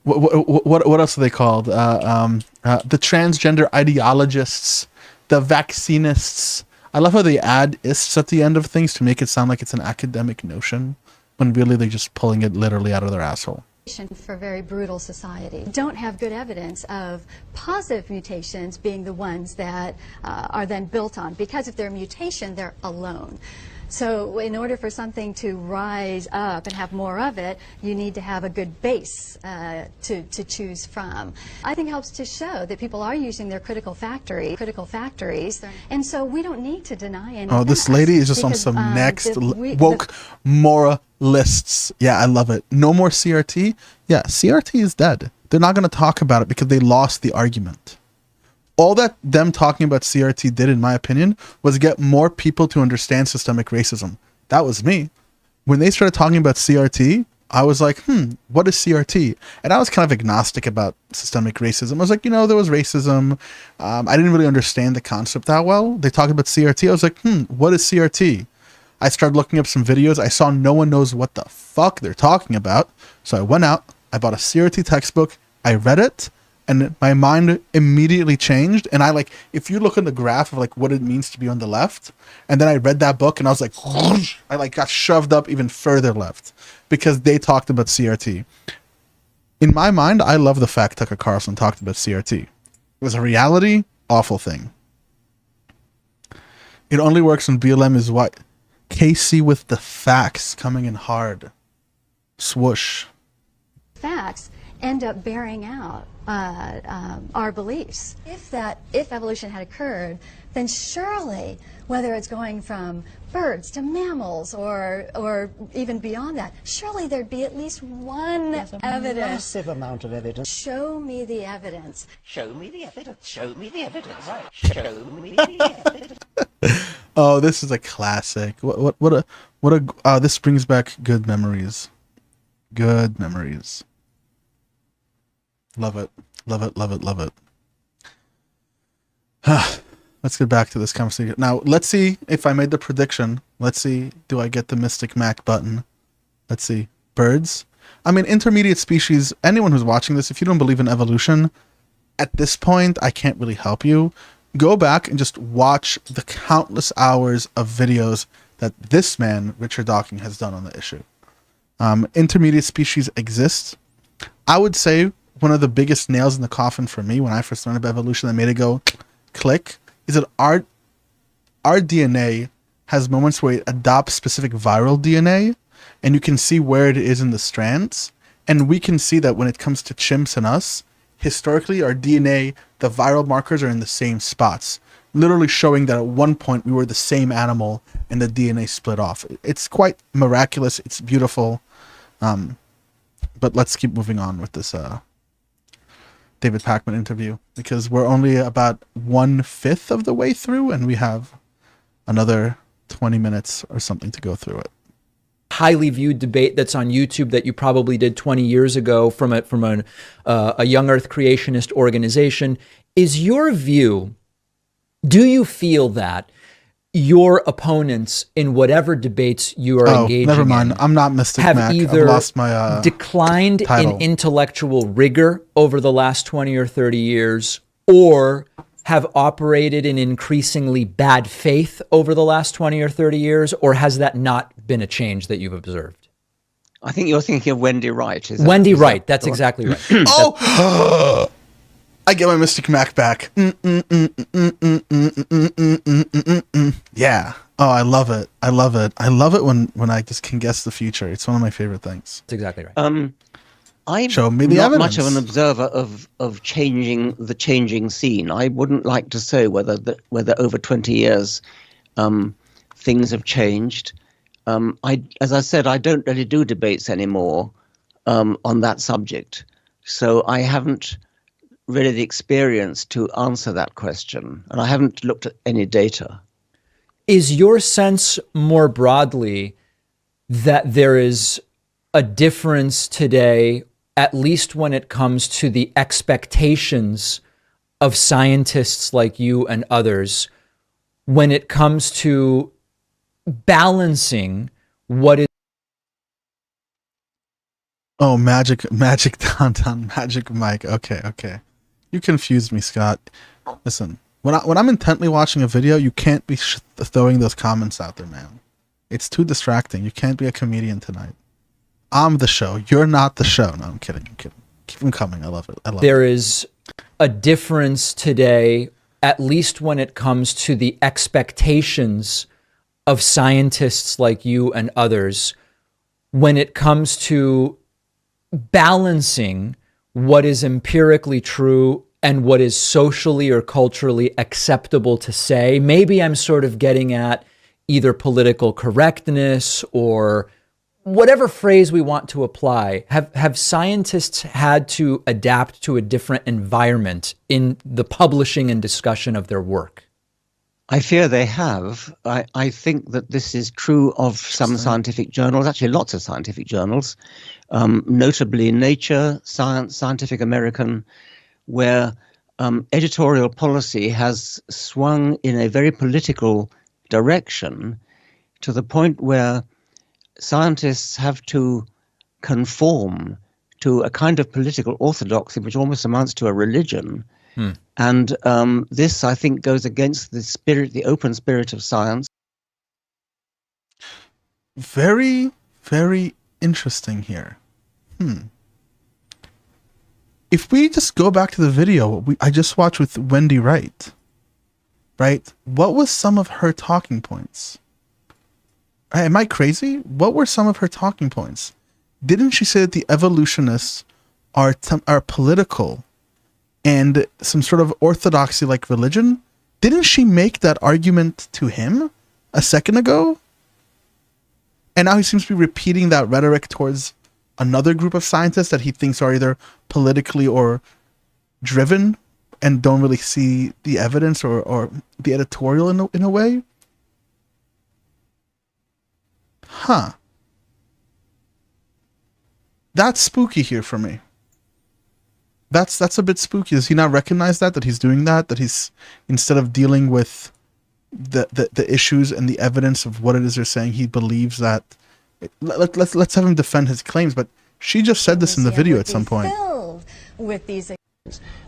what else are they called? The transgender ideologists, the vaccinists. I love how they add ists at the end of things to make it sound like it's an academic notion, when really they're just pulling it literally out of their asshole. For very brutal society. Don't have good evidence of positive mutations being the ones that are then built on, because if they're a mutation, they're alone. So in order for something to rise up and have more of it, you need to have a good base to choose from. I think it helps to show that people are using their critical factories, and so we don't need to deny any. Oh, this lady is just on some next woke moralists. Yeah, I love it. No more CRT. Yeah, CRT is dead. They're not going to talk about it because they lost the argument. All that them talking about CRT did, in my opinion, was get more people to understand systemic racism. That was me. When they started talking about CRT, I was like, what is CRT? And I was kind of agnostic about systemic racism. I was like, there was racism. I didn't really understand the concept that well. They talked about CRT. I was like, what is CRT? I started looking up some videos. I saw no one knows what the fuck they're talking about. So I went out, I bought a CRT textbook, I read it, and my mind immediately changed. And if you look at the graph of what it means to be on the left, and then I read that book and I was like, whoosh, I got shoved up even further left because they talked about CRT. In my mind, I love the fact Tucker Carlson talked about CRT. It was a reality, awful thing. It only works when BLM is what? Casey with the facts coming in hard. Swoosh. Facts end up bearing out our beliefs. If evolution had occurred, then surely, whether it's going from birds to mammals or even beyond that, surely there'd be at least one evidence. Massive amount of evidence. Show me the evidence. Show me the evidence. Show me the evidence. Right. Show me the evidence. Oh, this is a classic. This brings back good memories. Good memories. Love it. Love it. Love it. Love it. Let's get back to this conversation. Now, let's see if I made the prediction. Let's see. Do I get the Mystic Mac button? Let's see. Birds. I mean, intermediate species. Anyone who's watching this, if you don't believe in evolution, at this point, I can't really help you. Go back and just watch the countless hours of videos that this man, Richard Dawkins, has done on the issue. Intermediate species exist. I would say one of the biggest nails in the coffin for me when I first learned about evolution that made it go click is that our DNA has moments where it adopts specific viral DNA, and you can see where it is in the strands. And we can see that when it comes to chimps and us, historically, our DNA, the viral markers are in the same spots, literally showing that at one point we were the same animal and the DNA split off. It's quite miraculous. It's beautiful. But let's keep moving on with this David Pakman interview, because we're only about 1/5 of the way through and we have another 20 minutes or something to go through it. Highly viewed debate that's on YouTube that you probably did 20 years ago from a young Earth creationist organization. Is your view, do you feel that your opponents in whatever debates you are engaging never mind. in I'm not Mystic have Mac. either I've lost my declined title. in intellectual rigor over the last 20 or 30 years, or have operated in increasingly bad faith over the last 20 or 30 years, or has that not been a change that you've observed? I think you're thinking of Wendy Wright. Wendy Wright, that's exactly right. Oh! I get my Mystic Mac back. Yeah. Oh, I love it. I love it. I love it when I just can guess the future. It's one of my favorite things. That's exactly right. I'm Show me the not evidence. much of an observer of changing scene. I wouldn't like to say whether over 20 years things have changed. As I said, I don't really do debates anymore on that subject, so I haven't really the experience to answer that question, and I haven't looked at any data. Is your sense more broadly that there is a difference today, at least when it comes to the expectations of scientists like you and others, when it comes to balancing what is... Oh, magic Dandan, magic Mike. Okay. You confused me, Scott. Listen, when I'm intently watching a video, you can't be throwing those comments out there, man. It's too distracting. You can't be a comedian tonight. I'm the show. You're not the show. No, I'm kidding. I'm kidding. Keep them coming. I love it. I love There it. is a difference today, at least when it comes to the expectations of scientists like you and others, when it comes to balancing what is empirically true and what is socially or culturally acceptable to say. Maybe I'm sort of getting at either political correctness or whatever phrase we want to apply. Have scientists had to adapt to a different environment in the publishing and discussion of their work? I fear they have. I think that this is true of some scientific journals, actually lots of scientific journals, notably Nature, Science, Scientific American, where editorial policy has swung in a very political direction to the point where scientists have to conform to a kind of political orthodoxy which almost amounts to a religion. And this, I think, goes against the spirit, the open spirit of science. Very, very interesting here. If we just go back to the video I just watched with Wendy Wright, right? What was some of her talking points? Am I crazy? What were some of her talking points? Didn't she say that the evolutionists are political and some sort of orthodoxy like religion? Didn't she make that argument to him a second ago? And now he seems to be repeating that rhetoric towards another group of scientists that he thinks are either politically or driven and don't really see the evidence or the editorial in a way. Huh. That's spooky here for me. That's a bit spooky. Does he not recognize that he's doing that? That he's, instead of dealing with the issues and the evidence of what it is they're saying, he believes that. Let's have him defend his claims. But she just said this in the video at some point. Filled with these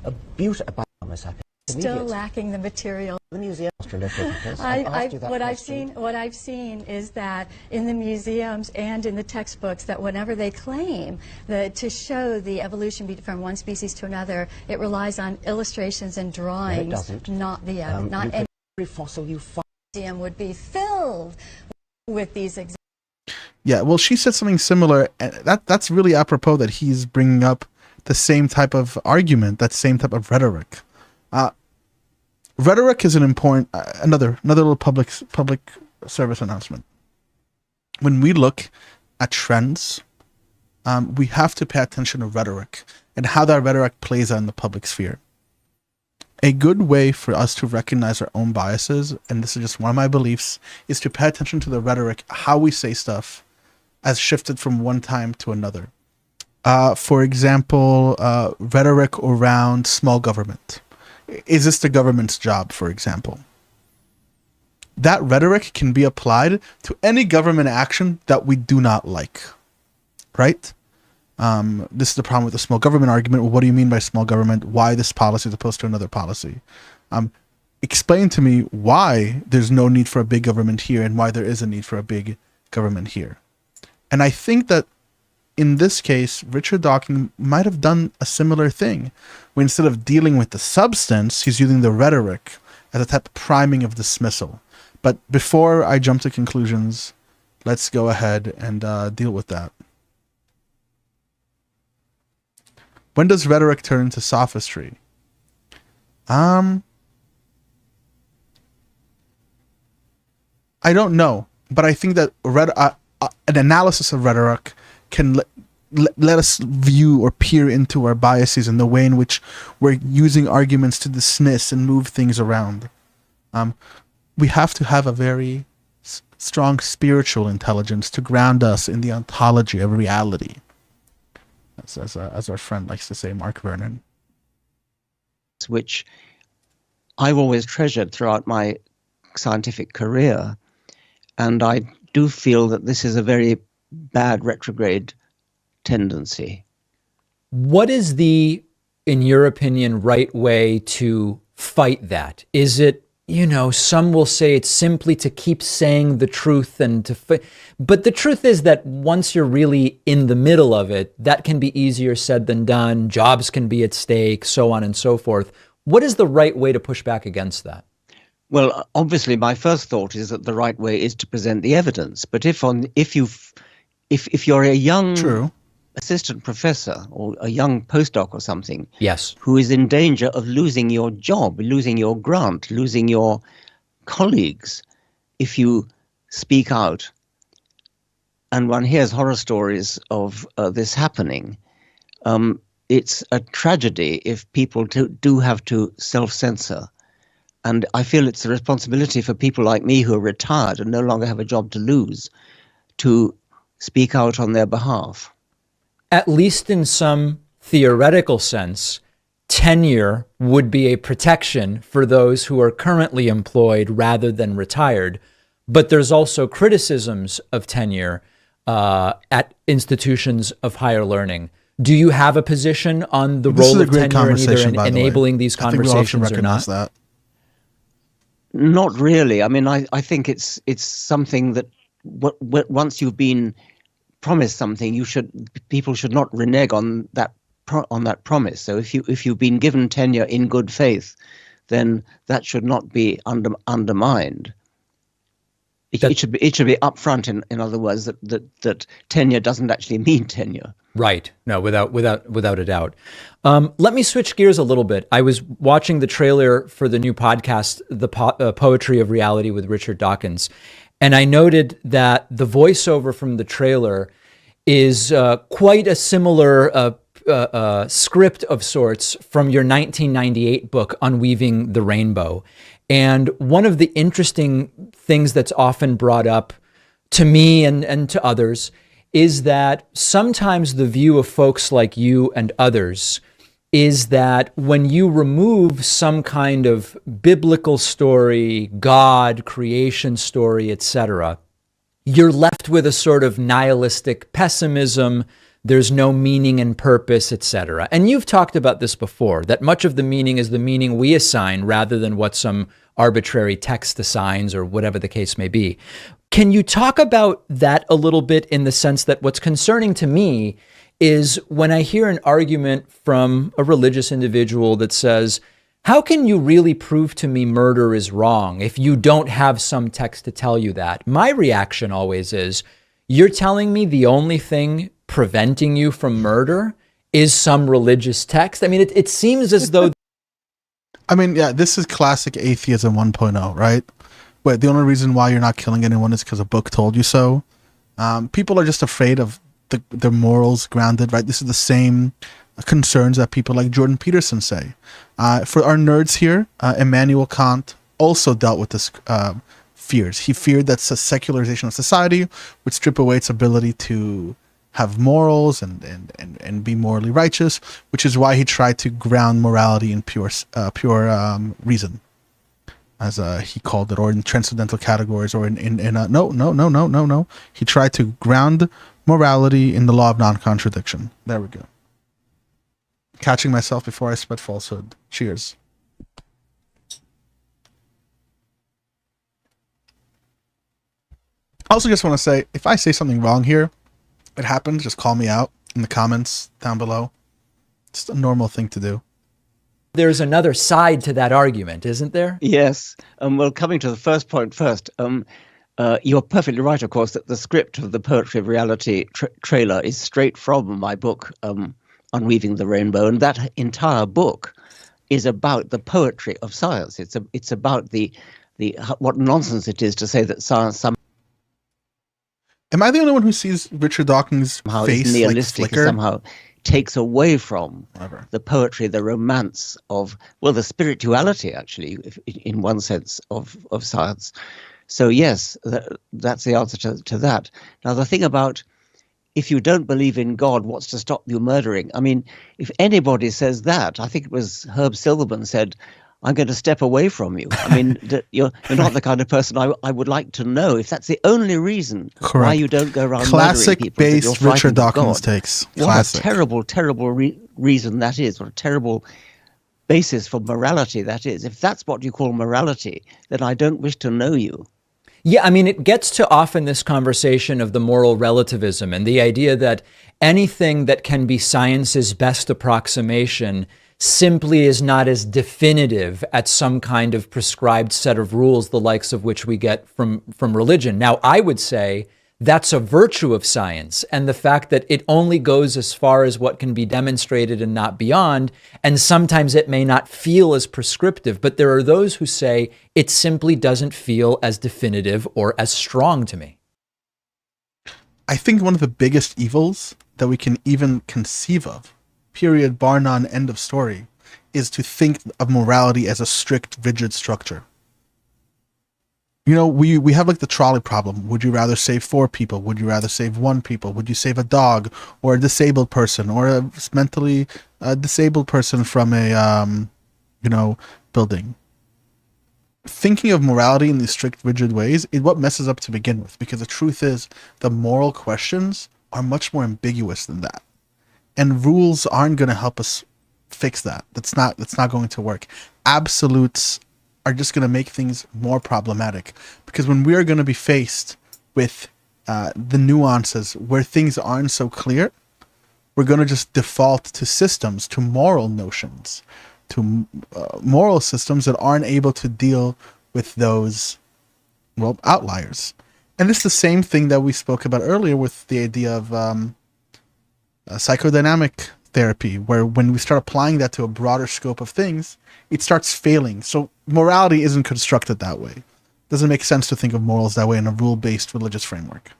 A beautiful Homo sapiens. still lacking the material. The museum Australopithecus. I've asked you that question. What I've seen is that in the museums and in the textbooks, that whenever they claim to show the evolution from one species to another, it relies on illustrations and drawings, doesn't. not the not any Every fossil you find. museum would be filled with these examples. Yeah, well, she said something similar, and that's really apropos that he's bringing up the same type of argument, that same type of rhetoric. Rhetoric is an important another little public service announcement. When we look at trends, we have to pay attention to rhetoric and how that rhetoric plays out in the public sphere. A good way for us to recognize our own biases, and this is just one of my beliefs, is to pay attention to the rhetoric, how we say stuff, as shifted from one time to another. For example, rhetoric around small government. Is this the government's job, for example? That rhetoric can be applied to any government action that we do not like, right? This is the problem with the small government argument. Well, what do you mean by small government? Why this policy as opposed to another policy? Explain to me why there's no need for a big government here and why there is a need for a big government here. And I think that in this case, Richard Dawkins might have done a similar thing, where instead of dealing with the substance, he's using the rhetoric as a type of priming of dismissal. But before I jump to conclusions, let's go ahead and deal with that. When does rhetoric turn into sophistry? I don't know, but I think that an analysis of rhetoric can let us view or peer into our biases and the way in which we're using arguments to dismiss and move things around. We have to have a very strong spiritual intelligence to ground us in the ontology of reality, as our friend likes to say, Mark Vernon. Which I've always treasured throughout my scientific career. And I do feel that this is a very bad retrograde tendency. What is the, in your opinion, right way to fight that? Is it some will say it's simply to keep saying the truth but the truth is that once you're really in the middle of it, that can be easier said than done. Jobs can be at stake, so on and so forth. What is the right way to push back against that? Well, obviously, my first thought is that the right way is to present the evidence. But if you're a young True. assistant professor or a young postdoc or something, Yes, who is in danger of losing your job, losing your grant, losing your colleagues, if you speak out, and one hears horror stories of this happening, it's a tragedy if people do have to self-censor. And I feel it's a responsibility for people like me who are retired and no longer have a job to lose to speak out on their behalf. at least in some theoretical sense, tenure would be a protection for those who are currently employed rather than retired. But there's also criticisms of tenure at institutions of higher learning. Do you have a position on the role of tenure in either enabling these conversations or not? That. Not really. I mean, I think it's something that once you've been promised something, people should not renege on that promise. So if you've been given tenure in good faith, then that should not be undermined. It should be upfront. In other words, that tenure doesn't actually mean tenure. Right. No, without a doubt. Let me switch gears a little bit. I was watching the trailer for the new podcast, The Poetry of Reality with Richard Dawkins, and I noted that the voiceover from the trailer is quite a similar script of sorts from your 1998 book, Unweaving the Rainbow. And one of the interesting things that's often brought up to me and to others is that sometimes the view of folks like you and others is that when you remove some kind of biblical story, God, creation story, etc., you're left with a sort of nihilistic pessimism. There's no meaning and purpose, etc. And you've talked about this before, that much of the meaning is the meaning we assign rather than what some arbitrary text assigns or whatever the case may be. Can you talk about that a little bit, in the sense that what's concerning to me is when I hear an argument from a religious individual that says, how can you really prove to me murder is wrong if you don't have some text to tell you that? My reaction always is, you're telling me the only thing preventing you from murder is some religious text? I mean, it seems as though... I mean, yeah, this is classic atheism 1.0, right? Where the only reason why you're not killing anyone is because a book told you so. People are just afraid of their morals grounded, right? This is the same concerns that people like Jordan Peterson say. For our nerds here, Immanuel Kant also dealt with this fears. He feared that secularization of society would strip away its ability to have morals and be morally righteous, which is why he tried to ground morality in pure reason, as he called it, or in transcendental categories, or no. He tried to ground morality in the law of non-contradiction. There we go. Catching myself before I spread falsehood. Cheers. I also just want to say, if I say something wrong here, it happens, just call me out in the comments down below. It's a normal thing to do. There's another side to that argument, isn't there? Yes. Well, coming to the first point first, you're perfectly right, of course, that the script of the Poetry of Reality trailer is straight from my book, Unweaving the Rainbow, and that entire book is about the poetry of science. It's about the what nonsense it is to say that science somehow... Am I the only one who sees Richard Dawkins' face like flicker? Somehow takes away from the poetry, the romance of, well, the spirituality, actually, in one sense, of science. So yes, that's the answer to that. Now, the thing about, if you don't believe in God, what's to stop you murdering? I mean, if anybody says that, I think it was Herb Silverman said, I'm going to step away from you. I mean, you're not the kind of person I would like to know. If that's the only reason why you don't go around murdering people, classic-based Richard Dawkins takes. What a terrible, terrible reason that is. What a terrible basis for morality that is, if that's what you call morality, then I don't wish to know you. Yeah, I mean, it gets to often this conversation of the moral relativism and the idea that anything that can be science's best approximation simply is not as definitive at some kind of prescribed set of rules, the likes of which we get from religion. Now, I would say that's a virtue of science, and the fact that it only goes as far as what can be demonstrated and not beyond, and sometimes it may not feel as prescriptive, but there are those who say it simply doesn't feel as definitive or as strong to me. I think one of the biggest evils that we can even conceive of, period, bar none, end of story, is to think of morality as a strict, rigid structure. You know, we have like the trolley problem. Would you rather save 4 people? Would you rather save 1 people? Would you save a dog or a disabled person or a mentally disabled person from a, building? Thinking of morality in these strict, rigid ways is what messes up to begin with, because the truth is the moral questions are much more ambiguous than that. And rules aren't going to help us fix that. That's not going to work. Absolutes are just going to make things more problematic, because when we are going to be faced with the nuances where things aren't so clear, we're going to just default to systems, to moral notions, to moral systems that aren't able to deal with those, well, outliers. And it's the same thing that we spoke about earlier with the idea of psychodynamic therapy, where when we start applying that to a broader scope of things, it starts failing. So morality isn't constructed that way. It doesn't make sense to think of morals that way in a rule-based religious framework.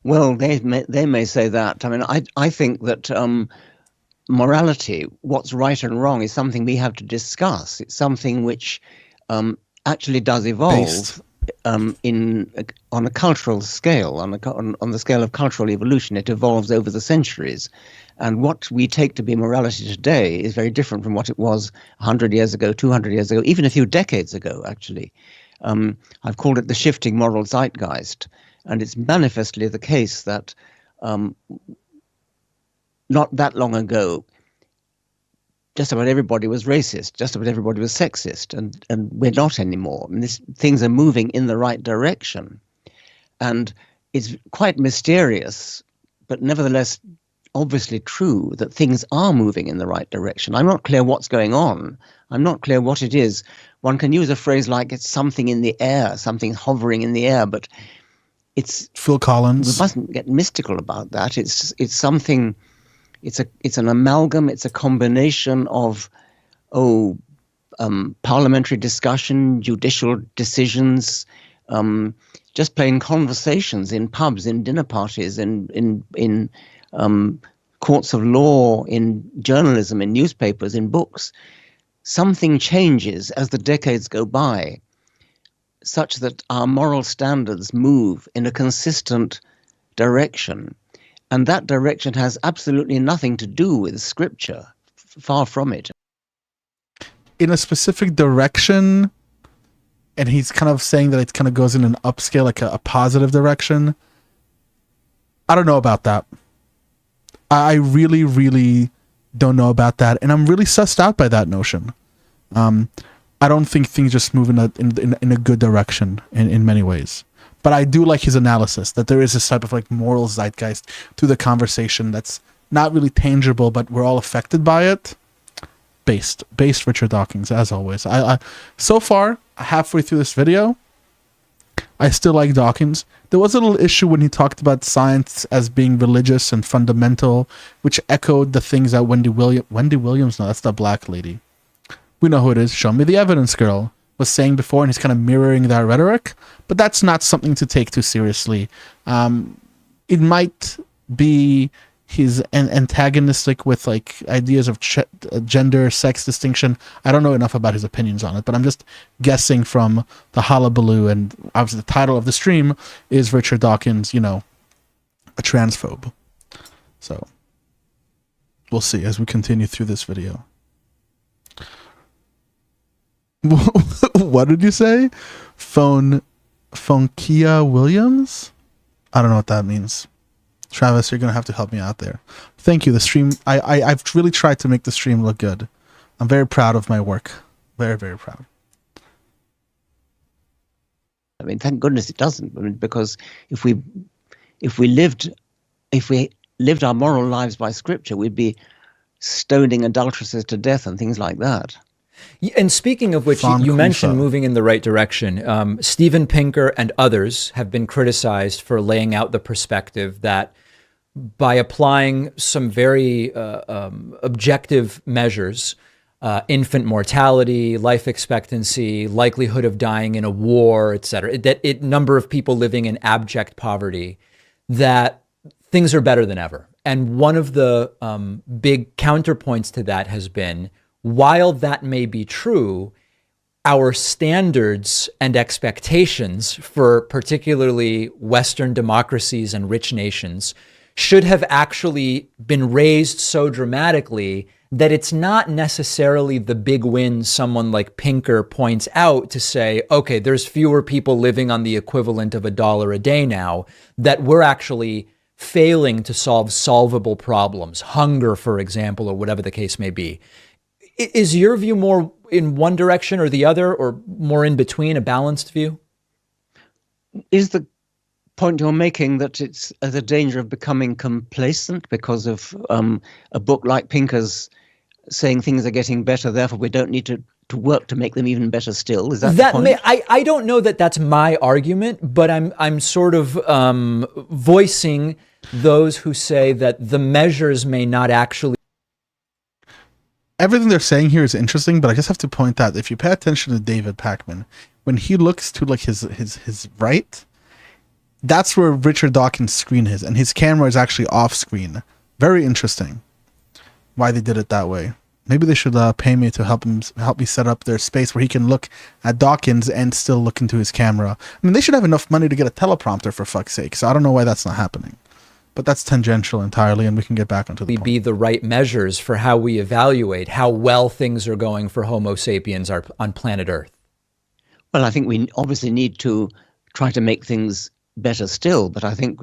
Well, they may say that. I mean, I think that morality, what's right and wrong, is something we have to discuss. It's something which actually does evolve on a cultural scale, on the scale of cultural evolution. It evolves over the centuries. And what we take to be morality today is very different from what it was 100 years ago, 200 years ago, even a few decades ago, actually. I've called it the shifting moral zeitgeist. And it's manifestly the case that not that long ago, just about everybody was racist, just about everybody was sexist, and we're not anymore. And things are moving in the right direction. And it's quite mysterious, but nevertheless obviously true that things are moving in the right direction. I'm not clear what's going on. I'm not clear what it is. One can use a phrase like it's something in the air, something hovering in the air, but it's Phil Collins. We mustn't get mystical about that. It's something. It's an amalgam. It's a combination of parliamentary discussion, judicial decisions, just plain conversations in pubs, in dinner parties, in courts of law, in journalism, in newspapers, in books. Something changes as the decades go by, such that our moral standards move in a consistent direction. And that direction has absolutely nothing to do with scripture, far from it. In a specific direction, and he's kind of saying that it kind of goes in an upscale, like a positive direction. I don't know about that. I really, really don't know about that. And I'm really sussed out by that notion. I don't think things just move in a good direction in many ways. But I do like his analysis that there is this type of like moral zeitgeist to the conversation that's not really tangible, but we're all affected by it. Based Richard Dawkins, as always. I so far, halfway through this video, I still like Dawkins. There was a little issue when he talked about science as being religious and fundamental, which echoed the things that Wendy Williams, no, that's the black lady. We know who it is. Show me the evidence, girl. Was saying before, and he's kind of mirroring that rhetoric, but that's not something to take too seriously. It might be he's antagonistic with like ideas of gender, sex distinction. I don't know enough about his opinions on it, but I'm just guessing from the hullabaloo, and obviously the title of the stream is Richard Dawkins, a transphobe. So we'll see as we continue through this video. What did you say? Fonkia Williams? I don't know what that means. Travis, you're gonna have to help me out there. Thank you. The stream, I've really tried to make the stream look good. I'm very proud of my work. Very, very proud. I mean, thank goodness it doesn't. I mean, because if we lived our moral lives by scripture, we'd be stoning adulteresses to death and things like that. And speaking of which, you mentioned moving in the right direction. Steven Pinker and others have been criticized for laying out the perspective that by applying some very objective measures, infant mortality, life expectancy, likelihood of dying in a war, et cetera, number of people living in abject poverty, that things are better than ever. And one of the big counterpoints to that has been, while that may be true, our standards and expectations for particularly Western democracies and rich nations should have actually been raised so dramatically that it's not necessarily the big win someone like Pinker points out to say, okay, there's fewer people living on the equivalent of $1 a day now, that we're actually failing to solve solvable problems, hunger, for example, or whatever the case may be. Is your view more in one direction or the other, or more in between, a balanced view? Is the point you're making that it's the danger of becoming complacent because of a book like Pinker's saying things are getting better, therefore we don't need to work to make them even better still? Is that the point? I don't know that that's my argument, but I'm sort of voicing those who say that the measures may not actually. Everything they're saying here is interesting, but I just have to point out, if you pay attention to David Pakman, when he looks to like his right, that's where Richard Dawkins' screen is, and his camera is actually off screen. Very interesting why they did it that way. Maybe they should pay me to help me set up their space where he can look at Dawkins and still look into his camera. I mean, they should have enough money to get a teleprompter, for fuck's sake. So I don't know why that's not happening. But that's tangential entirely, and we can get back onto the point. Be the right measures for how we evaluate how well things are going for Homo sapiens on planet Earth? Well, I think we obviously need to try to make things better still, but I think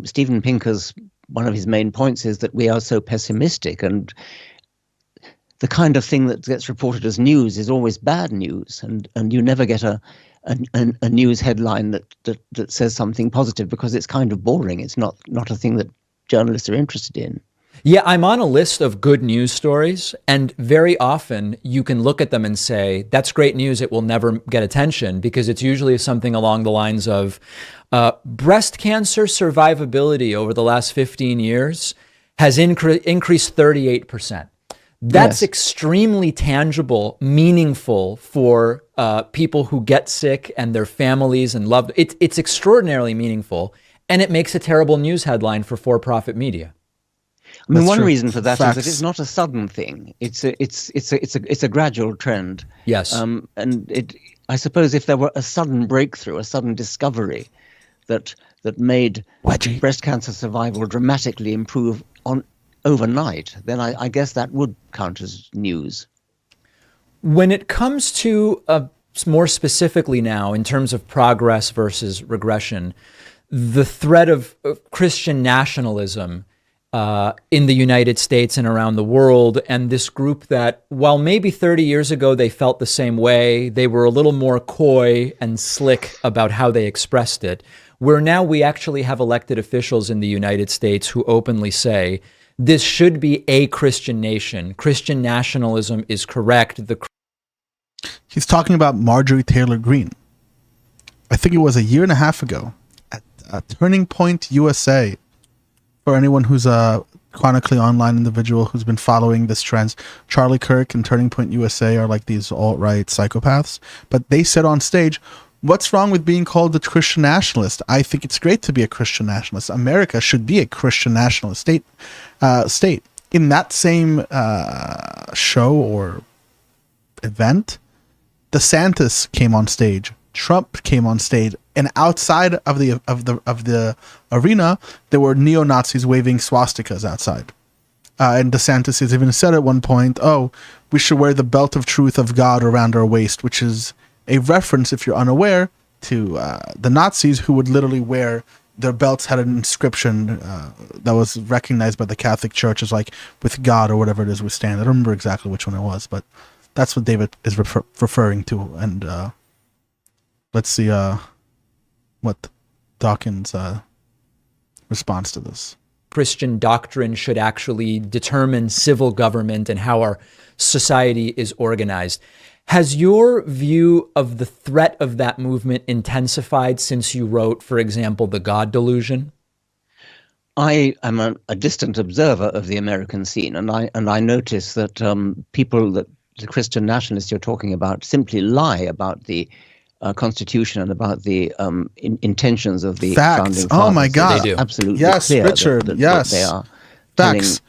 Steven Pinker's, one of his main points is that we are so pessimistic, and the kind of thing that gets reported as news is always bad news, and you never get a news headline that says something positive, because it's kind of boring. It's not a thing that journalists are interested in. Yeah, I'm on a list of good news stories, and very often you can look at them and say, that's great news, it will never get attention, because it's usually something along the lines of breast cancer survivability over the last 15 years has increased 38%. That's extremely tangible, meaningful for people who get sick and their families and loved. It's extraordinarily meaningful, and it makes a terrible news headline for for-profit media. I mean, one reason for that is that it's not a sudden thing. It's a gradual trend. Yes. And I suppose if there were a sudden breakthrough, a sudden discovery that made breast cancer survival dramatically improve overnight, then I guess that would count as news. When it comes to more specifically now, in terms of progress versus regression, the threat of Christian nationalism in the United States and around the world, and this group that, while maybe 30 years ago they felt the same way, they were a little more coy and slick about how they expressed it, where now we actually have elected officials in the United States who openly say, this should be a Christian nation. Christian nationalism is correct. He's talking about Marjorie Taylor Greene. I think it was a year and a half ago at Turning Point USA. For anyone who's a chronically online individual who's been following this trend, Charlie Kirk and Turning Point USA are like these alt-right psychopaths. But they said on stage, what's wrong with being called a Christian nationalist? I think it's great to be a Christian nationalist. America should be a Christian nationalist state. In that same show or event, DeSantis came on stage, Trump came on stage, and outside of the arena, there were neo-Nazis waving swastikas outside. And DeSantis has even said at one point, "Oh, we should wear the belt of truth of God around our waist," which is a reference, if you're unaware, to the Nazis who would literally wear their belts had an inscription that was recognized by the Catholic Church as like "with God" or whatever it is we stand. I don't remember exactly which one it was, but that's what David is referring to. And let's see what Dawkins' response to this. Christian doctrine should actually determine civil government and how our society is organized. Has your view of the threat of that movement intensified since you wrote, for example, The God Delusion? I am a distant observer of the American scene, and I notice that people, that the Christian nationalists you're talking about, simply lie about the Constitution and about the intentions of the founding fathers. Oh my God! They do. Absolutely, yes, clear Richard. that Yes, they are facts.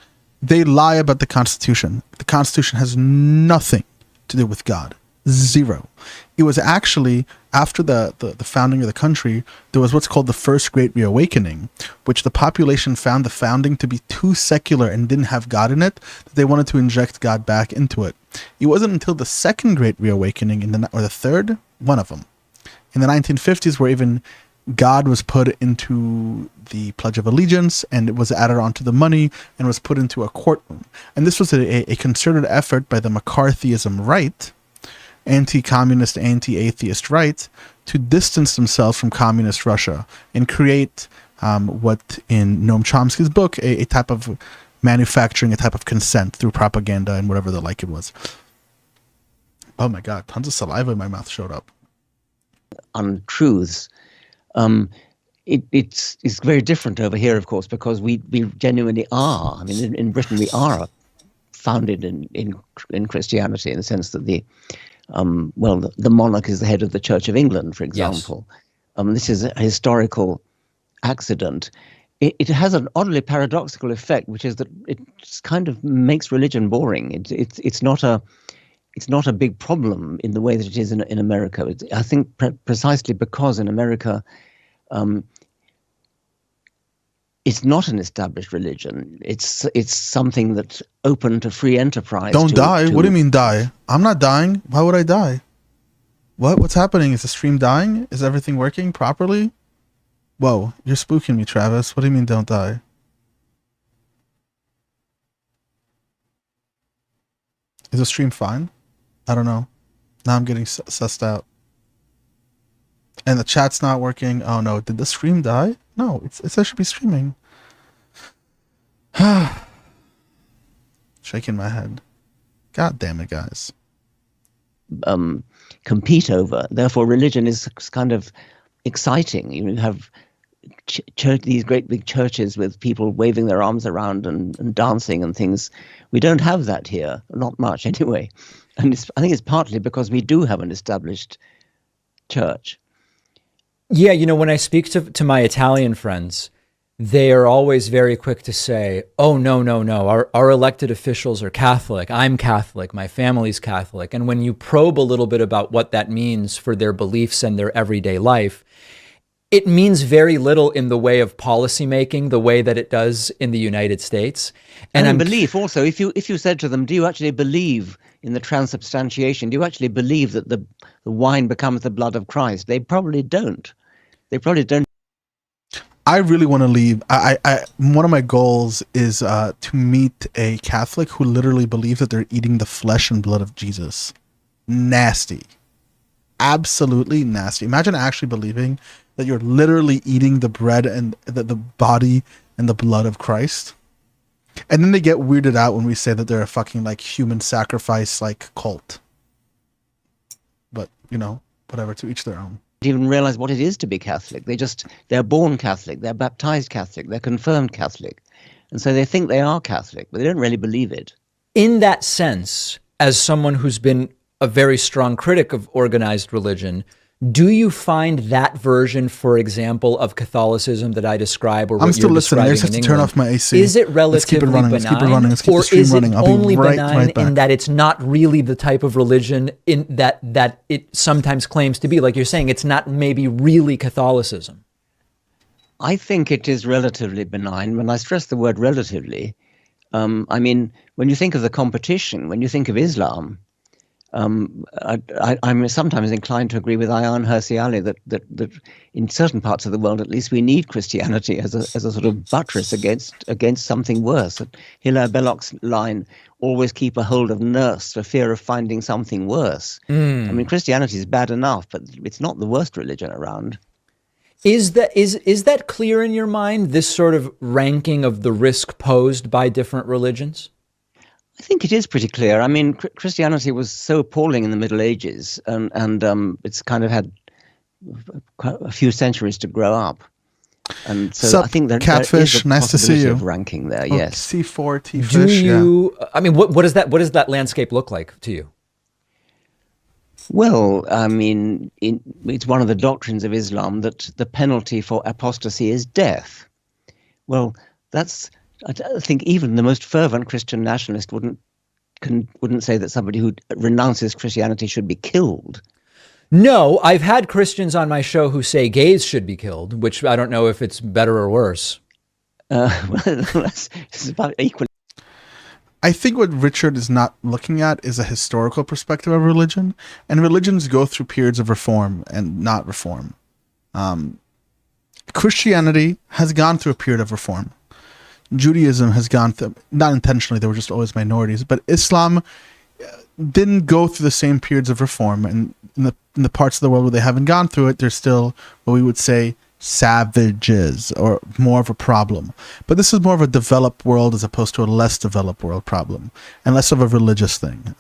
They lie about the Constitution. The Constitution has nothing to do with God. Zero. It was actually after the founding of the country, there was what's called the First Great Reawakening, which the population found the founding to be too secular and didn't have God in it, that they wanted to inject God back into it. It wasn't until the Second Great Reawakening, or the third, one of them, in the 1950s, where even God was put into the Pledge of Allegiance, and it was added onto the money and was put into a courtroom. And this was a concerted effort by the McCarthyism right, anti-communist, anti-atheist right, to distance themselves from communist Russia and create what in Noam Chomsky's book, a type of manufacturing, a type of consent through propaganda and whatever the like it was. Oh my God, tons of saliva in my mouth showed up. Untruths. It's very different over here, of course, because we genuinely are. I mean, in Britain, we are founded in Christianity, in the sense that the monarch is the head of the Church of England, for example. Yes. This is a historical accident. It has an oddly paradoxical effect, which is that it kind of makes religion boring. It's not a big problem in the way that it is in America. I think precisely because in America, it's not an established religion. It's something that's open to free enterprise. Don't die. What do you mean die? I'm not dying. Why would I die? What's happening? Is the stream dying? Is everything working properly? Whoa, you're spooking me, Travis. What do you mean don't die? Is the stream fine? I don't know. Now I'm getting sussed out. And the chat's not working. Oh no, did the stream die? No, it says should be streaming. Shaking my head. God damn it, guys. Compete over. Therefore, religion is kind of exciting. You have these great big churches with people waving their arms around and dancing and things. We don't have that here. Not much anyway. And I think it's partly because we do have an established church. Yeah, when I speak to my Italian friends, they are always very quick to say, oh, no. Our elected officials are Catholic. I'm Catholic. My family's Catholic. And when you probe a little bit about what that means for their beliefs and their everyday life, it means very little in the way of policymaking, the way that it does in the United States. And in belief also, if you said to them, do you actually believe in the transubstantiation? Do you actually believe that the wine becomes the blood of Christ? They probably don't. They probably don't. I really want to leave. One of my goals is to meet a Catholic who literally believes that they're eating the flesh and blood of Jesus. Nasty. Absolutely nasty. Imagine actually believing that you're literally eating the bread and the body and the blood of Christ. And then they get weirded out when we say that they're a fucking like human sacrifice like cult. But, whatever, to each their own. Even realize what it is to be Catholic. They're born Catholic, they're baptized Catholic, they're confirmed Catholic. And so they think they are Catholic, but they don't really believe it. In that sense, as someone who's been a very strong critic of organized religion, do you find that version, for example, of Catholicism that I describe, or what I'm still you're listening. I describing just have in to turn England, off my AC. is it relatively benign, Let's keep it running. Let's keep or the stream is running. it I'll only be right benign back. in that it's not really the type of religion in that it sometimes claims to be? Like you're saying, it's not maybe really Catholicism. I think it is relatively benign. When I stress the word relatively, I mean, when you think of the competition, when you think of Islam, I'm sometimes inclined to agree with Ayaan Hirsi Ali that in certain parts of the world, at least, we need Christianity as a sort of buttress against something worse. Hilaire Belloc's line, "Always keep a hold of nurse for fear of finding something worse." I mean, Christianity is bad enough, but it's not the worst religion around. Is that clear in your mind, this sort of ranking of the risk posed by different religions? I think it is pretty clear. I mean, Christianity was so appalling in the Middle Ages, and it's kind of had quite a few centuries to grow up. And so I think that Catfish, there is a nice to see possibility you. of ranking there. Oh, Yes. C4 T fish. Do you? I mean, what does that landscape look like to you? Well, I mean, it's one of the doctrines of Islam that the penalty for apostasy is death. Well, I think even the most fervent Christian nationalist wouldn't say that somebody who renounces Christianity should be killed. No, I've had Christians on my show who say gays should be killed, which I don't know if it's better or worse. Well, it's about equally. I think what Richard is not looking at is a historical perspective of religion, and religions go through periods of reform and not reform. Christianity has gone through a period of reform. Judaism has gone through, not intentionally, they were just always minorities, but Islam didn't go through the same periods of reform, and in the parts of the world where they haven't gone through it, they're still what we would say savages, or more of a problem. But this is more of a developed world as opposed to a less developed world problem, and less of a religious thing.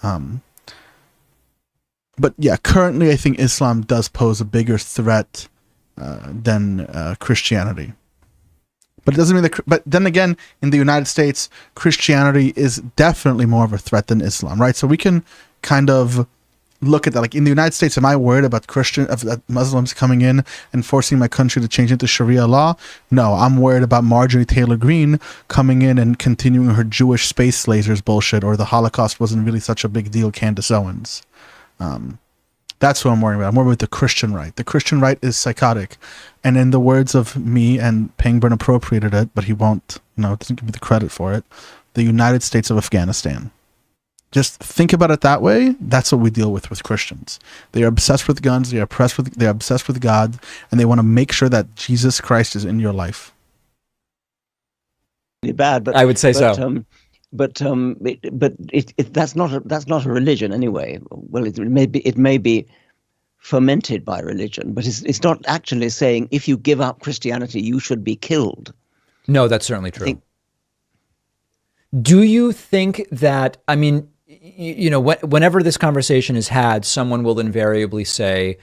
But yeah, currently I think Islam does pose a bigger threat than Christianity. But it doesn't mean that. But then again, in the United States, Christianity is definitely more of a threat than Islam, right? So we can kind of look at that. Like in the United States, am I worried about Muslims coming in and forcing my country to change into Sharia law? No, I'm worried about Marjorie Taylor Greene coming in and continuing her Jewish space lasers bullshit, or the Holocaust wasn't really such a big deal, Candace Owens. That's what I'm worried about. I'm worried about the Christian right. The Christian right is psychotic. And in the words of me, and Pangburn appropriated it, but he won't, doesn't give me the credit for it, the United States of Afghanistan. Just think about it that way. That's what we deal with Christians. They are obsessed with guns. They are obsessed with God, and they want to make sure that Jesus Christ is in your life. Bad, but I would say so. That's not a religion anyway. Well, it may be fermented by religion, but it's not actually saying if you give up Christianity, you should be killed. No, that's certainly true. Do you think that, I mean, whenever this conversation is had, someone will invariably say,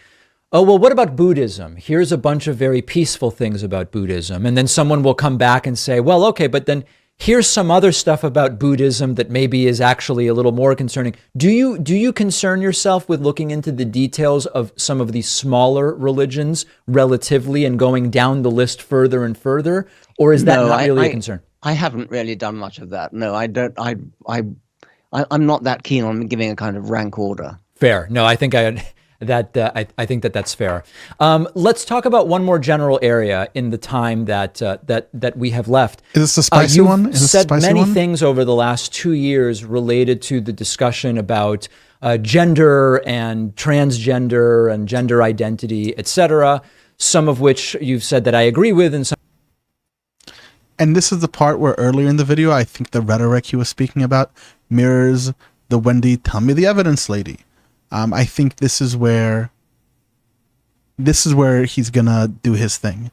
oh, well, what about Buddhism? Here's a bunch of very peaceful things about Buddhism. And then someone will come back and say, well, okay, but then here's some other stuff about Buddhism that maybe is actually a little more concerning. Do you concern yourself with looking into the details of some of these smaller religions relatively and going down the list further and further? Or is that not really a concern? I haven't really done much of that. No, I don't. I'm not that keen on giving a kind of rank order. Fair. No, I think I think that's fair. Let's talk about one more general area in the time that we have left. Is this a spicy one? You've said many things over the last 2 years related to the discussion about gender and transgender and gender identity, etc. Some of which you've said that I agree with, and some. And this is the part where earlier in the video, I think the rhetoric he was speaking about mirrors the Wendy, tell me the evidence lady. I think this is where he's gonna do his thing.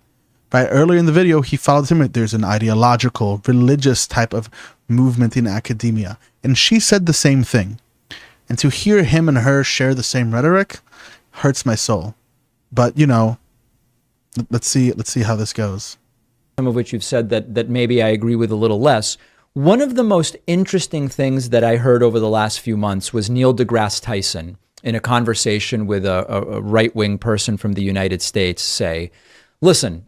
Right? Earlier in the video, he followed him. There's an ideological, religious type of movement in academia. And she said the same thing. And to hear him and her share the same rhetoric hurts my soul. But, let's see how this goes. Some of which you've said that maybe I agree with a little less. One of the most interesting things that I heard over the last few months was Neil deGrasse Tyson in a conversation with a right-wing person from the United States say, listen,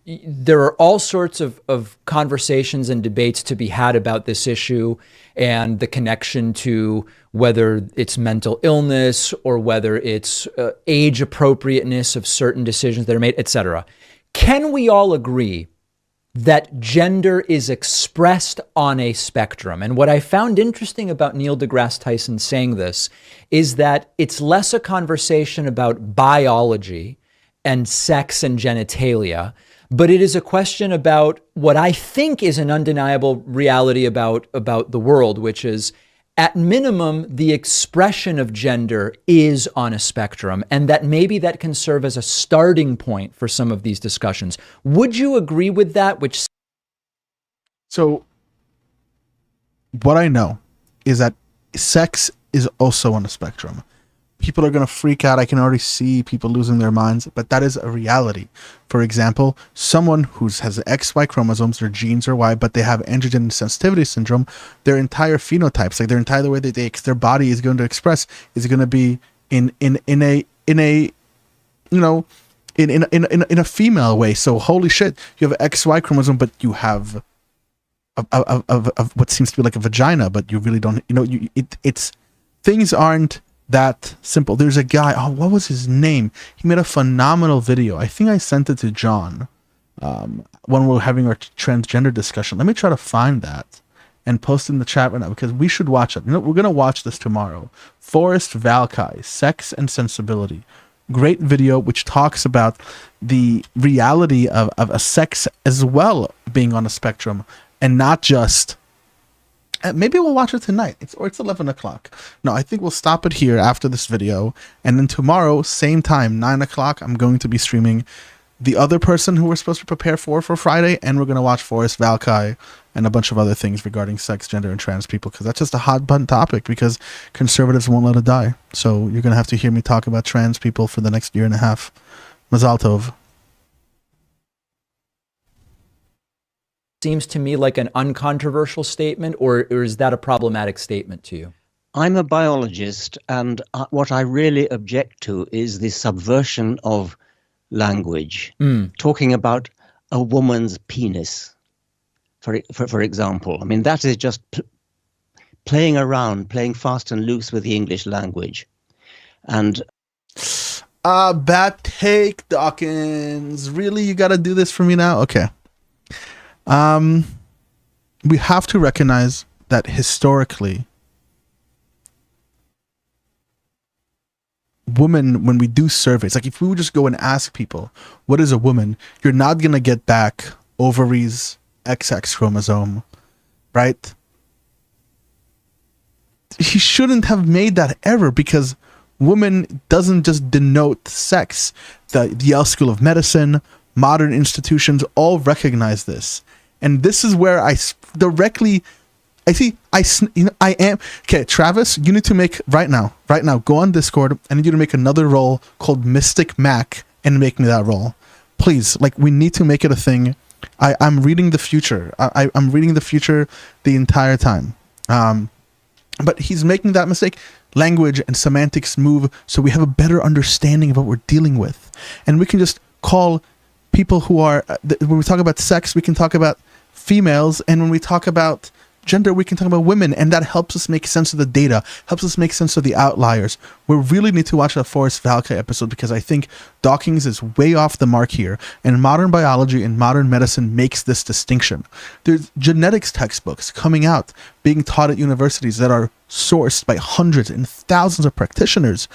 there are all sorts of conversations and debates to be had about this issue and the connection to whether it's mental illness or whether it's age appropriateness of certain decisions that are made, etc. Can we all agree that gender is expressed on a spectrum. And what I found interesting about Neil deGrasse Tyson saying this is that it's less a conversation about biology and sex and genitalia, but it is a question about what I think is an undeniable reality about the world, which is, at minimum, the expression of gender is on a spectrum, and that maybe that can serve as a starting point for some of these discussions. Would you agree with that? So what I know is that sex is also on a spectrum. People are going to freak out. I can already see people losing their minds, but that is a reality. For example, someone who has XY chromosomes, their genes are Y, but they have androgen sensitivity syndrome, their entire phenotypes, like their entire way that their body is going to express, is going to be in a female way. So holy shit, you have XY chromosome, but you have of what seems to be like a vagina, but you really don't. It's things aren't that simple. There's a guy, what was his name? He made a phenomenal video. I think I sent it to John when we were having our transgender discussion. Let me try to find that and post it in the chat right now, because we should watch it. We're going to watch this tomorrow. Forrest Valkai, Sex and Sensibility. Great video, which talks about the reality of a sex as well being on a spectrum, and not just... maybe we'll watch it tonight. It's 11 o'clock. No, I think we'll stop it here after this video. And then tomorrow, same time, 9 o'clock, I'm going to be streaming the other person who we're supposed to prepare for Friday. And we're going to watch Forrest Valkai and a bunch of other things regarding sex, gender, and trans people. Because that's just a hot button topic, because conservatives won't let it die. So you're going to have to hear me talk about trans people for the next year and a half. Mazal tov. Seems to me like an uncontroversial statement, or is that a problematic statement to you? I'm a biologist, and what I really object to is the subversion of language. Talking about a woman's penis, for example. I mean, that is just playing around, playing fast and loose with the English language. And bad take, Dawkins. Really, you got to do this for me now? Okay. We have to recognize that historically, women, when we do surveys, like if we would just go and ask people, what is a woman? You're not going to get back ovaries, XX chromosome, right? He shouldn't have made that error, because woman doesn't just denote sex. The Yale School of Medicine, modern institutions all recognize this. And this is where I am. Okay, Travis, you need to make right now, go on Discord. I need you to make another role called Mystic Mac and make me that role. Please, like, we need to make it a thing. I'm reading the future. I'm reading the future the entire time. But he's making that mistake. Language and semantics move so we have a better understanding of what we're dealing with. And we can just call people who are, when we talk about sex, we can talk about females, and when we talk about gender, we can talk about women, and that helps us make sense of the data, helps us make sense of the outliers. We really need to watch that Forrest Valkai episode, because I think Dawkins is way off the mark here, and modern biology and modern medicine makes this distinction. There's genetics textbooks coming out, being taught at universities that are sourced by hundreds and thousands of practitioners.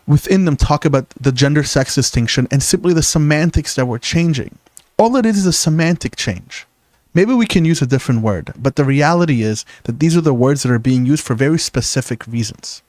Within them talk about the gender-sex distinction and simply the semantics that we're changing. All it is a semantic change. Maybe we can use a different word, but the reality is that these are the words that are being used for very specific reasons.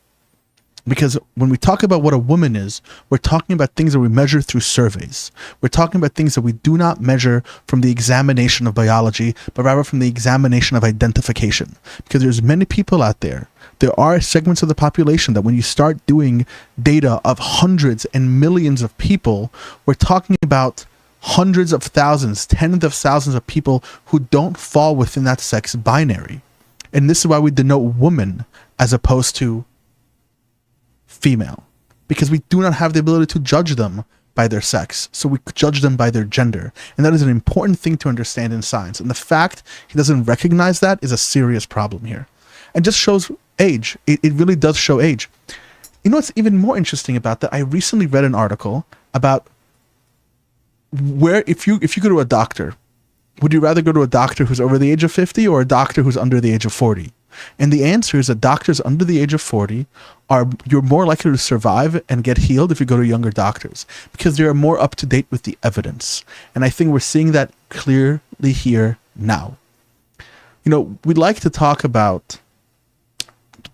Because when we talk about what a woman is, we're talking about things that we measure through surveys. We're talking about things that we do not measure from the examination of biology, but rather from the examination of identification. Because there's many people out there. There are segments of the population that when you start doing data of hundreds and millions of people, we're talking about hundreds of thousands, tens of thousands of people who don't fall within that sex binary. And this is why we denote woman as opposed to female, because we do not have the ability to judge them by their sex. So we judge them by their gender. And that is an important thing to understand in science. And the fact he doesn't recognize that is a serious problem here. And just shows age. It really does show age. You know what's even more interesting about that? I recently read an article about where if you go to a doctor would you rather go to a doctor who's over the age of 50 or a doctor who's under the age of 40? And the answer is that doctors under the age of 40 you're more likely to survive and get healed if you go to younger doctors, because they are more up to date with the evidence. And I think we're seeing that clearly here now. You know, we like to talk about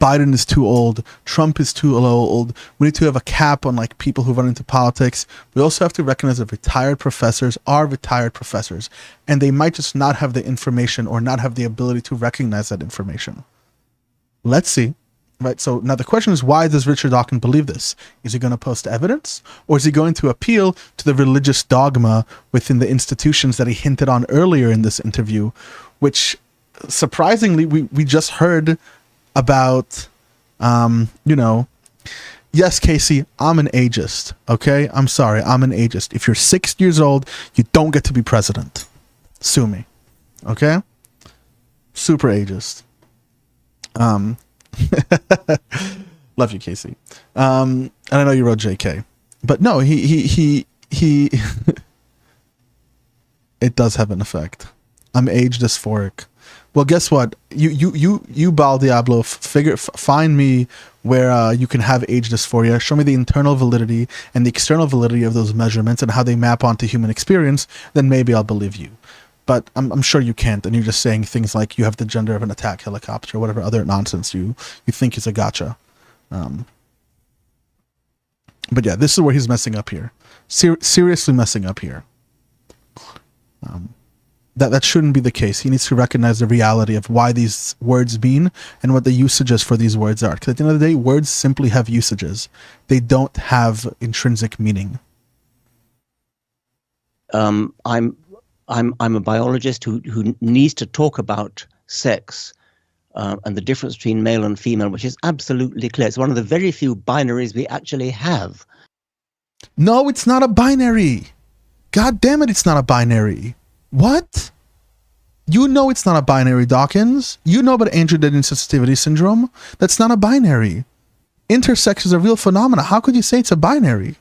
Biden is too old, Trump is too old, we need to have a cap on like people who run into politics. We also have to recognize that retired professors are retired professors, and they might just not have the information or not have the ability to recognize that information. Let's see. Right. So now the question is, why does Richard Dawkins believe this? Is he going to post evidence, or is he going to appeal to the religious dogma within the institutions that he hinted on earlier in this interview, which surprisingly we just heard about, you know, yes, Casey, I'm an ageist. Okay. I'm sorry. I'm an ageist. If you're 6 years old, you don't get to be president. Sue me. Okay. Super ageist. Love you, Casey. And I know you wrote JK, but no, he it does have an effect. I'm age dysphoric. Well, guess what? You Bal Diablo, find me where you can have age dysphoria. Show me the internal validity and the external validity of those measurements and how they map onto human experience. Then maybe I'll believe you. But I'm sure you can't, and you're just saying things like you have the gender of an attack helicopter or whatever other nonsense you think is a gotcha. But yeah, this is where he's messing up here. Seriously messing up here. That shouldn't be the case. He needs to recognize the reality of why these words mean and what the usages for these words are. Because at the end of the day, words simply have usages. They don't have intrinsic meaning. I'm a biologist who needs to talk about sex and the difference between male and female, which is absolutely clear. It's one of the very few binaries we actually have. No, it's not a binary. God damn it, it's not a binary. What? You know it's not a binary, Dawkins. You know about androgen sensitivity syndrome. That's not a binary. Intersex is a real phenomena. How could you say it's a binary?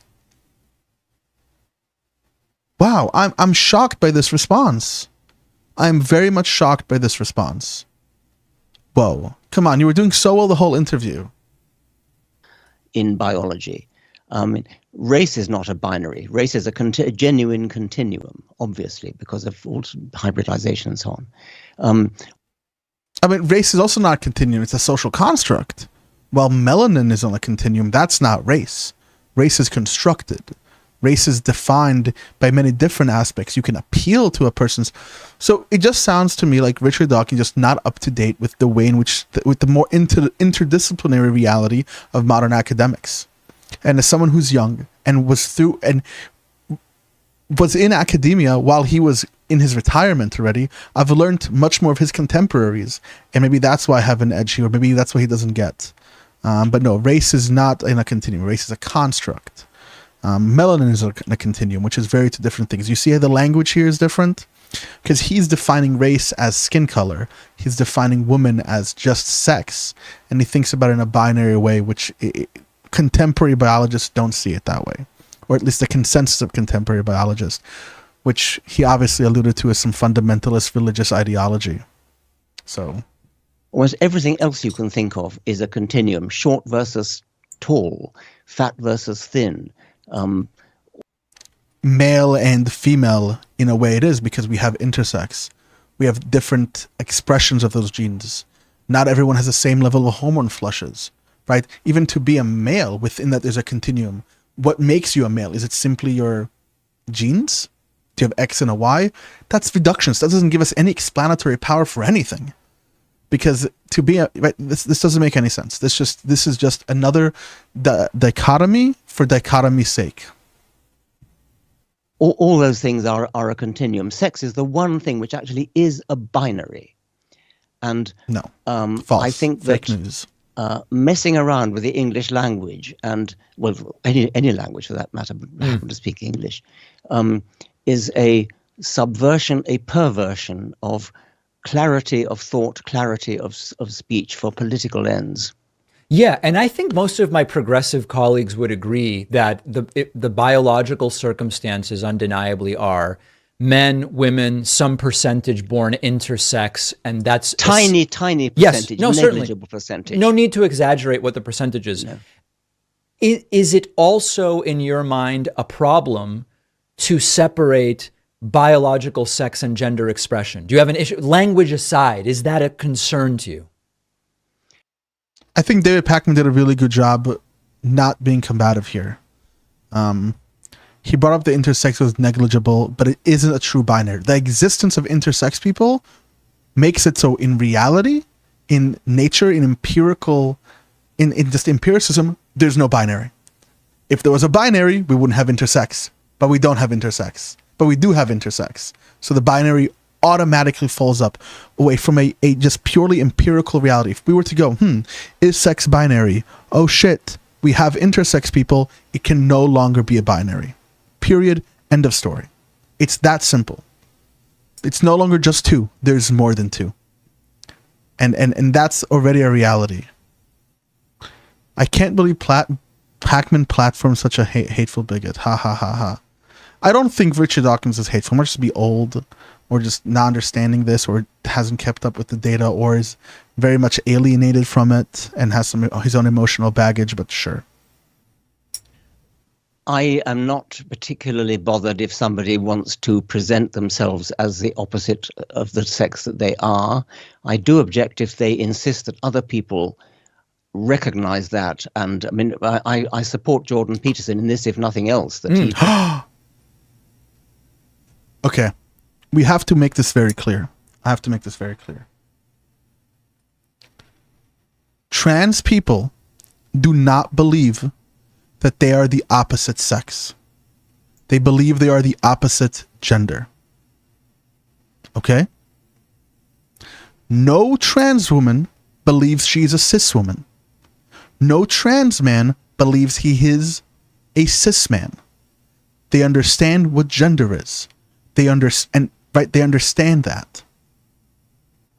Wow, I'm shocked by this response. I'm very much shocked by this response. Whoa, come on, you were doing so well the whole interview. In biology, race is not a binary. Race is a genuine continuum, obviously, because of all hybridization and so on. I mean, race is also not a continuum. It's a social construct. While melanin is on a continuum, that's not race. Race is constructed. Race is defined by many different aspects. You can appeal to a person's. So it just sounds to me like Richard Dawkins just not up to date with the way in which, with the more interdisciplinary reality of modern academics. And as someone who's young and was in academia while he was in his retirement already, I've learned much more of his contemporaries. And maybe that's why I have an edge here. Or maybe that's why he doesn't get. But no, race is not in a continuum. Race is a construct. Melanin is a continuum, which is very two different things. You see how the language here is different? Because he's defining race as skin color. He's defining woman as just sex. And he thinks about it in a binary way, which contemporary biologists don't see it that way. Or at least the consensus of contemporary biologists, which he obviously alluded to as some fundamentalist religious ideology. So almost everything else you can think of is a continuum: short versus tall, fat versus thin. Male and female, in a way it is, because we have intersex. We have different expressions of those genes. Not everyone has the same level of hormone flushes, right? Even to be a male, within that there's a continuum. What makes you a male? Is it simply your genes? Do you have X and a Y? That's reductions. That doesn't give us any explanatory power for anything. Because to be a, right, this doesn't make any sense. This is just another dichotomy for dichotomy's sake. All those things are a continuum. Sex is the one thing which actually is a binary. And no, false. I think fake that news. Messing around with the English language, and well, any language for that matter, but I happen to speak English, is a subversion, a perversion of clarity of thought, clarity of speech for political ends. Yeah, and I think most of my progressive colleagues would agree that the biological circumstances undeniably are men, women, some percentage born intersex, and that's tiny percentage, yes, no, negligible certainly. percentage. No need to exaggerate what the percentage is. No. Is it also, in your mind, a problem to separate biological sex and gender expression? Do you have an issue? Language aside, is that a concern to you? I think David Pakman did a really good job not being combative here. He brought up the intersex was negligible, but it isn't a true binary. The existence of intersex people makes it so in reality, in nature, in empirical, in just empiricism, there's no binary. If there was a binary, we wouldn't have intersex, but we don't have intersex, but we do have intersex. So the binary automatically falls up away from a just purely empirical reality. If we were to go, is sex binary? Oh shit, we have intersex people. It can no longer be a binary. Period. End of story. It's that simple. It's no longer just two. There's more than two. And that's already a reality. I can't believe Pakman platformed such a hateful bigot. Ha ha ha ha. I don't think Richard Dawkins is hateful. He might just be old, or just not understanding this, or hasn't kept up with the data, or is very much alienated from it and has his own emotional baggage, but sure. I am not particularly bothered if somebody wants to present themselves as the opposite of the sex that they are. I do object if they insist that other people recognize that. And I mean, I support Jordan Peterson in this, if nothing else. That he Okay. We have to make this very clear. I have to make this very clear. Trans people do not believe that they are the opposite sex. They believe they are the opposite gender. Okay? No trans woman believes she is a cis woman. No trans man believes he is a cis man. They understand what gender is. They understand, right? They understand that.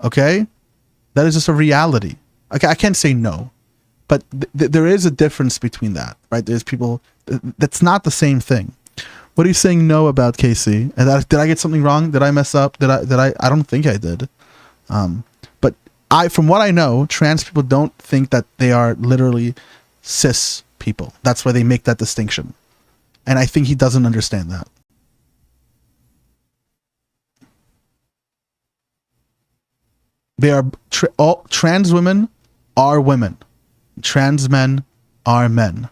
Okay? That is just a reality. Okay, I can't say no. But there is a difference between that, right? There's people, that's not the same thing. What are you saying no about, Casey? Did I get something wrong? Did I mess up? I don't think I did. But from what I know, trans people don't think that they are literally cis people. That's why they make that distinction. And I think he doesn't understand that. They are, all trans women are women. Trans men are men.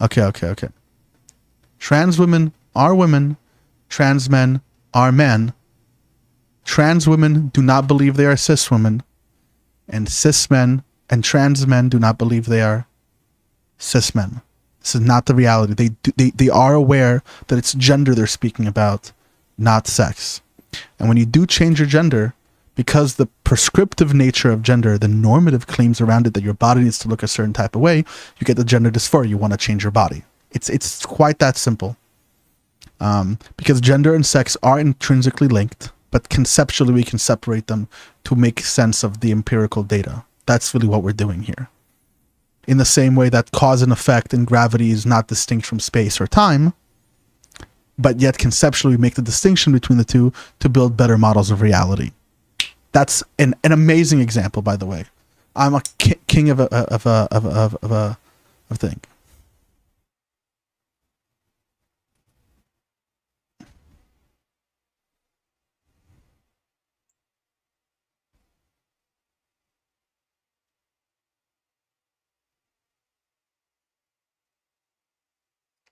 Okay. Trans women are women. Trans men are men. Trans women do not believe they are cis women. And cis men and trans men do not believe they are cis men. This is not the reality. They are aware that it's gender they're speaking about, not sex. And when you do change your gender, because the prescriptive nature of gender, the normative claims around it that your body needs to look a certain type of way, you get the gender dysphoria. You want to change your body. It's quite that simple. Because gender and sex are intrinsically linked, but conceptually we can separate them to make sense of the empirical data. That's really what we're doing here. In the same way that cause and effect in gravity is not distinct from space or time, but yet conceptually we make the distinction between the two to build better models of reality. That's an amazing example, by the way. I'm a king of a thing.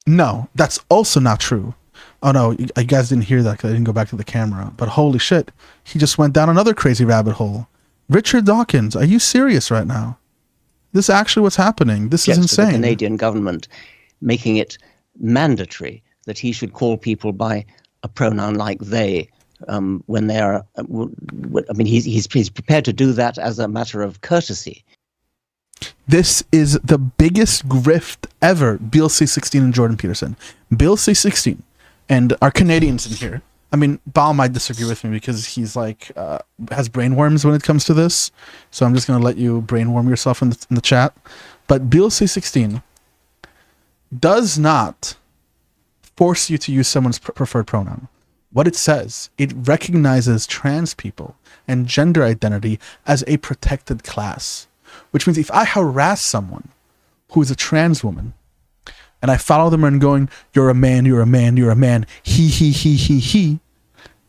No, that's also not true. Oh no, you guys didn't hear that because I didn't go back to the camera. But holy shit, he just went down another crazy rabbit hole. Richard Dawkins, are you serious right now? This is actually what's happening. This is insane. The Canadian government making it mandatory that he should call people by a pronoun like they when they are. I mean, he's prepared to do that as a matter of courtesy. This is the biggest grift ever. Bill C16 and Jordan Peterson. Bill C16. And our Canadians in here. I mean, Baal might disagree with me because he's like, has brainworms when it comes to this. So I'm just going to let you brainworm yourself in the chat. But Bill C16 does not force you to use someone's preferred pronoun. what it says, it recognizes trans people and gender identity as a protected class, which means if I harass someone who is a trans woman and I follow them and going, you're a man, you're a man, you're a man, he,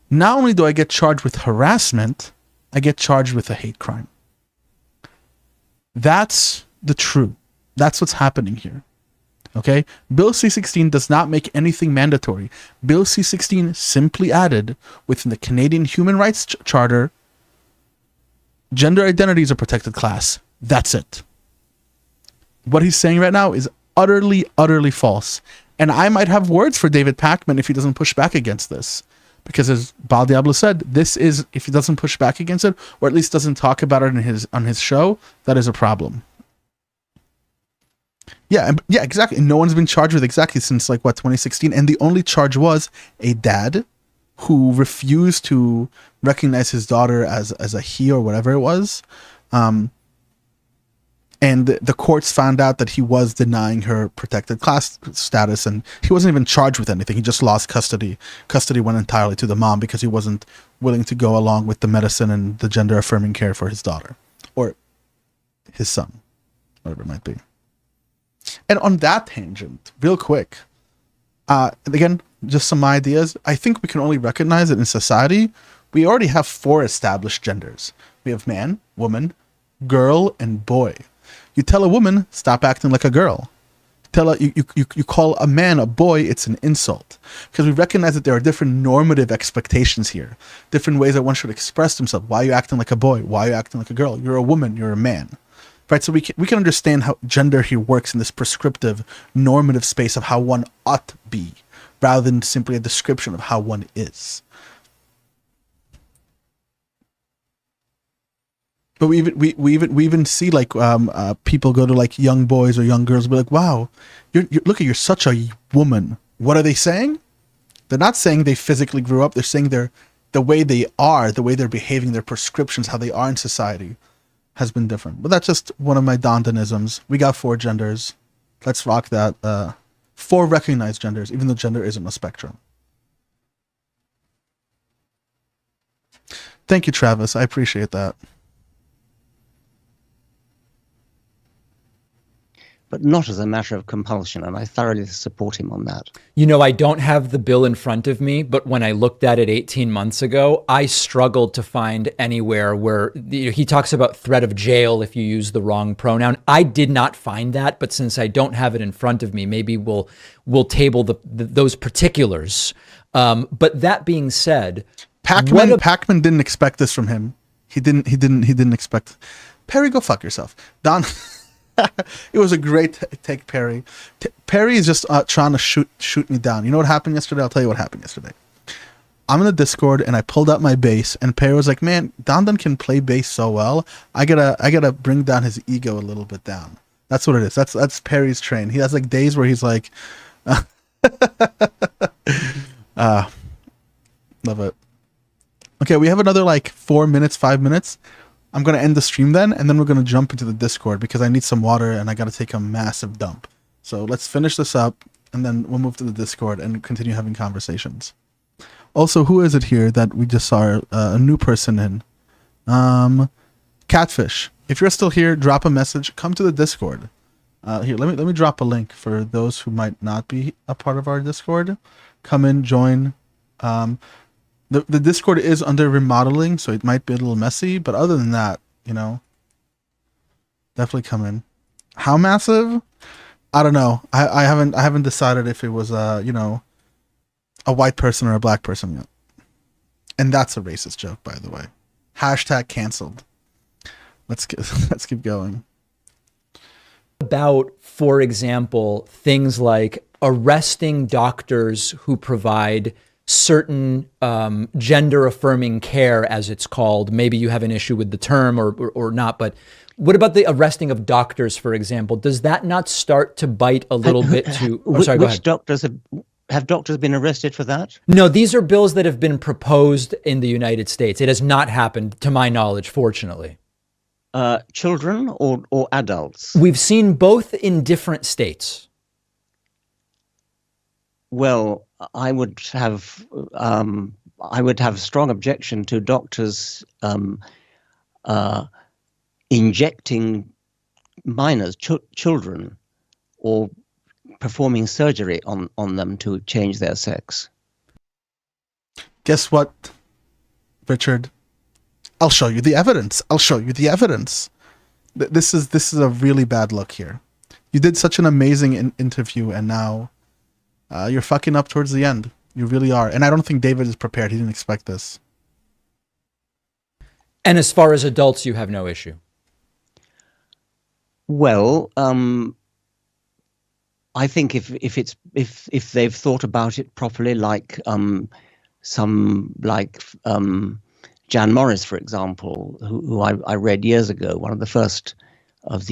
not only do I get charged with harassment, I get charged with a hate crime. That's the truth. That's what's happening here. Okay? Bill C-16 does not make anything mandatory. Bill C-16 simply added within the Canadian Human Rights Charter, gender identity is a protected class. That's it. What he's saying right now is utterly, utterly false. And I might have words for David Pakman if he doesn't push back against this. Because as Bal Diablo said, this is, if he doesn't push back against it, or at least doesn't talk about it on his show, that is a problem. Yeah, exactly. No one's been charged with exactly since 2016, and the only charge was a dad who refused to recognize his daughter as a he or whatever it was, and the courts found out that he was denying her protected class status, and he wasn't even charged with anything. He just lost custody. Custody went entirely to the mom because he wasn't willing to go along with the medicine and the gender affirming care for his daughter or his son, whatever it might be. And on that tangent, real quick, again, just some ideas. I think we can only recognize it in society. We already have 4 established genders. We have man, woman, girl, and boy. You tell a woman, stop acting like a girl. You call a man a boy, it's an insult. Because we recognize that there are different normative expectations here. Different ways that one should express themselves. Why are you acting like a boy? Why are you acting like a girl? You're a woman, you're a man. Right, so we can understand how gender here works in this prescriptive, normative space of how one ought to be, rather than simply a description of how one is. But we even see people go to young boys or young girls, be like, "Wow, you're such a woman." What are they saying? They're not saying they physically grew up. They're saying the way they are, the way they're behaving, their prescriptions, how they are in society, has been different. But that's just one of my Dandanisms. We got 4 genders. Let's rock that. 4 recognized genders, even though gender isn't a spectrum. Thank you, Travis. I appreciate that. But not as a matter of compulsion, and I thoroughly support him on that. You know, I don't have the bill in front of me, but when I looked at it 18 months ago, I struggled to find anywhere where he talks about threat of jail if you use the wrong pronoun. I did not find that, but since I don't have it in front of me, maybe we'll table those particulars. But that being said, Pakman didn't expect this from him. He didn't expect. Perry, go fuck yourself. Don. It was a great take, Perry. Perry is just trying to shoot me down. You know what happened yesterday? I'll tell you what happened yesterday. I'm in the Discord and I pulled out my bass, and Perry was like, "Man, Dandan can play bass so well. I gotta bring down his ego a little bit down." That's what it is. That's Perry's train. He has days where he's like, love it. Okay, we have another 4 minutes, 5 minutes. I'm going to end the stream then, and then we're going to jump into the Discord because I need some water and I got to take a massive dump. So let's finish this up, and then we'll move to the Discord and continue having conversations. Also, who is it here that we just saw a new person in? Catfish. If you're still here, drop a message. Come to the Discord. Here, let me drop a link for those who might not be a part of our Discord. Come in, join. The Discord is under remodeling, so it might be a little messy, but other than that, definitely come in. How massive? I don't know. I haven't decided if it was a white person or a black person yet. And that's a racist joke, by the way. # canceled. Let's keep going. About, for example, things like arresting doctors who provide certain gender affirming care, as it's called. Maybe you have an issue with the term or not, but what about the arresting of doctors, for example? Does that not start to bite a little bit to... Oh, sorry, go ahead. Which doctors have doctors been arrested for that? No, these are bills that have been proposed in the United States. It has not happened, to my knowledge, fortunately. Children or adults? We've seen both in different states. Well, I would have strong objection to doctors injecting minors, children, or performing surgery on them to change their sex. Guess what, Richard? I'll show you the evidence. I'll show you the evidence. This is a really bad look here. You did such an amazing interview, and now you're fucking up towards the end. You really are. And I don't think David is prepared. He didn't expect this. And as far as adults, you have no issue. Well, I think if they've thought about it properly, like Jan Morris, for example, who I read years ago, one of the first of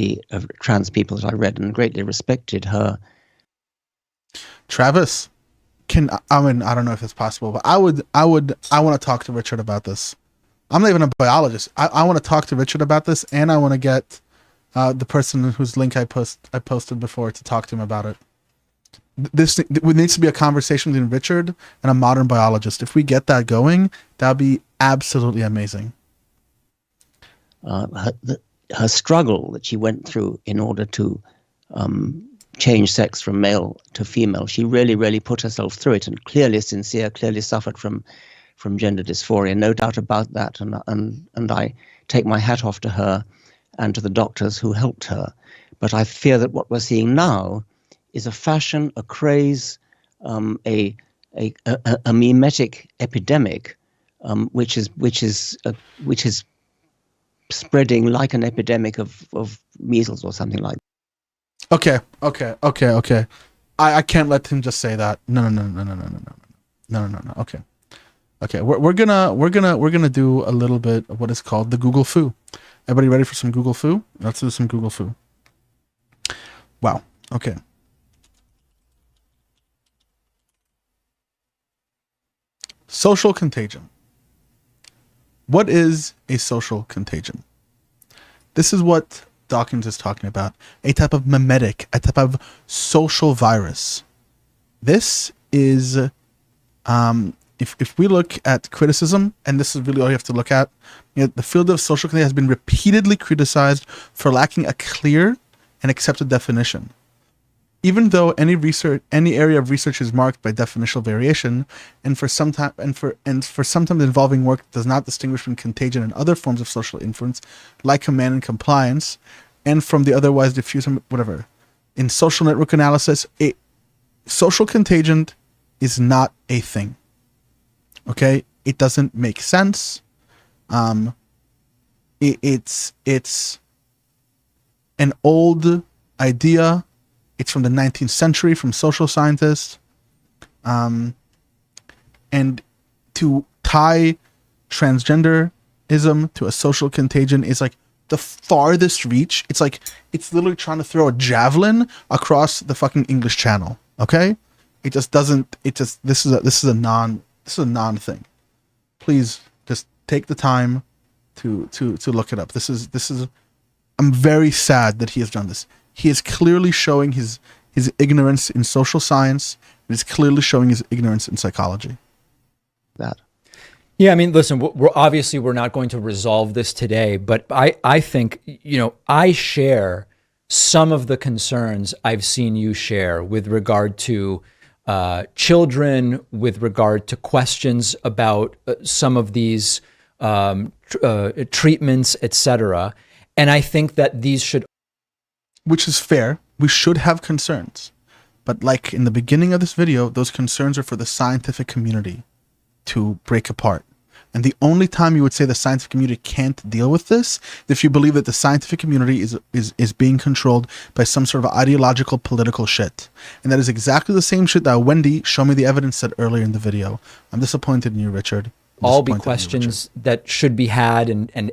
trans people that I read and greatly respected her. Travis, I don't know if it's possible, but I want to talk to Richard about this. I'm not even a biologist. I want to talk to Richard about this, and I want to get the person whose link I posted before to talk to him about it. This needs to be a conversation between Richard and a modern biologist. If we get that going, that'd be absolutely amazing. Her struggle that she went through in order to change sex from male to female, she really, really put herself through it, and clearly sincere, clearly suffered from gender dysphoria, no doubt about that. And I take my hat off to her and to the doctors who helped her. But I fear that what we're seeing now is a fashion, a craze, a mimetic epidemic, which is spreading like an epidemic of measles or something like that. Okay. I can't let him just say that. No. Okay. We're gonna do a little bit of what is called the Google Foo. Everybody ready for some Google Foo? Let's do some Google Foo. Wow. Okay. Social contagion. What is a social contagion? This is what Dawkins is talking about. A type of mimetic, a type of social virus. This is, if we look at criticism, and this is really all you have to look at, the field of social contagion has been repeatedly criticized for lacking a clear and accepted definition. Even though any area of research is marked by definitional variation, and for sometimes involving work does not distinguish between contagion and other forms of social influence, like command and compliance, and from the otherwise diffuse whatever. In social network analysis, social contagion is not a thing. Okay, it doesn't make sense. It's an old idea. It's from the 19th century, from social scientists. And to tie transgenderism to a social contagion is like the farthest reach. It's literally trying to throw a javelin across the fucking English Channel. Okay? This is a non thing. Please just take the time to look it up. This is I'm very sad that he has done this. He is clearly showing his ignorance in social science. He is clearly showing his ignorance in psychology. Yeah, I mean, listen, we're not going to resolve this today, but I think, I share some of the concerns I've seen you share with regard to children, with regard to questions about some of these treatments, etc. And I think that these should... Which is fair. We should have concerns. But like in the beginning of this video, those concerns are for the scientific community to break apart. And the only time you would say the scientific community can't deal with this, if you believe that the scientific community is being controlled by some sort of ideological political shit. And that is exactly the same shit that Wendy, show me the evidence, said earlier in the video. I'm disappointed in you, Richard. All be questions that should be had and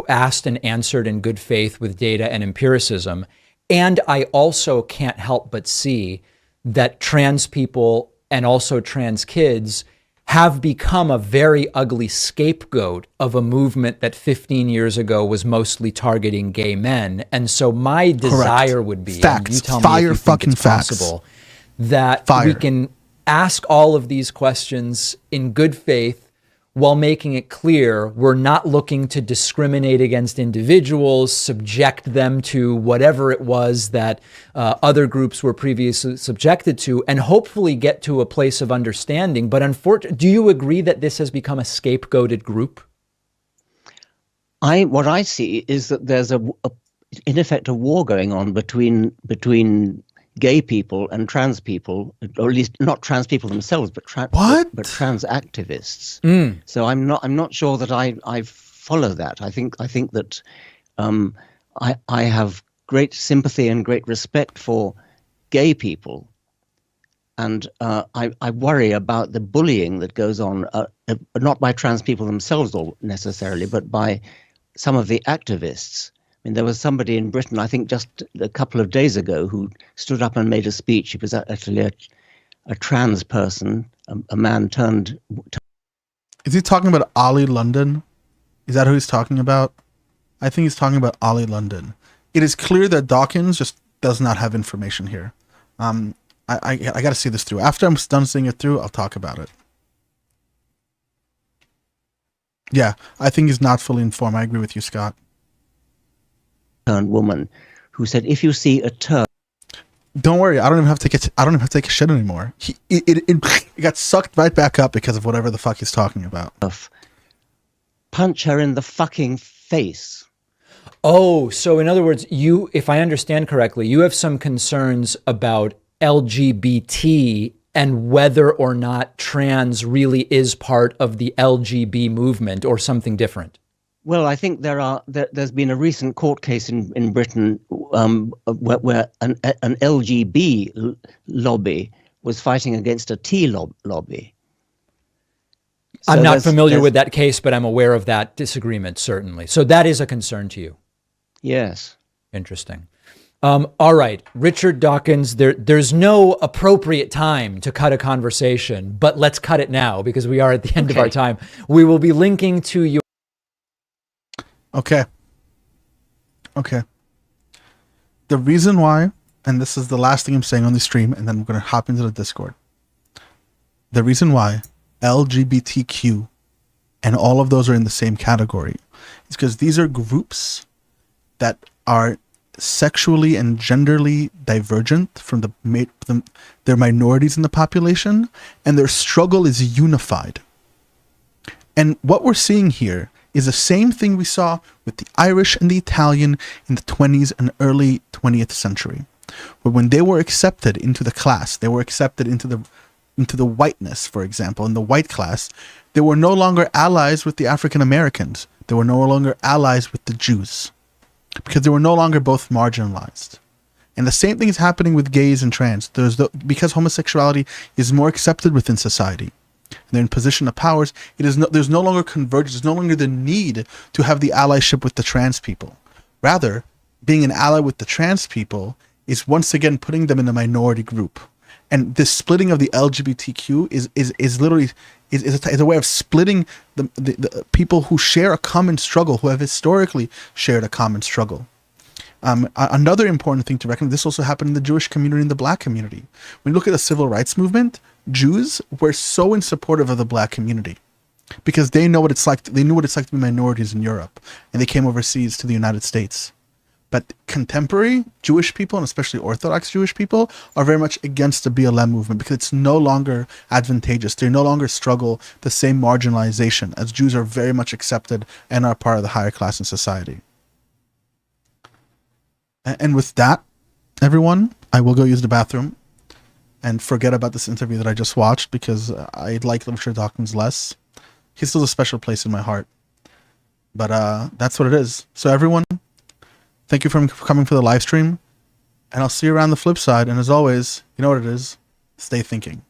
asked and answered in good faith with data and empiricism. And I also can't help but see that trans people and also trans kids have become a very ugly scapegoat of a movement that 15 years ago was mostly targeting gay men. And so my desire would be, facts, you tell fire me if you fucking think it's facts, possible, that fire. we can ask all of these questions in good faith while making it clear we're not looking to discriminate against individuals, subject them to whatever it was that other groups were previously subjected to, and hopefully get to a place of understanding. But unfortunately, do you agree that this has become a scapegoated group? What I see is that there's in effect a war going on between gay people and trans people, or at least not trans people themselves, but trans activists. So I'm not sure that I follow that. I think that I have great sympathy and great respect for gay people, and I worry about the bullying that goes on, not by trans people themselves necessarily, but by some of the activists. I mean, there was somebody in Britain, I think just a couple of days ago, who stood up and made a speech. He was actually a trans person, a man turned. Is he talking about Ollie London? Is that who he's talking about? I think he's talking about Ollie London. It is clear that Dawkins just does not have information here. I got to see this through. After I'm done seeing it through, I'll talk about it. Yeah, I think he's not fully informed. I agree with you, Scott. Woman who said, if you see a turn, don't worry, I don't even have to take a shit anymore. It got sucked right back up because of whatever the fuck he's talking about. Punch her in the fucking face. Oh, so in other words, you, if I understand correctly, you have some concerns about LGBT and whether or not trans really is part of the LGB movement or something different. Well, I think there's been a recent court case in Britain where an LGB lobby was fighting against a T lobby. So I'm not familiar with that case, but I'm aware of that disagreement, certainly. So that is a concern to you. Yes. Interesting. All right, Richard Dawkins, there's no appropriate time to cut a conversation, but let's cut it now because we are at the end of our time. We will be linking to your... Okay. The reason why, and this is the last thing I'm saying on the stream, and then I'm going to hop into the Discord. The reason why LGBTQ and all of those are in the same category is because these are groups that are sexually and genderly divergent from their minorities in the population, and their struggle is unified. And what we're seeing here is the same thing we saw with the Irish and the Italian in the 20s and early 20th century, where when they were accepted into the class, they were accepted into the whiteness, for example, in the white class, they were no longer allies with the African Americans. They were no longer allies with the Jews, because they were no longer both marginalized. And the same thing is happening with gays and trans. Because homosexuality is more accepted within society, and they're in position of powers, there's no longer convergence, there's no longer the need to have the allyship with the trans people. Rather, being an ally with the trans people is once again putting them in a minority group. And this splitting of the LGBTQ is literally a way of splitting the people who share a common struggle, who have historically shared a common struggle. Another important thing to recognize, this also happened in the Jewish community and the Black community. When you look at the civil rights movement, Jews were so in support of the Black community because they know what it's like. They knew what it's like to be minorities in Europe, and they came overseas to the United States. But contemporary Jewish people, and especially Orthodox Jewish people, are very much against the BLM movement because it's no longer advantageous. They no longer struggle the same marginalization, as Jews are very much accepted and are part of the higher class in society. And with that, everyone, I will go use the bathroom and forget about this interview that I just watched because I like Richard Dawkins less. He still has a special place in my heart. But that's what it is. So everyone, thank you for coming for the live stream, and I'll see you around the flip side. And as always, you know what it is. Stay thinking.